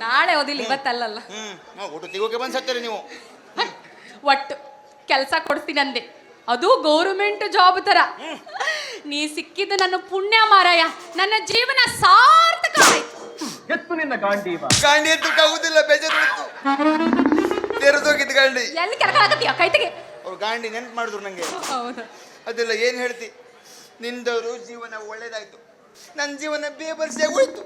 ನಾಳೆ ಓದಿಲ್ಲ, ಇವತ್ತಲ್ಲ. ಒಟ್ಟು ತೆಗೋಕೆ ಬಂದು ಸತ್ತೀರಿ ನೀವು. ಒಟ್ಟು ಕೆಲಸ ಕೊಡ್ತೀನಿ ಅಂದೆ, ಅದು ಗೌರ್ಮೆಂಟ್ ಜಾಬ್ ತರ. ನೀ ಸಿಕ್ಕಿದ್ದು ನನ್ನ ಪುಣ್ಯ ಮಾರಾಯ, ನನ್ನ ಜೀವನ ಸಾರ್ಥಕ ಆಯ್ತು. ಗಾಂಡಿ ಎತ್ತಕ್ಕಾಗುದಿಲ್ಲ, ಬೇಜಾರು ತೆರೆದೋಗಿದ್ದು ಗಾಂಡಿ. ಎಲ್ಲಿ ಕೆಲಸ ಆಗತ್ತೀಯ ಕೈತೆಗೆ? ಅವ್ರು ಗಾಂಡಿ ನೆನ್ಪು ಮಾಡಿದ್ರು ನಂಗೆ. ಹೌದು, ಅದೆಲ್ಲ ಏನು ಹೇಳ್ತಿ? ನಿಂದವರು ಜೀವನ ಒಳ್ಳೇದಾಯ್ತು, ನನ್ನ ಜೀವನ ಬೇಬರ್ಸಿ ಆಗೋಯ್ತು.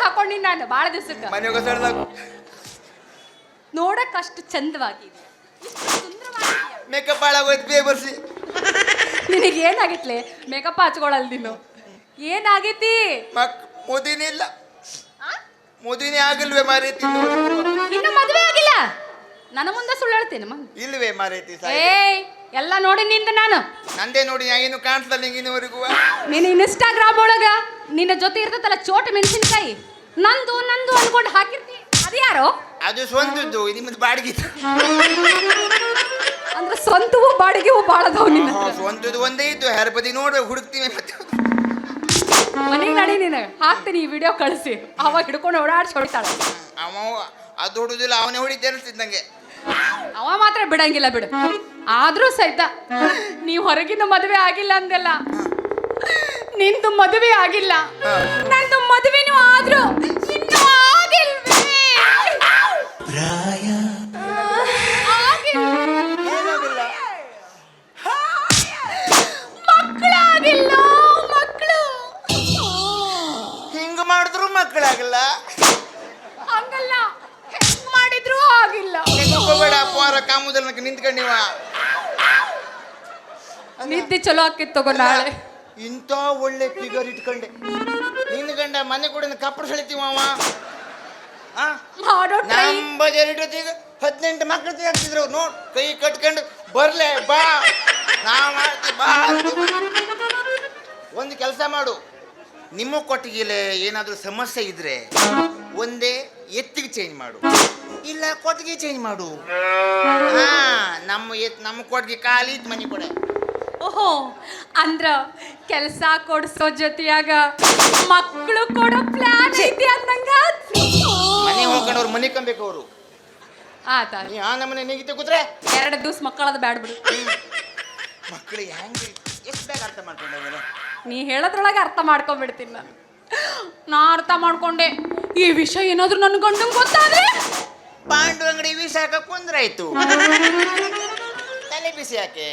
ಹಾಕೊಂಡಿ ನಾನು ಬಾಳ ದಿವ್ಸಕ್ಕೆ. ಮನೆಗೆ ಸಡ್ದಾಗ ನೋಡಕ್ ಅಷ್ಟು ಚಂದವಾಗಿದೆ, ಸುಂದರವಾಗಿದೆ. ಮೇಕಪ್ ಹಾಳಾಗೋಯ್ತು ಬೇಬರ್ಸಿ. ನಿನಗೆ ಏನಾಗಿತ್ಲೆ? ಮೇಕಪ್ ಹಚ್ಕೊಳಲ್ ನೀನು. ಏನಾಗೈತಿ? ಮೋದಿನೇ ಇಲ್ಲ, ಮೋದಿನೇ ಆಗಿಲ್ವೇ ಮಾರೈತಿ. ಇನ್ನು ಮದುವೆ ಆಗಿಲ್ಲ? ನನ್ನ ಮುಂದೆ ಸುಳ್ಳು ಹೇಳ್ತೀನಿ ಇಲ್ವೇ ಮಾರೈತಿ? ಏಯ್, ಎಲ್ಲ ನೋಡಿ ನಿಂದ ನಾನು. ನಂದೇ ನೋಡಿ, ಏನು ಕಾಣಿಸ್ತಾ ಇನ್ನವರೆಗೂ. ನೀನು ಇನ್ಸ್ಟಾಗ್ರಾಮ್ ಒಳಗ ನಿನ್ನ ಜೊತೆ ಇರ್ತದಲ್ಲ ಚೋಟ ಮೆಣಸಿನ್ಕಾಯಿ, ನಂದು ಅನ್ಕೊಂಡು ಹಾಕಿರ್ತಿ. ಅದು ಯಾರೋ? ಅದು ಸ್ವಂತದ್ದು, ನಿಮ್ಮದು ಬಾಡಿಗೆ. ಅಂದ್ರೆ ಸ್ವಂತವೂ ಬಾಡಿಗೆವೂ ಬಾಳದವು ನಿನ್ನ. ಸ್ವಂತದ್ದು ಒಂದೇ ಇತ್ತು, ಹರಪದಿ ನೋಡ್ಬೇಕು, ಹುಡುಕ್ತೀವಿ. ಮತ್ತೆ ಮನೆಗೆ ನಡಿ, ನೀನು ಹಾಕ್ತೀನಿ ಈ ವಿಡಿಯೋ ಕಳಿಸಿ. ಅವಾಗ ಹಿಡ್ಕೊಂಡು ಓಡಾಡ್ಸಿ ಹೊಡಿತಾಳೆ. ಅವ ಅದು ಹೊಡುದಿಲ್ಲ, ಅವನೇ ಹೊಡಿತೆ ಅನಿಸ್ತಿದ್ ನಂಗೆ. ಅವ ಮಾತ್ರ ಬಿಡಂಗಿಲ್ಲ ಬಿಡು. ಆದ್ರೂ ಸಹಿತ ನೀವು ಹೊರಗಿನ ಮದುವೆ ಆಗಿಲ್ಲ ಅಂದೆಲ್ಲ, ನಿಂದು ಮದುವೆ ಆಗಿಲ್ಲ, ನಂದು ಮದುವೆನೂ ಆದ್ರೂ ಇನ್ನೂ ಆಗಿಲ್ವೇ? ಮಕ್ಕಳ ಮಕ್ಕಳಾಗಲ್ಲ? ಹಂಗಲ್ಲ, ಹೆಂಗ್ ಮಾಡಿದ್ರು ಆಗಿಲ್ಲ. ಹೋಗಬೇಡ ಪೋರ ಕಾಮುದಲ್ ನಿಂತ್ಕೊಂಡಿವ. ನಿದ್ದೆ ಚಲೋ ಆಕೈತ್ ತಗೋ ನಾಳೆ. ಇಂಥ ಒಳ್ಳೆ ಫಿಗರ್ ಇಟ್ಕೊಂಡೆ. ನಿನ್ನ ಗಂಡ ಮನೆ ಕೂಡ ಕಪ್ಪಡು ಸೆಳಿತೀವ ಅವ. ಮಾಡೋ try. ನಂಬದಿರಟೀಗ 18 ಮಕ್ಕಳು ಆಗ್ತಿದ್ರು ನೋಡ್, ಕೈ ಕಟ್ಕೊಂಡು ಬರ್ಲೆ ಬಾ ನಾ ಮಾಡ್ತಿ ಬಾ. ಒಂದು ಕೆಲಸ ಮಾಡು, ನಿಮ್ಮ ಕೊಟ್ಟಿಗೆಲೆ ಏನಾದರೂ ಸಮಸ್ಯೆ ಇದ್ರೆ ಒಂದೇ ಎತ್ತಿಗೆ ಚೇಂಜ್ ಮಾಡು, ಇಲ್ಲ ಕೊಟ್ಟಿಗೆ ಚೇಂಜ್ ಮಾಡು. ಹಾ, ನಮ್ಮ ಕೊಟ್ಟಿಗೆ ಖಾಲಿ ಇತ್ತು ಮನೆ ಕೊಡೆ. ಓಹೋ, ಅಂದ್ರ ಕೆಲ್ಸ ಕೊಡ್ಸೋ ಜೊತೆಯಾಗ ಮಕ್ಕಳು ಕೊಡೋ ಪ್ಲಾನ್ ಐತಿ ಅಂದಂಗ. ಮನೆ ಹೋಗ್ಕೊಂಡವ್ರು ಮನೆ ಕಂಬೇಕು ಅವರು. ಆತ ನೀ ಆ ನಮ್ಮನೆ ನೀಗಿತ್ತೆ ಕೂತ್ರೆ 2 ದಿವ್ಸ ಮಕ್ಕಳದ ಬ್ಯಾಡ್ ಬಿಡು. ಮಕ್ಕಳು ಹೆಂಗೆ ಎಷ್ಟು ಬೇಗ ಅರ್ಥ ಮಾಡ್ಕೊಂಡೆ? ನೀ ಹೇಳೋದ್ರೊಳಗೆ ಅರ್ಥ ಮಾಡ್ಕೊಂಡ್ಬಿಡ್ತೀನಿ ನಾನು. ನಾ ಅರ್ಥ ಮಾಡ್ಕೊಂಡೆ. ಈ ವಿಷಯ ಏನಾದ್ರೂ ನನ್ನ ಗಂಡಂಗೆ ಗೊತ್ತಾದ್ರೆ ಪಾಂಡು ಅಂಗಡಿ ವಿಷ ಹಾಕಕ್ ಕುಂದ್ರಾಯ್ತು. ತಲೆ ಬಿಸಿ ಯಾಕೆ?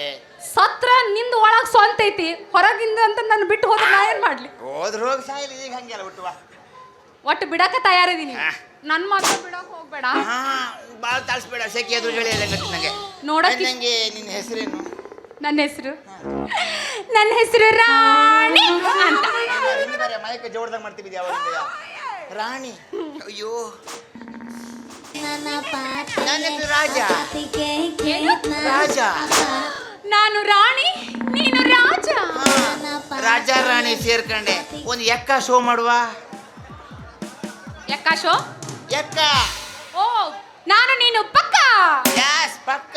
ಸತ್ರ ನಿಂದ ಒಳಗ್ ಸ್ವಂತ ಐತಿ, ಹೊರಗಿಂದ ಅಂತ ನಾನು ಬಿಟ್ಟು ಹೋದ್ರೆ ನಾ ಏನ್ ಮಾಡ್ಲಿ? ಹೋದ್ರ ಹೋಗಿ ಸಾಯಿಲಿ, ಈಗ ಹಂಗೆಲ್ಲ ಬಿಟ್ಟುವ. ಒಟ್ಟು ಬಿಡಕ ತಯಾರಿದೀನಿ. ನನ್ ಮಾತ್ರ ಬಿಡಕ್ ಹೋಗ್ಬೇಡ. ಹಾ, ಬಾಳ ತಾಳ್ಸ್ಬೇಡ, ಸೆಕೆ ಎದುರು ಹೇಳಿ ಎಲ್ಲ ಗಟ್ಟಿ ನಂಗೆ. ನೋಡಕ್ಕೆ ನಂಗೆ ನಿನ್ನ ಹೆಸರೇನು? ನನ್ನ ಹೆಸರು ರಾಣಿ ಅಂತ. ಇನ್ನು ಬೇರೆ ಮಯಕ್ಕೆ ಜೋಡ್ದಾಗ ಮಾಡ್ತೀವಿ ಯಾವಾಗ ರಾಣಿ. ಅಯ್ಯೋ, ನನ್ನ ಹೆಸರು ರಾಜ. ರಾಜ. ನಾನು ರಾಣಿ, ನೀನು ರಾಜ. ರಾಜ ರಾಣಿ ಸೇರ್ಕೊಂಡೆ ಒಂದು ಎಕ್ಕ ಶೋ ಮಾಡುವ. ಯಾಕಾಶೋ? ಎಕ್ಕ. ಓ, ನಾನು ನೀನು ಪಕ್ಕ. ಯಾಸ್ ಪಕ್ಕ.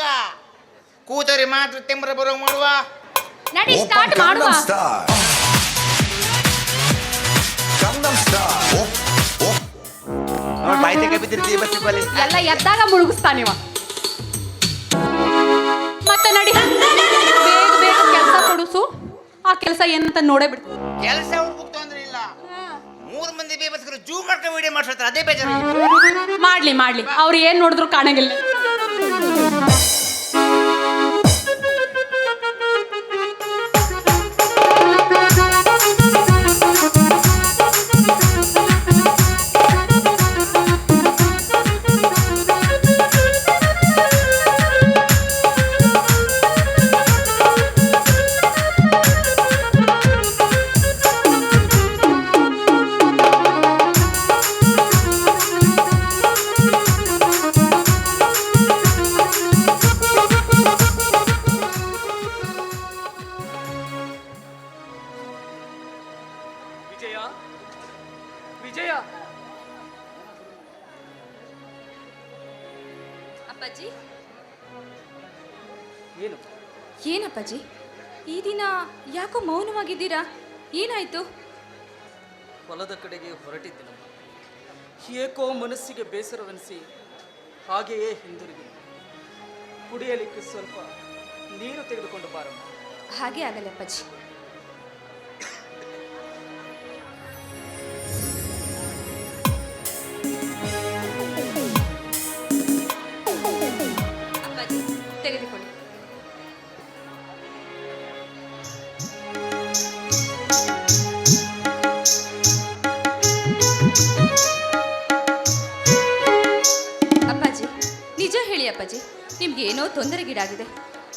ಕೂತರಿ ಮಾತ್ರ ತೆಂಬರ ಬರೋ ಮಾಡುವ. ನಡಿ ಸ್ಟಾರ್ಟ್ ಮಾಡುವ. ಬಾಯ್ತಿಗೆ ಬಿದ್ದಿರ್ತೀವಿ ಬಸ್ ಬಲ್ಲಿ. ಎಲ್ಲ ಎದ್ದಾಗ ಮುಳುಗಿಸ್ತಾನಿವ. ಮತ್ತೆ ನಡಿ, ಬೇಗ ಬೇಗ ಕೆಲಸ ಕೊಡಿಸು. ಆ ಕೆಲಸ ಏನಂತ ನೋಡೇ ಬಿಡ್ತೀನಿ. ಕೆಲಸ ಹುಡುಕ್ತು ಅಂದ್ರೆ ಇಲ್ಲ, 3 ಮಂದಿ ಬೇಬಸ್ಕರು ಜೂ ಮಾಡ್ಕೊಂಡು ವಿಡಿಯೋ ಮಾಡ್ತಾರೆ, ಅದೇ ಬೇಜಾರು. ಮಾಡ್ಲಿ ಅವ್ರು ಏನ್ ನೋಡಿದ್ರು ಕಾಣಂಗಿಲ್ಲ. ವಿಜಯ, ಅಪ್ಪಾಜಿ, ಏನು ಏನಪ್ಪಾಜಿ ಈ ದಿನ ಯಾಕೋ ಮೌನವಾಗಿದ್ದೀರಾ? ಏನಾಯ್ತು? ಹೊಲದ ಕಡೆಗೆ ಹೊರಟಿದ್ದೆನಮ್ಮ. ಏಕೋ ಮನಸ್ಸಿಗೆ ಬೇಸರವೆನಿಸಿ ಹಾಗೆಯೇ ಹಿಂದಿರುಗಿ ಕುಡಿಯಲಿಕ್ಕೆ ಸ್ವಲ್ಪ ನೀರು ತೆಗೆದುಕೊಂಡು ಬಾರಮ್ಮ. ಹಾಗೆ ಆಗಲ್ಲ ಅಪ್ಪಾಜಿ. ಅಪ್ಪಾಜಿ ತೆಗೆದುಕೊಳ್ಳಿ. ಅಪ್ಪಾಜಿ, ನಿಜ ಹೇಳಿ ಅಪ್ಪಾಜಿ, ನಿಮ್ಗೆ ಏನೋ ತೊಂದರೆಗೀಡಾಗಿದೆ.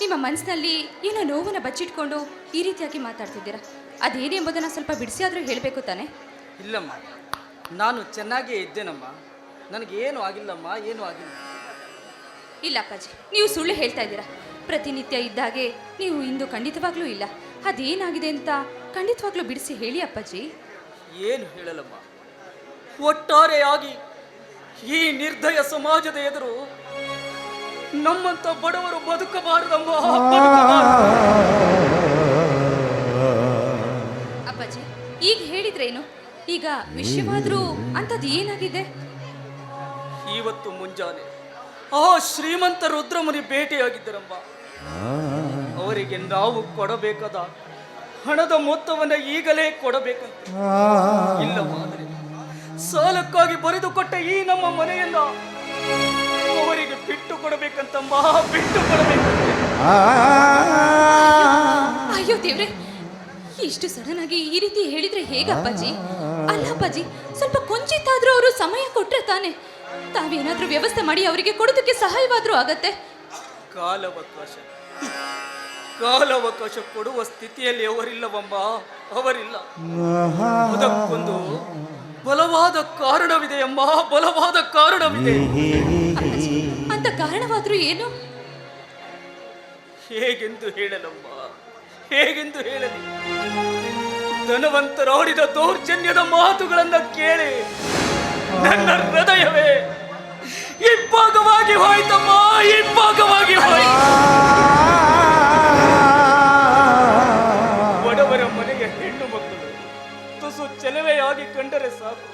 ನಿಮ್ಮ ಮನಸ್ಸಿನಲ್ಲಿ ಏನೋ ನೋವನ್ನು ಬಚ್ಚಿಟ್ಕೊಂಡು ಈ ರೀತಿಯಾಗಿ ಮಾತಾಡ್ತಿದ್ದೀರಾ. ಅದೇನೆಂಬುದನ್ನು ಸ್ವಲ್ಪ ಬಿಡಿಸಿ ಆದರೂ ಹೇಳಬೇಕು ತಾನೆ? ಇಲ್ಲಮ್ಮ, ನಾನು ಚೆನ್ನಾಗೇ ಇದ್ದೇನಮ್ಮ. ನನಗೇನು ಆಗಿಲ್ಲಮ್ಮ, ಏನೂ ಆಗಿಲ್ಲ. ಇಲ್ಲ ಅಪ್ಪಾಜಿ, ನೀವು ಸುಳ್ಳು ಹೇಳ್ತಾ ಇದ್ದೀರಾ. ಪ್ರತಿನಿತ್ಯ ಇದ್ದಾಗೆ ನೀವು ಇಂದು ಖಂಡಿತವಾಗ್ಲೂ ಇಲ್ಲ. ಅದೇನಾಗಿದೆ ಅಂತ ಖಂಡಿತವಾಗ್ಲೂ ಬಿಡಿಸಿ ಹೇಳಿ ಅಪ್ಪಾಜಿ. ಏನು ಹೇಳಲಮ್ಮ, ಒಟ್ಟಾರೆಯಾಗಿ ಈ ನಿರ್ದಯ ಸಮಾಜದ ಎದುರು ನಮ್ಮಂತ ಬಡವರು ಬದುಕಬಾರದಮ್ಮ, ಬದುಕಬಾರದು. ಅಪ್ಪಾಜಿ, ಈಗ ಹೇಳಿದ್ರೇನು? ಈಗ ವಿಷಯವಾದ್ರೂ ಅಂಥದ್ದು ಏನಾಗಿದೆ? ಇವತ್ತು ಮುಂಜಾನೆ ಆ ಶ್ರೀಮಂತ ರುದ್ರಮುನಿ ಭೇಟಿಯಾಗಿದ್ದರಮ್ಮ. ಅವರಿಗೆ ನಾವು ಕೊಡಬೇಕಾದ ಹಣದ ಮೊತ್ತವನ್ನು ಈಗಲೇ ಕೊಡಬೇಕಂತೆ. ಇಲ್ಲವಾದರೆ ಸಾಲಕ್ಕಾಗಿ ಬರೆದುಕೊಟ್ಟ ಈ ನಮ್ಮ ಮನೆಯನ್ನ ಅವರಿಗೆ ಬಿಟ್ಟು ಕೊಡಬೇಕಂತಮ್ಮ, ಬಿಟ್ಟು ಕೊಡಬೇಕಂತೆ. ಅಯ್ಯೋ ದೇವ್ರೆ, ಇಷ್ಟು ಸಡನ್ ಆಗಿ ಈ ರೀತಿ ಹೇಳಿದ್ರೆ ಹೇಗೆ ಅಪ್ಪಾಜಿ? ಅಲ್ಲ ಅಪ್ಪಾಜಿ, ಸ್ವಲ್ಪ ಕೊಂಚಿತ್ತಾದ್ರೂ ಅವರು ಸಮಯ ಕೊಟ್ರೆ ತಾನೆ ತಾವೇನಾದ್ರೂ ವ್ಯವಸ್ಥೆ ಮಾಡಿ ಅವರಿಗೆ ಕೊಡೋದಕ್ಕೆ ಸಹಾಯವಾದ್ರೂ ಆಗತ್ತೆ. ಕಾಲಾವಕಾಶ ಕೊಡುವ ಸ್ಥಿತಿಯಲ್ಲಿ ಅವರಿಲ್ಲವಮ್ಮ, ಅವರಿಲ್ಲ. ಅದಕ್ಕೊಂದು ಬಲವಾದ ಕಾರಣವಿದೆಯಮ್ಮ, ಬಲವಾದ ಕಾರಣವಿದೆ. ಅಪ್ಪಾಜಿ, ಅಂತ ಕಾರಣವಾದ್ರೂ ಏನು? ಹೇಗೆಂದು ಹೇಳಲಮ್ಮ, ಹೇಗೆಂದು ಹೇಳಲಿ? ಧನವಂತರಾಡಿದ ದೌರ್ಜನ್ಯದ ಮಾತುಗಳನ್ನ ಕೇಳಿ ನನ್ನ ಹೃದಯವೇ ಇಬ್ಬಾಗವಾಗಿ ಹೋಯ್ತಮ್ಮ, ಇಬ್ಬಾಗವಾಗಿ ಹೋಯ್ತು. ಬಡವರ ಮನೆಗೆ ಹೆಣ್ಣು ಮಕ್ಕಳು ತುಸು ಚೆಲುವೆಯಾಗಿ ಕಂಡರೆ ಸಾಕು,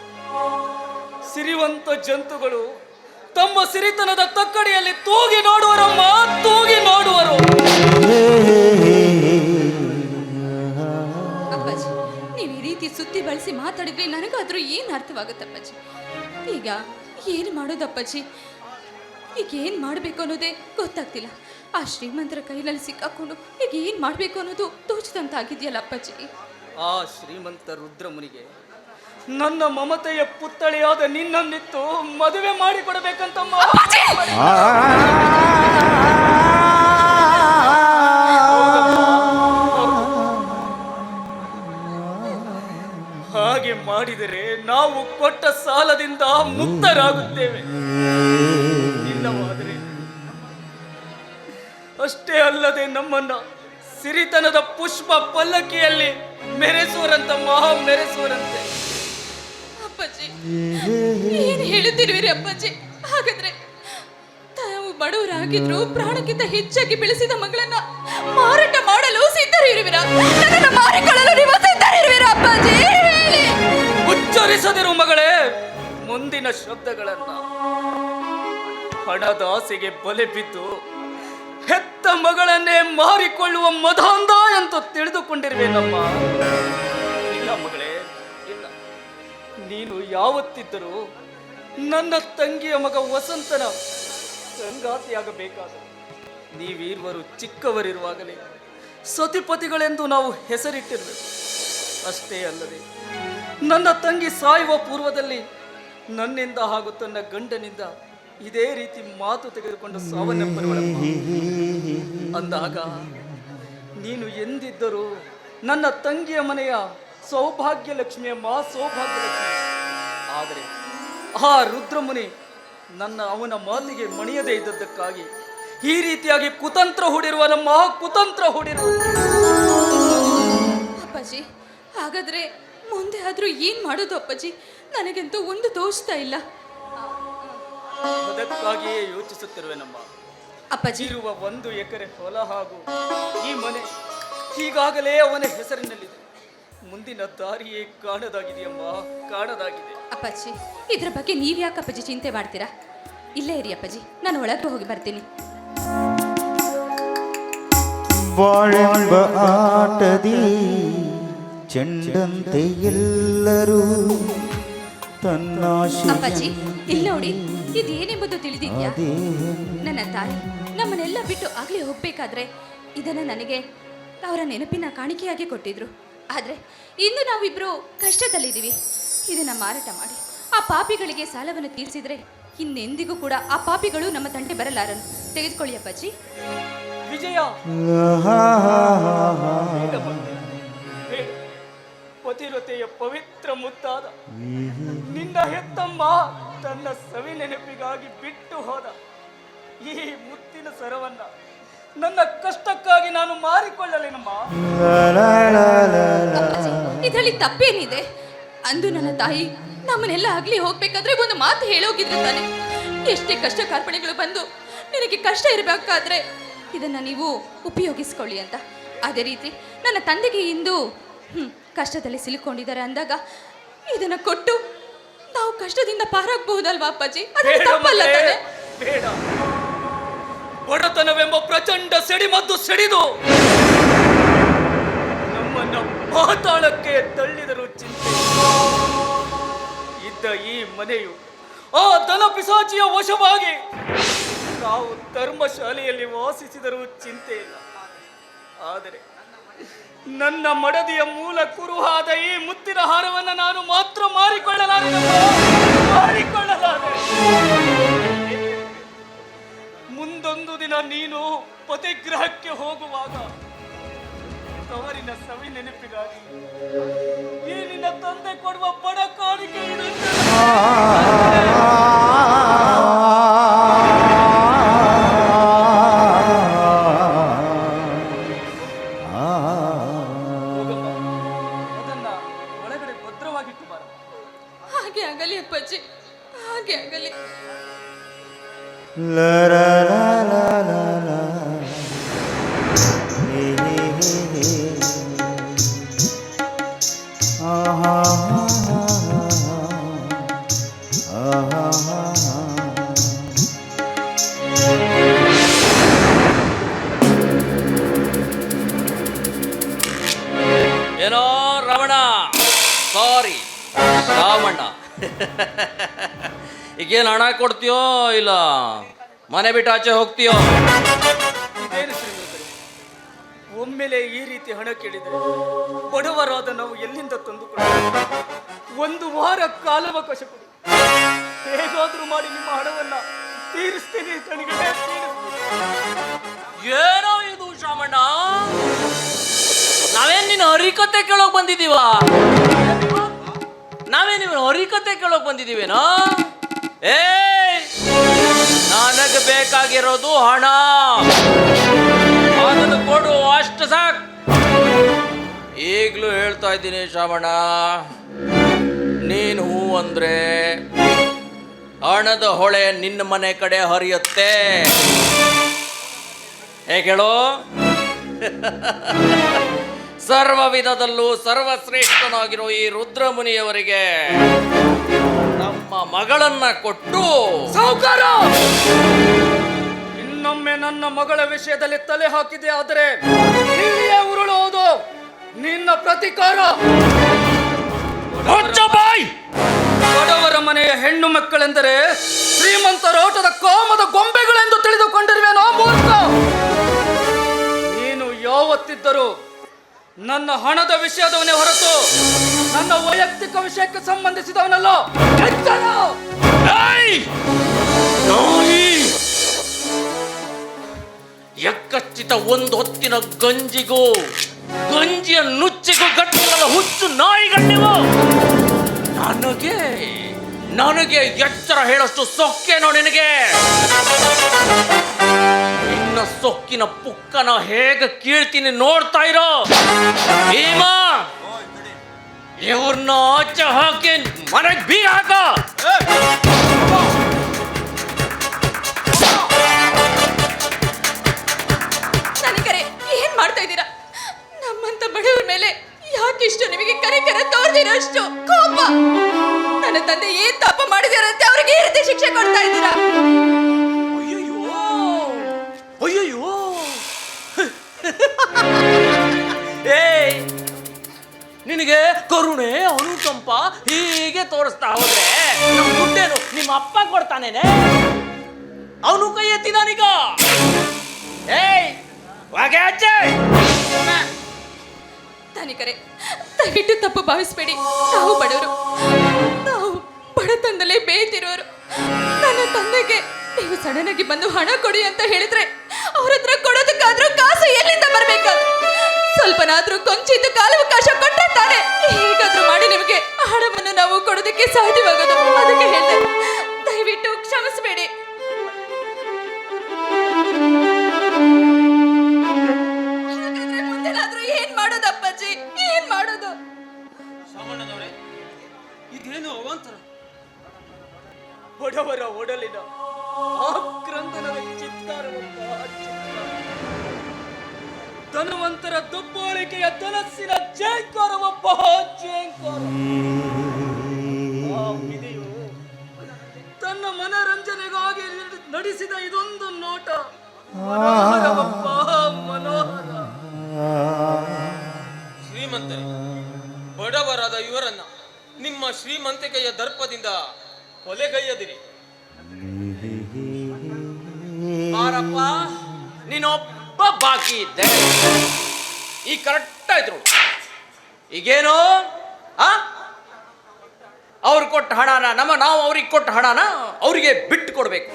ಸಿರಿವಂತ ಜಂತುಗಳು ತಮ್ಮ ಸಿರಿತನದ ತಕ್ಕಡಿಯಲ್ಲಿ ತೂಗಿ ನೋಡುವರಮ್ಮ, ತೂಗಿ ನೋಡುವರು. ಅಪ್ಪಾಜಿ, ನೀವು ಈ ರೀತಿ ಸುತ್ತಿ ಬಳಸಿ ಮಾತಾಡಿದ್ರೆ ನನಗಾದ್ರೂ ಏನು ಅರ್ಥವಾಗುತ್ತಪ್ಪಾಜಿ? ಈಗ ಏನು ಮಾಡೋದಪ್ಪಾಜಿ? ಈಗ ಏನು ಮಾಡಬೇಕು ಅನ್ನೋದೇ ಗೊತ್ತಾಗ್ತಿಲ್ಲ. ಆ ಶ್ರೀಮಂತರ ಕೈನಲ್ಲಿ ಸಿಕ್ಕಾಕೊಂಡು ಈಗ ಏನು ಮಾಡಬೇಕು ಅನ್ನೋದು ತೋಚದಂತಾಗಿದೆಯಲ್ಲ ಅಪ್ಪಾಜಿ. ಆ ಶ್ರೀಮಂತ ರುದ್ರಮುನಿಗೆ ನನ್ನ ಮಮತೆಯ ಪುತ್ಥಳಿಯಾದ ನಿನ್ನನ್ನಿತ್ತು ಮದುವೆ ಮಾಡಿಕೊಡಬೇಕಂತ ಹಾಗೆ ಮಾಡಿದರೆ ನಾವು ಕೊಟ್ಟ ಸಾಲದಿಂದ ಮುಕ್ತರಾಗುತ್ತೇವೆ. ಇಲ್ಲವಾದರೆ ಅಷ್ಟೇ ಅಲ್ಲದೆ ನಮ್ಮನ್ನ ಸಿರಿತನದ ಪುಷ್ಪ ಪಲ್ಲಕ್ಕಿಯಲ್ಲಿ ಮೆರೆಸುವರಂತ ಮಹಾ ಮೆರೆಸುವರಂತೆ. ಅಪ್ಪಾಜಿ, ಏನು ಹೇಳುತ್ತಿರುವಿರಿ ಅಪ್ಪಾಜಿ? ಹಾಗಾದ್ರೆ ತಾವು ಬಡವರಾಗಿದ್ರು ಪ್ರಾಣಕ್ಕಿಂತ ಹೆಚ್ಚಾಗಿ ಬೆಳೆಸಿದ ಮಗಳನ್ನ ಮಾರಾಟ ಮಾಡಲು ಸಿದ್ಧರಿರುವಿರಾ? ನನ್ನನ್ನು ಮಾರಿಕೊಳ್ಳಲು ನೀವು ಸಿದ್ಧರಿರುವಿರಾ ಅಪ್ಪಾಜಿ? ಹೇಳಿ. ಉಚ್ಚರಿಸದಿರು ಮಗಳೇ ಮುಂದಿನ ಶಬ್ದಗಳನ್ನ. ಹಣದ ಆಸೆಗೆ ಬಲೆ ಬಿದ್ದು ಹೆತ್ತ ಮಗಳನ್ನೇ ಮಾರಿಕೊಳ್ಳುವ ಮದಾಂಧ ಅಂತ ತಿಳಿದುಕೊಂಡಿರುವೇನಮ್ಮ. ಇಲ್ಲ ಮಗಳೇ, ಇಲ್ಲ. ನೀನು ಯಾವತ್ತಿದ್ದರೂ ನನ್ನ ತಂಗಿಯ ಮಗ ವಸಂತನ ಸಂಗಾತಿಯಾಗಬೇಕಾದ. ನೀವೀರ್ವರು ಚಿಕ್ಕವರಿರುವಾಗಲೇ ಸತಿಪತಿಗಳೆಂದು ನಾವು ಹೆಸರಿಟ್ಟಿರಬೇಕು. ಅಷ್ಟೇ ಅಲ್ಲದೆ ನನ್ನ ತಂಗಿ ಸಾಯುವ ಪೂರ್ವದಲ್ಲಿ ನನ್ನಿಂದ ಹಾಗೂ ತನ್ನ ಗಂಡನಿಂದ ಇದೇ ರೀತಿ ಮಾತು ತೆಗೆದುಕೊಂಡು ಸಾವನ್ನಪ್ಪಿರುವಳಮ್ಮ. ಅಂದಾಗ ನೀನು ಎಂದಿದ್ದರೂ ನನ್ನ ತಂಗಿಯ ಮನೆಯ ಸೌಭಾಗ್ಯ ಲಕ್ಷ್ಮಿಯಮ್ಮ, ಸೌಭಾಗ್ಯ ಲಕ್ಷ್ಮಿ. ಆದರೆ ಆ ರುದ್ರಮುನಿ ಅವನ ಮಾತಿಗೆ ಮಣಿಯದೇ ಇದ್ದದ್ದಕ್ಕಾಗಿ ಈ ರೀತಿಯಾಗಿ ಕುತಂತ್ರ ಹೂಡಿರುವ ನಮ್ಮ ಕುತಂತ್ರ ಹೂಡಿರುವ. ಅಪ್ಪಾಜಿ, ಹಾಗಾದ್ರೆ ಮುಂದೆ ಆದ್ರೂ ಏನ್ ಮಾಡೋದು ಅಪ್ಪಾಜಿ? ನನಗಂತೂ ಒಂದು ತೋಚ್ತಾ ಇಲ್ಲ. ಅದಕ್ಕಾಗಿಯೇ ಯೋಚಿಸುತ್ತಿರುವೆನಮ್ಮ. ಅಪ್ಪಾಜಿ, ಇರುವ 1 ಎಕರೆ ಹೊಲ ಹಾಗೂ ಈ ಮನೆ ಈಗಾಗಲೇ ಅವನ ಹೆಸರಿನಲ್ಲಿದೆ. ಮುಂದಿನ ದಾರಿಯೇ ಕಾಣದಾಗಿದೆಯಮ್ಮ, ಕಾಣದಾಗಿದೆ. ಅಪ್ಪಾಜಿ, ಇದ್ರ ಬಗ್ಗೆ ನೀವ್ ಯಾಕೆ ಅಪ್ಪಾಜಿ ಚಿಂತೆ ಮಾಡ್ತೀರಾ? ಇಲ್ಲೇ ಇರಿ ಅಪ್ಪಾಜಿ, ನಾನು ಒಳಗೆ ಹೋಗಿ ಬರ್ತೀನಿ. ಬಾಳೆಂಬ ಆಟದಿ ಚೆಂಡಂತೆ ಎಲ್ಲರೂ ತನ್ನಾಶೆ. ಅಪ್ಪಾಜಿ, ಇಲ್ಲಿ ನೋಡಿ, ಇದೇನೆಂಬುದು ತಿಳಿದಿದ್ಯಾ? ನನ್ನ ತಾಯಿ ನಮ್ಮನ್ನೆಲ್ಲ ಬಿಟ್ಟು ಆಗ್ಲೇ ಹೋಗ್ಬೇಕಾದ್ರೆ ಇದನ್ನ ನನಗೆ ಅವರ ನೆನಪಿನ ಕಾಣಿಕೆಯಾಗಿ ಕೊಟ್ಟಿದ್ರು. ಆದ್ರೆ ಇಂದು ನಾವಿಬ್ರು ಕಷ್ಟದಲ್ಲಿದ್ದೀವಿ. ಇದನ್ನ ಮಾರಾಟ ಮಾಡಿ ಆ ಪಾಪಿಗಳಿಗೆ ಸಾಲವನ್ನು ತೀರಿಸಿದ್ರೆ ಇನ್ನೆಂದಿಗೂ ಕೂಡ ಆ ಪಾಪಿಗಳು ನಮ್ಮ ತಂಟೆ ಬರಲಾರನು. ತೆಗೆದುಕೊಳ್ಳಿ ಅಪ್ಪಾಜಿ. ವಿಜಯ, ಪತಿರತೆಯ ಪವಿತ್ರ ಮುತ್ತಾದ ನಿನ್ನ ಹೆತ್ತಮ್ಮ ತನ್ನ ಸವಿ ನೆನಪಿಗಾಗಿ ಬಿಟ್ಟು ಹೋದ ಈ ಮುತ್ತಿನ ಸರವನ್ನ ನನ್ನ ಕಷ್ಟಕ್ಕಾಗಿ ನಾನು ಮಾರಿಕೊಳ್ಳಲೇನಮ್ಮ. ಅಪ್ಪಾಜಿ, ಇದರಲ್ಲಿ ತಪ್ಪೇನಿದೆ? ಅಂದು ನನ್ನ ತಾಯಿ ನಮ್ಮನ್ನೆಲ್ಲ ಆಗ್ಲಿ ಹೋಗ್ಬೇಕಾದ್ರೆ ಒಂದು ಮಾತು ಹೇಳೋಗಿದ್ರು ತಾನೆ, ಎಷ್ಟೇ ಕಷ್ಟ ಕಾರ್ಪಣೆಗಳು ಬಂದು ನಿನಗೆ ಕಷ್ಟ ಇರಬೇಕಾದ್ರೆ ಇದನ್ನ ನೀವು ಉಪಯೋಗಿಸ್ಕೊಳ್ಳಿ ಅಂತ. ಅದೇ ರೀತಿ ನನ್ನ ತಂದೆಗೆ ಇಂದು ಕಷ್ಟದಲ್ಲಿ ಸಿಲುಕೊಂಡಿದ್ದಾರೆ ಅಂದಾಗ ಇದನ್ನ ಕೊಟ್ಟು ನಾವು ಕಷ್ಟದಿಂದ ಪಾರಾಗಬಹುದಲ್ವಾ ಅಪ್ಪಾಜಿ? ತಪ್ಪಲ್ಲ ತಾನೆ? ಬೇಡ. ಬಡತನವೆಂಬ ಪ್ರಚಂಡ ಸಿಡಿಮದ್ದು ಸಿಡಿದು ನಮ್ಮನ್ನ ಪಾತಾಳಕ್ಕೆ ತಳ್ಳಿದರು ಚಿಂತೆ ಇದ್ದ ಈ ಮನೆಯು ಆ ದನ ಪಿಸಾಚಿಯ ವಶವಾಗಿ ನಾವು ಧರ್ಮಶಾಲೆಯಲ್ಲಿ ವಾಸಿಸಿದರೂ ಚಿಂತೆ ಇಲ್ಲ. ಆದರೆ ನನ್ನ ಮಡದಿಯ ಮೂಲ ಕುರುಹಾದ ಈ ಮುತ್ತಿನ ಹಾರವನ್ನು ನಾನು ಮಾತ್ರ ಮಾರಿಕೊಳ್ಳಲಾರೆ. ಮುಂದೊಂದು ದಿನ ನೀನು ಪತಿಗ್ರಹಕ್ಕೆ ಹೋಗುವಾಗ ತವರಿನ ಸವಿ ನೆನಪಿಗಾಗಿ ಈ ನಿನ್ನ ತಂದೆ ಕೊಡುವ ಬಡ ಕಾಣಿಕೆ ಇರುತ್ತೆ. ಅದನ್ನ ಒಳಗಡೆ ಭದ್ರವಾಗಿಟ್ಟು ಬಾರ. ಹಾಗೆ ಆಗಲಿ ಅಪ್ಪಾಜಿ, ಹಾಗೆ ಆಗಲಿ. La la la la la la. Hey hey hey hey. Ah ah ah ah. ಏನೋ ರಮಣ, ಸಾರಿ ರಾಮಣ್ಣ. ಈಗೇನು ಹಣ ಕೊಡ್ತೀಯೋ ಇಲ್ಲ ಮನೆ ಬಿಟ್ಟು ಆಚೆ ಹೋಗ್ತೀಯೋ? ಇದೇನು ಶ್ರೀಮಂತರೇ, ಒಮ್ಮೆಲೆ ಈ ರೀತಿ ಹಣ ಕೇಳಿದರೆ ಬಡವರಾದ ನಾವು ಎಲ್ಲಿಂದ ತಂದುಕೊಳ್ಳ? ಒಂದು ವಾರ ಕಾಲಾವಕಾಶ ಕೊಡಿ, ಹೇಗಾದ್ರೂ ಮಾಡಿ ನಿಮ್ಮ ಹಣವನ್ನ ತೀರಿಸ್ತೀನಿ ತನಿಗೆ. ಏನೋ ಇದು ಶಾಮಣ್ಣ, ನಾವೇನ್ ನಿನ್ನ ಹರಿಕತೆ ಕೇಳೋಕ್ ಬಂದಿದೀವ? ನಾವೇನ್ ನಿನ್ನ ಹರಿಕತೆ ಕೇಳೋಕ್ ಬಂದಿದೀವೇನೋ? ಏ, ನನಗೆ ಬೇಕಾಗಿರೋದು ಹಣ, ಅದನ್ನು ಕೊಡು, ಅಷ್ಟು ಸಾಕು. ಈಗಲೂ ಹೇಳ್ತಾ ಇದ್ದೀನಿ ಶಾಮಣ್ಣ, ನೀನು ಹೂ ಅಂದ್ರೆ ಹಣದ ಹೊಳೆ ನಿನ್ನ ಮನೆ ಕಡೆ ಹರಿಯುತ್ತೆ. ಹೇಳು? ಸರ್ವ ವಿಧದಲ್ಲೂ ಸರ್ವಶ್ರೇಷ್ಠನಾಗಿರೋ ಈ ರುದ್ರಮುನಿಯವರಿಗೆ ನಮ್ಮ ಮಗಳನ್ನ ಕೊಟ್ಟು ಸಾಹುಕಾರ, ಇನ್ನೊಮ್ಮೆ ನನ್ನ ಮಗಳ ವಿಷಯದಲ್ಲಿ ತಲೆ ಹಾಕಿದೆ ಆದರೆ ಇಲ್ಲಿಯೇ ಉರುಳುವುದು ನಿನ್ನ ಪ್ರತಿಕಾರ. ಬಡವರ ಮನೆಯ ಹೆಣ್ಣು ಮಕ್ಕಳೆಂದರೆ ಶ್ರೀಮಂತರೋಟದ ಕಾಮದ ಗೊಂಬೆಗಳೆಂದು ತಿಳಿದುಕೊಂಡಿರುವೆನೋ ಮೂರ್ಖ. ನೀನು ಯಾವತ್ತಿದ್ದರೂ ನನ್ನ ಹಣದ ವಿಷಯದವನೇ ಹೊರತು ನನ್ನ ವೈಯಕ್ತಿಕ ವಿಷಯಕ್ಕೆ ಸಂಬಂಧಿಸಿದವನಲ್ಲ. ಎಚ್ಚರ! ಎಕ್ಕಚ್ಚಿತ ಒಂದು ಹೊತ್ತಿನ ಗಂಜಿಗೂ ಗಂಜಿಯ ನುಚ್ಚಿಗೂ ಗಟ್ಟಿಗಳ ಹುಚ್ಚು ನಾಯಿಗಣ್ಣಿವು. ನನಗೆ ಎಚ್ಚರ ಹೇಳಷ್ಟು ಸೊಕ್ಕೇನೋ ನಿನಗೆ? ನಿನ್ನ ಸೊಕ್ಕಿನ ಪುಕ್ಕನ ಹೇಗೆ ಕೀಳ್ತೀನಿ ನೋಡ್ತಾ ಇರೋ. ಭೀಮಾ, ಇವ್ರನ್ನ ಆಚೆ ಹಾಕಿ ಮನೆಗೆ ಬೀಗ ಹಾಕ. ನನಗರೆ ಏನ್ ಮಾಡ್ತಾ ಇದ್ದೀರಾ? ನಮ್ಮಂತ ಬಡವರ ಮೇಲೆ ಯಾಕಿಷ್ಟು ನಿಮಗೆ ಕರೆ ತೋರ್ದಿರೋ ಅಷ್ಟು ಕೋಪ? ನನ್ನ ತಂದೆ ಏನ್ ತಪ್ಪ ಮಾಡಿದಾರಂತೆ ಅವ್ರಿಗೆ ಈ ರೀತಿ ಶಿಕ್ಷೆ ಕೊಡ್ತಾ ಇದ್ದೀರಾ? ಅಯ್ಯಯ್ಯೋ, ಏ, ನಿನಗೆ ಕರುಣೆ ಅನುಕಂಪ ಹೀಗೆ ತೋರಿಸ್ತಾ ಹೋದ್ರೆ ನಮ್ಮ ದುಡ್ಡೇನು ನಿಮ್ಮ ಅಪ್ಪ ಕೊಡ್ತಾನೇನೆ? ಅವನು ಕೈ ಎತ್ತಿದಾನೀಗ. ಏಯ್, ಹಾಗೆ ಆಚೆ. ಧನಿಕರೇ, ದಯವಿಟ್ಟು ತಪ್ಪು ಭಾವಿಸ್ಬೇಡಿ. ನಾವು ಬಡವರು, ನಾವು ಬಡತನದಲ್ಲೇ ಬೇಯ್ತಿರೋರು. ನನ್ನ ತಂದೆಗೆ ನೀವು ಸಡನ್ ಆಗಿ ಬಂದು ಹಣ ಕೊಡಿ ಅಂತ ಹೇಳಿದ್ರೆ ಅವ್ರ ಹತ್ರ ಕೊಡೋದಕ್ಕಾದ್ರೂ ಕಾಸು ಎಲ್ಲಿಂದ ಬರ್ಬೇಕಾದ್ರು? ಸ್ವಲ್ಪನಾದ್ರೂ ಕೊಂಚಿದ್ದು ಕಾಲಾವಕಾಶ ಕೊಟ್ಟರೆ ತಾನೆ ಹೇಗಾದ್ರೂ ಮಾಡಿ ನಿಮಗೆ ಹಣವನ್ನು ನಾವು ಕೊಡೋದಕ್ಕೆ ಸಾಧ್ಯವಾಗೋದು. ಅದಕ್ಕೆ ಹೇಳಿದೆ, ದಯವಿಟ್ಟು ಕ್ಷಮಿಸಬೇಡಿ. ಮುಂದೆನಾದ್ರೂ ಏನ್ ಮಾಡೋದು ಅಪ್ಪಾಜಿ, ಏನ್ ಮಾಡೋದು? ಸಾಮಾನ್ಯದವರೇ, ಇದೇನು ಅವಾಂತರ? ಬಡವರ ಒಡಲಿನ ಆಕ್ರಂದನದ ಚಿತ್ತಾರವಂತಹ ಚಿತ್ತಾರ, ಧನವಂತರ ದಬ್ಬಾಳಿಕೆಯ ಧನಸ್ಸಿನ ಜೇಂಕಾರವೊಬ್ಬ ಜೇಂಕಾರ. ಆ ವಿಧಿಯು ತನ್ನ ಮನರಂಜನೆಗಾಗಿ ನಡೆಸಿದ ಇದೊಂದು ನೋಟ ಮನೋಹರವಪ್ಪ, ಮನೋಹರ. ಶ್ರೀಮಂತರೇ, ಬಡವರಾದ ಇವರನ್ನ ನಿಮ್ಮ ಶ್ರೀಮಂತಿಕೆಯ ದರ್ಪದಿಂದ ಕೊಲೆಗೈಯದಿರಿ. ಮಾರಪ್ಪ, ನೀನೊಬ್ಬ ಬಾಕಿ ಇದ್ದೆ. ಈಗ ಕರೆಕ್ಟ್ ಆಯ್ತು ನೋಡು. ಈಗೇನು ಆ ಅವ್ರು ಕೊಟ್ಟ ಹಣನ ನಾವು ಅವ್ರಿಗೆ ಕೊಟ್ಟ ಹಣನ ಅವರಿಗೆ ಬಿಟ್ಟು ಕೊಡ್ಬೇಕು.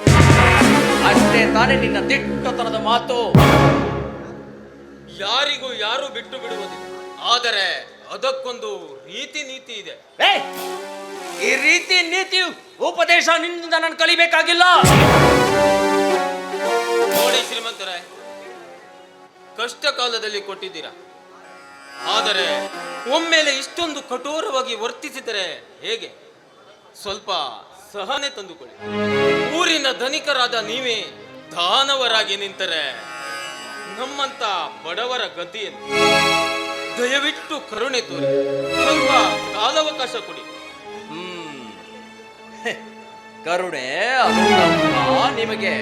ಅಷ್ಟೇ ತಾನೇ ನಿನ್ನ ದಿಟ್ಟತನದ ಮಾತು. ಯಾರಿಗೂ ಯಾರು ಬಿಟ್ಟು ಬಿಡುವುದಿಲ್ಲ, ಆದರೆ ಅದಕ್ಕೊಂದು ರೀತಿ ನೀತಿ ಇದೆ. ಈ ರೀತಿ ನೀತಿ ಉಪದೇಶ ನಿನ್ನಿಂದ ನಾನು ಕಲಿಬೇಕಾಗಿಲ್ಲ. ನೋಡಿ ಶ್ರೀಮಂತರೇ, ಕಷ್ಟ ಕಾಲದಲ್ಲಿ ಕೊಟ್ಟಿದ್ದೀರಾ, ಆದರೆ ಒಮ್ಮೆಲೆ ಇಷ್ಟೊಂದು ಕಠೋರವಾಗಿ ವರ್ತಿಸಿದರೆ ಹೇಗೆ? ಸ್ವಲ್ಪ ಸಹನೆ ತಂದುಕೊಳ್ಳಿ. ಊರಿನ ಧನಿಕರಾದ ನೀವೇ ದಾನವರಾಗಿ ನಿಂತರೆ ನಮ್ಮಂತ ಬಡವರ ಗತಿಯಲ್ಲಿ ದಯವಿಟ್ಟು ಕರುಣೆ ತೋರಿ ಸ್ವಲ್ಪ ಕಾಲಾವಕಾಶ ಕೊಡಿ. ಕರುಣೆ ಅನುಕಂಪ ನಿಮಗೆ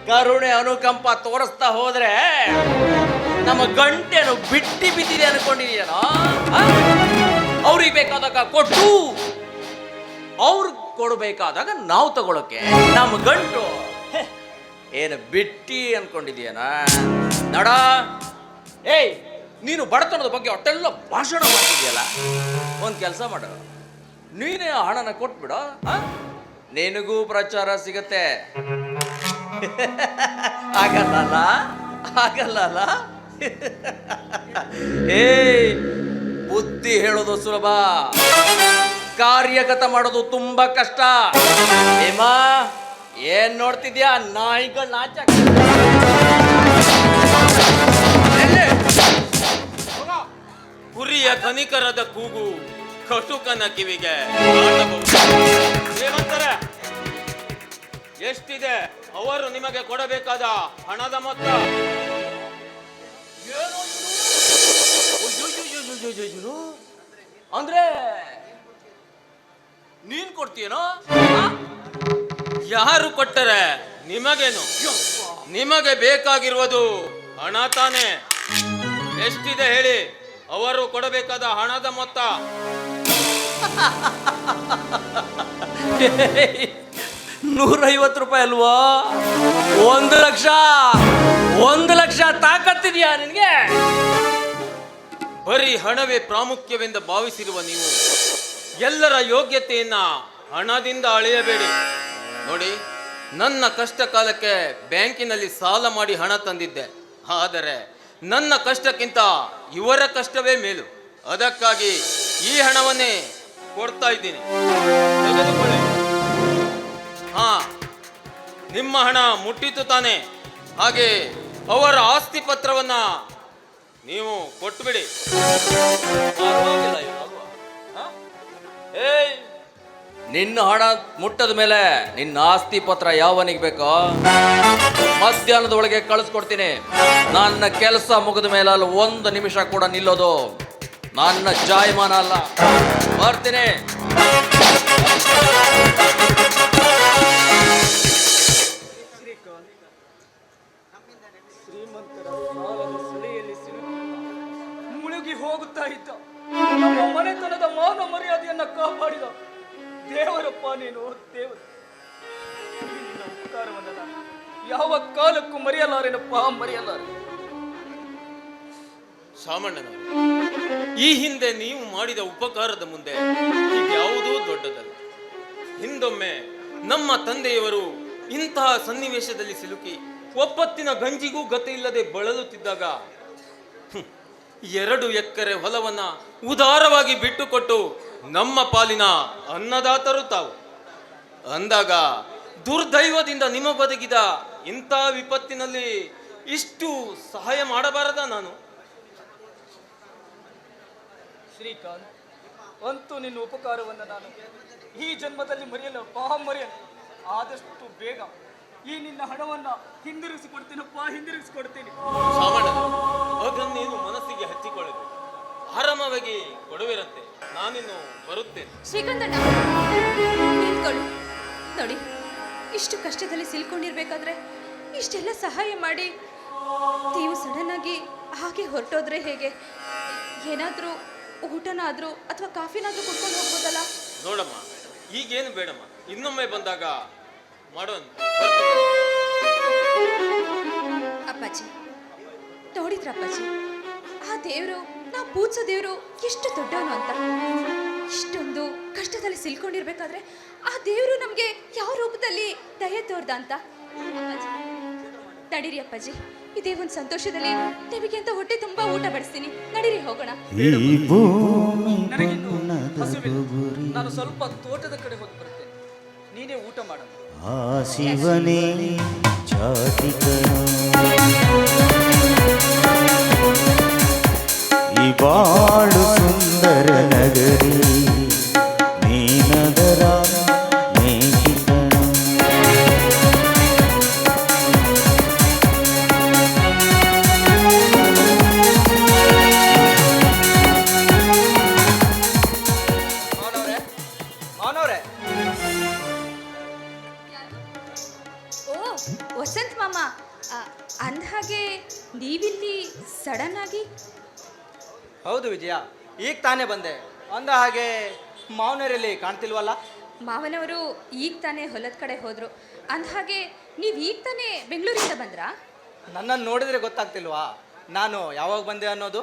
ಕರುಣೆ ಅನುಕಂಪ ತೋರಿಸ್ತಾ ಹೋದ್ರೆ ನಮ್ಮ ಗಂಟೆನು ಬಿಟ್ಟಿ ಬಿದ್ದಿದೆ ಅನ್ಕೊಂಡಿದೀಯನೋ? ಅವ್ರಿಗೆ ಬೇಕಾದಾಗ ಕೊಟ್ಟು ಅವ್ರು ಕೊಡಬೇಕಾದಾಗ ನಾವು ತಗೊಳಕ್ಕೆ ನಮ್ಮ ಗಂಟು ಏನು ಬಿಟ್ಟಿ ಅನ್ಕೊಂಡಿದೀಯನ? ನಡ ಏಯ್, ನೀನು ಬಡತನದ ಬಗ್ಗೆ ಒಟ್ಟೆಲ್ಲ ಭಾಷಣ ಮಾಡ್ತಿದ್ಯಲ್ಲ, ಒಂದು ಕೆಲಸ ಮಾಡು, ನೀನೇ ಹಣನ ಕೊಟ್ಬಿಡ, ನಿನಗೂ ಪ್ರಚಾರ ಸಿಗತ್ತೆ. ಆಗಲ್ಲ ಆಗಲ್ಲ. ಏಯ್, ಬುದ್ಧಿ ಹೇಳೋದು ಸುಲಭ, ಕಾರ್ಯಗತ ಮಾಡೋದು ತುಂಬಾ ಕಷ್ಟ. ಹೇಮಾ, ಏನ್ ನೋಡ್ತಿದ್ಯಾ? ನಾಯಿಗಳ ನಾಚ. ಕುರಿಯ ಧನಿಕರದ ಕೂಗು ಕಟುಕನ ಕಿವಿಗೆ. ಶ್ರೀಮಂತರೇ, ಎಷ್ಟಿದೆ ಅವರು ನಿಮಗೆ ಕೊಡಬೇಕಾದ ಹಣದ ಮೊತ್ತ? ಅಂದ್ರೆ ನೀನ್ ಕೊಡ್ತೀಯನೋ? ಯಾರು ಕೊಟ್ಟರೆ ನಿಮಗೇನು? ನಿಮಗೆ ಬೇಕಾಗಿರುವುದು ಹಣ ತಾನೆ. ಎಷ್ಟಿದೆ ಹೇಳಿ, ಅವರು ಕೊಡಬೇಕಾದ ಹಣದ ಮೊತ್ತ? 150 ರೂಪಾಯಿ ಅಲ್ವಾ? 1 ಲಕ್ಷ ತಾಕತ್ತಿದ್ಯಾ ನಿನ್ಗೆ? ಬರೀ ಹಣವೇ ಪ್ರಾಮುಖ್ಯವೆಂದ ಭಾವಿಸಿರುವ ನೀವು ಎಲ್ಲರ ಯೋಗ್ಯತೆಯನ್ನ ಹಣದಿಂದ ಅಳೆಯಬೇಡಿ. ನೋಡಿ, ನನ್ನ ಕಷ್ಟ ಕಾಲಕ್ಕೆ ಬ್ಯಾಂಕಿನಲ್ಲಿ ಸಾಲ ಮಾಡಿ ಹಣ ತಂದಿದ್ದೆ, ಆದರೆ ನನ್ನ ಕಷ್ಟಕ್ಕಿಂತ ಇವರ ಕಷ್ಟವೇ ಮೇಲು. ಅದಕ್ಕಾಗಿ ಈ ಹಣವನ್ನೇ ಕೊಡ್ತಾ ಇದ್ದೀನಿ, ತೆಗೆದುಕೊಳ್ಳಿ. ಹಾ, ನಿಮ್ಮ ಹಣ ಮುಟ್ಟಿತು ತಾನೆ? ಹಾಗೆ ಅವರ ಆಸ್ತಿ ಪತ್ರವನ್ನ ನೀವು ಕೊಟ್ಟುಬಿಡಿ. ಏಯ್, ನಿನ್ನ ಹಣ ಮುಟ್ಟದ ಮೇಲೆ ನಿನ್ನ ಆಸ್ತಿ ಪತ್ರ ಯಾವನಿಗೆ ಬೇಕೋ ಮಧ್ಯಾಹ್ನದ ಒಳಗೆ ಕಳಿಸ್ಕೊಡ್ತೀನಿ. ನನ್ನ ಕೆಲಸ ಮುಗಿದ ಮೇಲೆ ಅಲ್ಲಿ 1 ನಿಮಿಷ ಕೂಡ ನಿಲ್ಲೋದು ನನ್ನ ಜಾಯಮಾನ ಅಲ್ಲ. ಬರ್ತೀನಿ. ಶ್ರೀಮಂತರ ಸಾಲದ ಸೆಳೆಯಲ್ಲಿ ಮುಳುಗಿ ಹೋಗುತ್ತಾ ಇದ್ದ ನಮ್ಮ ಮನೆತನದ ಮಾನ ಮರ್ಯಾದೆಯನ್ನ ಕಾಪಾಡಿದ ದೇವರಪ್ಪ ನೀನು, ದೇವರು. ನಿನ್ನ ಉಪಕಾರವನ್ನ ನಾನು ಯಾವ ಕಾಲಕ್ಕೂ ಮರೆಯಲಾರೆನಪ್ಪ, ಮರೆಯಲಾರೆ. ಶಾಮಣ್ಣನವರು, ಈ ಹಿಂದೆ ನೀವು ಮಾಡಿದ ಉಪಕಾರದ ಮುಂದೆ ಯಾವುದೂ ದೊಡ್ಡದಲ್ಲ. ಹಿಂದೊಮ್ಮೆ ನಮ್ಮ ತಂದೆಯವರು ಇಂತಹ ಸನ್ನಿವೇಶದಲ್ಲಿ ಸಿಲುಕಿ ಒಪ್ಪತ್ತಿನ ಗಂಜಿಗೂ ಗತಿ ಇಲ್ಲದೆ ಬಳಲುತ್ತಿದ್ದಾಗ 2 ಎಕರೆ ಹೊಲವನ್ನ ಉದಾರವಾಗಿ ಬಿಟ್ಟುಕೊಟ್ಟು ನಮ್ಮ ಪಾಲಿನ ಅನ್ನದಾತರು ತಾವು ಅಂದಾಗ ದುರ್ದೈವದಿಂದ ನಿಮಗೊದಗಿದ ಇಂಥ ವಿಪತ್ತಿನಲ್ಲಿ ಇಷ್ಟು ಸಹಾಯ ಮಾಡಬಾರದ ನಾನು? ಶ್ರೀಕಾಂತ್, ಅಂತೂ ನಿನ್ನ ಉಪಕಾರವನ್ನು ನಾನು ಈ ಜನ್ಮದಲ್ಲಿ ಮರೆಯಲ್ಲಪ್ಪ, ಮರೆಯಲ್ಲ. ಆದಷ್ಟು ಬೇಗ ಈ ನಿನ್ನ ಹಣವನ್ನ ಹಿಂದಿರುಗಿಸಿಕೊಡ್ತೀನಪ್ಪ, ಹಿಂದಿರುಗಿಸಿಕೊಡ್ತೀನಿ. ಅದನ್ನೇನು ಮನಸ್ಸಿಗೆ ಹಚ್ಚಿಕೊಳ್ಳದು, ಆರಾಮವಾಗಿ ಕೊಡುವಿರಂತೆ. ನಾನಿನ್ನು ಬರುತ್ತೇನೆ. ಶ್ರೀಕಾಂತಣ್ಣ, ನಿಂತ್ಕೊಳ್ಳು. ನೋಡಿ, ಇಷ್ಟು ಕಷ್ಟದಲ್ಲಿ ಸಿಲ್ಕೊಂಡಿರ್ಬೇಕಾದ್ರೆ ಇಷ್ಟೆಲ್ಲ ಸಹಾಯ ಮಾಡಿ ನೀವು ಸಡನ್ ಆಗಿ ಹಾಗೆ ಹೊರಟೋದ್ರೆ ಹೇಗೆ? ಏನಾದರೂ ಊಟನಾದರೂ ಅಥವಾ ಕಾಫಿನಾದರೂ ಕುಡ್ಕೊಂಡು ಹೋಗ್ಬೋದಲ್ಲ? ನೋಡಮ್ಮ, ಈಗೇನು ಬೇಡಮ್ಮ, ಇನ್ನೊಮ್ಮೆ ಬಂದಾಗ ಮಾಡೋಣ. ಅಪ್ಪಾಜಿ, ನೋಡಿದ್ರ ಅಪ್ಪಾಜಿ, ಆ ದೇವರು ನಾವು ಪೂಜಿಸೋ ದೇವರು ಎಷ್ಟು ದೊಡ್ಡವನು ಅಂತ. ಇಷ್ಟೊಂದು ಕಷ್ಟದಲ್ಲಿ ಸಿಲ್ಕೊಂಡಿರ್ಬೇಕಾದ್ರೆ ಆ ದೇವರು ನಮಗೆ ಯಾವ ರೂಪದಲ್ಲಿ ದಯೆ ತೋರ್ದ ಅಂತ. ಅಪ್ಪಾಜಿ, ನಡೀರಿ ಅಪ್ಪಾಜಿ, ಇದೇ ಒಂದು ಸಂತೋಷದಲ್ಲಿ ನಿಮಗೆ ಅಂತ ಹೊಟ್ಟೆ ತುಂಬಾ ಊಟ ಬಡಿಸ್ತೀನಿ. ನಡೀರಿ ಹೋಗೋಣ. ಈ ಭೂಮಿ ನನಗಿನ್ನು ಬಣ್ಣದ ಹಸಿವಿಲ್ಲ. ಗುರಿ. ನಾನು ಸ್ವಲ್ಪ ತೋಟದ ಕಡೆ ಹೋಗಿ ಬರ್ತೇನೆ. ನೀನೇ ಊಟ ಮಾಡು. ಆ ಶಿವನೇ ಜಾತಿಕನು ಈ ಬಾಳು ಸುಂದರ ನಗರಿ ನೀನದರ ಮೇಕಿಕನು ಮಾವನವ್ರೆ, ಮಾವನವ್ರೆ, ಓ ವಸಂತ್ ಮಾಮ, ಅಂದಹಾಗೆ ನೀವಿಲ್ಲಿ ಸಡನ್ ಆಗಿ? ಹೌದು ವಿಜಯ, ಈಗ ತಾನೇ ಬಂದೆ. ಅಂದ ಹಾಗೆ ಮಾವನರಲ್ಲಿ ಕಾಣ್ತಿಲ್ವಲ್ಲ? ಮಾವನವರು ಈಗ ತಾನೇ ಹೊಲದ ಕಡೆ ಹೋದ್ರು. ಅಂದಹಾಗೆ ನೀವು ಈಗ ತಾನೇ ಬೆಂಗಳೂರಿಂದ ಬಂದ್ರಾ? ನನ್ನನ್ನು ನೋಡಿದ್ರೆ ಗೊತ್ತಾಗ್ತಿಲ್ವಾ ನಾನು ಯಾವಾಗ ಬಂದೆ ಅನ್ನೋದು?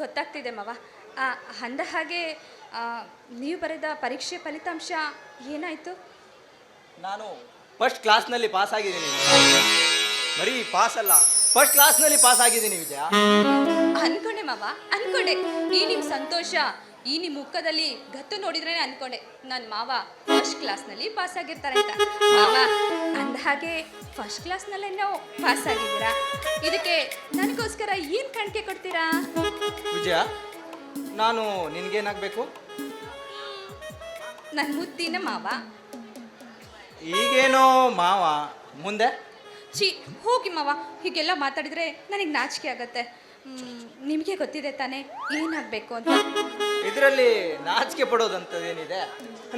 ಗೊತ್ತಾಗ್ತಿದೆ ಮಾವ. ಅಂದ ಹಾಗೆ ನೀವು ಬರೆದ ಪರೀಕ್ಷೆ ಫಲಿತಾಂಶ ಏನಾಯಿತು? ನಾನು ಫಸ್ಟ್ ಕ್ಲಾಸ್ನಲ್ಲಿ ಪಾಸ್ ಆಗಿದ್ದೀನಿ. ಬರೀ ಪಾಸ್ ಅಲ್ಲ, ಫಸ್ಟ್ ಕ್ಲಾಸ್ನಲ್ಲಿ ಪಾಸ್ ಆಗಿದ್ದೀನಿ ವಿಜಯ. ಅನ್ಕೊಂಡೆ ಮಾವ, ಅನ್ಕೊಂಡೆ. ಈ ನಿಮ್ಮ ಸಂತೋಷ, ಈ ನಿಮ್ಮ ಮುಖದಲ್ಲಿ ಗತ್ತು ನೋಡಿದ್ರೆ ಅನ್ಕೊಂಡೆ ನನ್ನ ಮಾವ ಫಸ್ಟ್ ಕ್ಲಾಸ್ನಲ್ಲಿ ಪಾಸ್ ಆಗಿರ್ತಾರೆ ಅಂತ. ಮಾವ, ಅಂದ ಹಾಗೆ ಫಸ್ಟ್ ಕ್ಲಾಸ್ನಲ್ಲೇ ನಾವು ಪಾಸ್ ಆಗಿದ್ದೀರಾ. ಇದಕ್ಕೆ ನನಗೋಸ್ಕರ ಏನು ಕಾಣಿಕೆ ಕೊಡ್ತೀರಾ? ವಿಜಯ, ನಾನು ನಿನ್ಗೇನಾಗಬೇಕು? ನನ್ನ ಮುದ್ದಿನ ಮಾವ. ಈಗೇನೋ ಮಾವ, ಮುಂದೆ? ಛೀ, ಹೋಗಿ ಮಾವ, ಹೀಗೆಲ್ಲ ಮಾತಾಡಿದ್ರೆ ನನಗೆ ನಾಚಿಕೆ ಆಗತ್ತೆ. ನಿಮಗೆ ಗೊತ್ತಿದೆ ತಾನೇ ಏನಾಗಬೇಕು ಅಂತ. ಇದರಲ್ಲಿ ನಾಚಿಕೆ ಪಡೋದಂಥದ್ದೇನಿದೆ?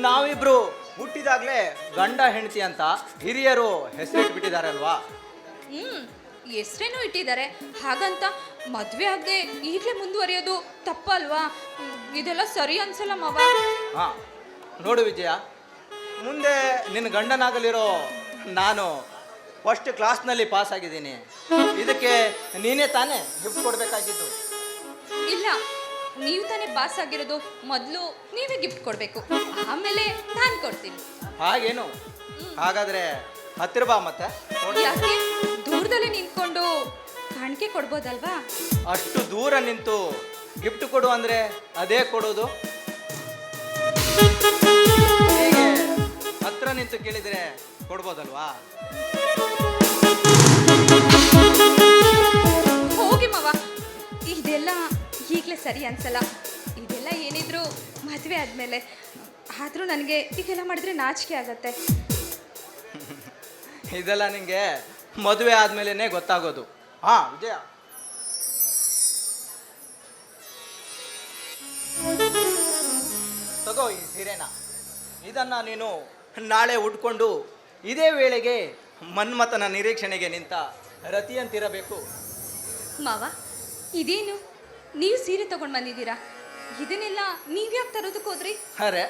ನಾವಿಬ್ರು ಹುಟ್ಟಿದಾಗಲೇ ಗಂಡ ಹೆಂಡತಿ ಅಂತ ಹಿರಿಯರು ಹೆಸರಿಟ್ಬಿಟ್ಟಿದ್ದಾರೆ ಅಲ್ವಾ? ಹೆಸ್ರೇನೂ ಇಟ್ಟಿದ್ದಾರೆ. ಹಾಗಂತ ಮದುವೆ ಆಗದೆ ಈಗಲೇ ಮುಂದುವರಿಯೋದು ತಪ್ಪಲ್ವಾ? ಇದೆಲ್ಲ ಸರಿ ಅನ್ಸಲ್ಲ ಮಾವ. ಹಾಂ, ನೋಡು ವಿಜಯ, ಮುಂದೆ ನಿನ್ನ ಗಂಡನಾಗಲಿರೋ ನಾನು ಫಸ್ಟ್ ಕ್ಲಾಸ್ನಲ್ಲಿ ಪಾಸ್ ಆಗಿದ್ದೀನಿ. ಇದಕ್ಕೆ ನೀನೇ ತಾನೇ ಗಿಫ್ಟ್ ಕೊಡಬೇಕಾಗಿದ್ದು. ಇಲ್ಲ, ನೀವು ತಾನೇ ಪಾಸ್ ಆಗಿರೋದು. ಮೊದಲು ನೀವೇ ಗಿಫ್ಟ್ ಕೊಡಬೇಕು, ಆಮೇಲೆ ನಾನು ಕೊಡ್ತೀನಿ. ಹಾಗೇನು? ಹಾಗಾದರೆ ಹತ್ತಿರ ಬಾ ಮತ್ತೆ ನೋಡಿ. ಯಾಕೆ ದೂರದಲ್ಲೇ ನಿಂತ್ಕೊಂಡು ಕಾಣಿಕೆ ಕೊಡ್ಬೋದಲ್ವಾ? ಅಷ್ಟು ದೂರ ನಿಂತು ಗಿಫ್ಟ್ ಕೊಡು ಅಂದರೆ ಅದೇ ಕೊಡೋದು? ಹೀಗೆ ಹತ್ರ ನಿಂತು ಕೇಳಿದರೆ ಕೊಡ್ಬೋದಲ್ವಾ? ಹೋಗಿ ಮಾವ, ಇದೆಲ್ಲ ಈಗಲೇ ಸರಿ ಅನ್ಸಲ್ಲ. ಇದೆಲ್ಲ ಏನಿದ್ರು ಮದುವೆ ಆದಮೇಲೆ. ಆದರೂ ನನಗೆ ಈಗೆಲ್ಲ ಮಾಡಿದ್ರೆ ನಾಚಿಕೆ ಆಗತ್ತೆ. ಇದೆಲ್ಲ ನಿಂಗೆ ಮದುವೆ ಆದಮೇಲೆ ಗೊತ್ತಾಗೋದು. ಹಾಂ ವಿಜಯ, ತಗೋ ಈ ಸೀರೆನ. ಇದನ್ನು ನೀನು ನಾಳೆ ಉಟ್ಕೊಂಡು ಇದೇ ವೇಳೆಗೆ ಮನ್ಮಥನ ನಿರೀಕ್ಷಣೆಗೆ ನಿಂತ ರತಿಯಂತಿರಬೇಕು. ಮಾವ, ಇದೇನು ನೀವು ಸೀರೆ ತಗೊಂಡು ಬಂದಿದ್ದೀರಾ? ಇದನ್ನೆಲ್ಲ ನೀವ್ಯಾಕೆ ತರೋದಕ್ಕೆ ಹೋದ್ರಿ? ಅರೆ,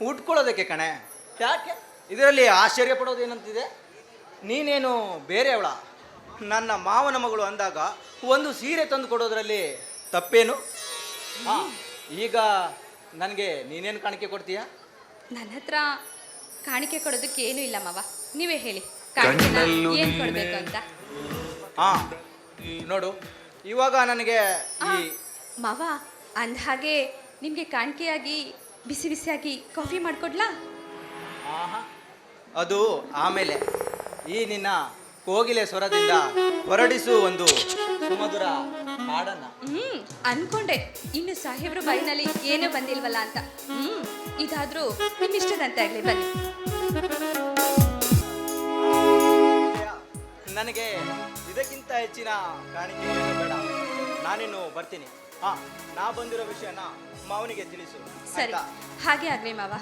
ಉಟ್ಕೊಳ್ಳೋದಕ್ಕೆ ಕಣೆ. ಯಾಕೆ ಇದರಲ್ಲಿ ಆಶ್ಚರ್ಯ ಪಡೋದೇನಂತಿದೆ? ನೀನೇನು ಬೇರೆಯವಳ? ನನ್ನ ಮಾವನ ಮಗಳು ಅಂದಾಗ ಒಂದು ಸೀರೆ ತಂದು ಕೊಡೋದ್ರಲ್ಲಿ ತಪ್ಪೇನು? ಹಾಂ, ಈಗ ನನಗೆ ನೀನೇನು ಕಾಣಿಕೆ ಕೊಡ್ತೀಯಾ? ನನ್ನ ಹತ್ರ ಕಾಣಿಕೆ ಕೊಡೋದಕ್ಕೆ ಏನೂ ಇಲ್ಲ ಮಾವ. ನೀವೇ ಹೇಳಿ, ಕಾಣಿಕೆನ ಏನು ಕೊಡಬೇಕು ಅಂತ. ಹಾಂ, ನೋಡು, ಇವಾಗ ನನಗೆ ಈ ಮಾವ, ಅಂದ ಹಾಗೆ ನಿಮಗೆ ಕಾಣಿಕೆಯಾಗಿ ಬಿಸಿ ಬಿಸಿಯಾಗಿ ಕಾಫಿ ಮಾಡಿಕೊಡ್ಲಾ? ಆಹಾ, ಅದು ಆಮೇಲೆ. ಈ ನಿನ್ನ ಕೋಗಿಲೆ ಸ್ವರದಿಂದ ಹೊರಡಿಸು ಒಂದು ಸುಮಧುರ ಹಾಡನ್ನ. ಅನ್ಕೊಂಡೆ ಇನ್ನು ಸಾಹೇಬ್ರ ಬಾಯಿನಲ್ಲಿ ಏನೂ ಬಂದಿಲ್ವಲ್ಲ ಅಂತ. ಇದಾದ್ರೂ ನಿಮ್ಮಿಷ್ಟದಂತೆ ಆಗಲಿ, ಬನ್ನಿ. ನನಗೆ ಇದಕ್ಕಿಂತ ಹೆಚ್ಚಿನ ಕಾಣಿಕೆ ಏನು ಬೇಡ. ನಾನಿನ್ನು ಬರ್ತೀನಿ. ಹಾಂ, ನಾ ಬಂದಿರೋ ವಿಷಯನ ಮಾವನಿಗೆ ತಿಳಿಸು. ಸರಿ, ಆಯ್ತಾ? ಹಾಗೆ ಆಗಲಿ ಮಾವ.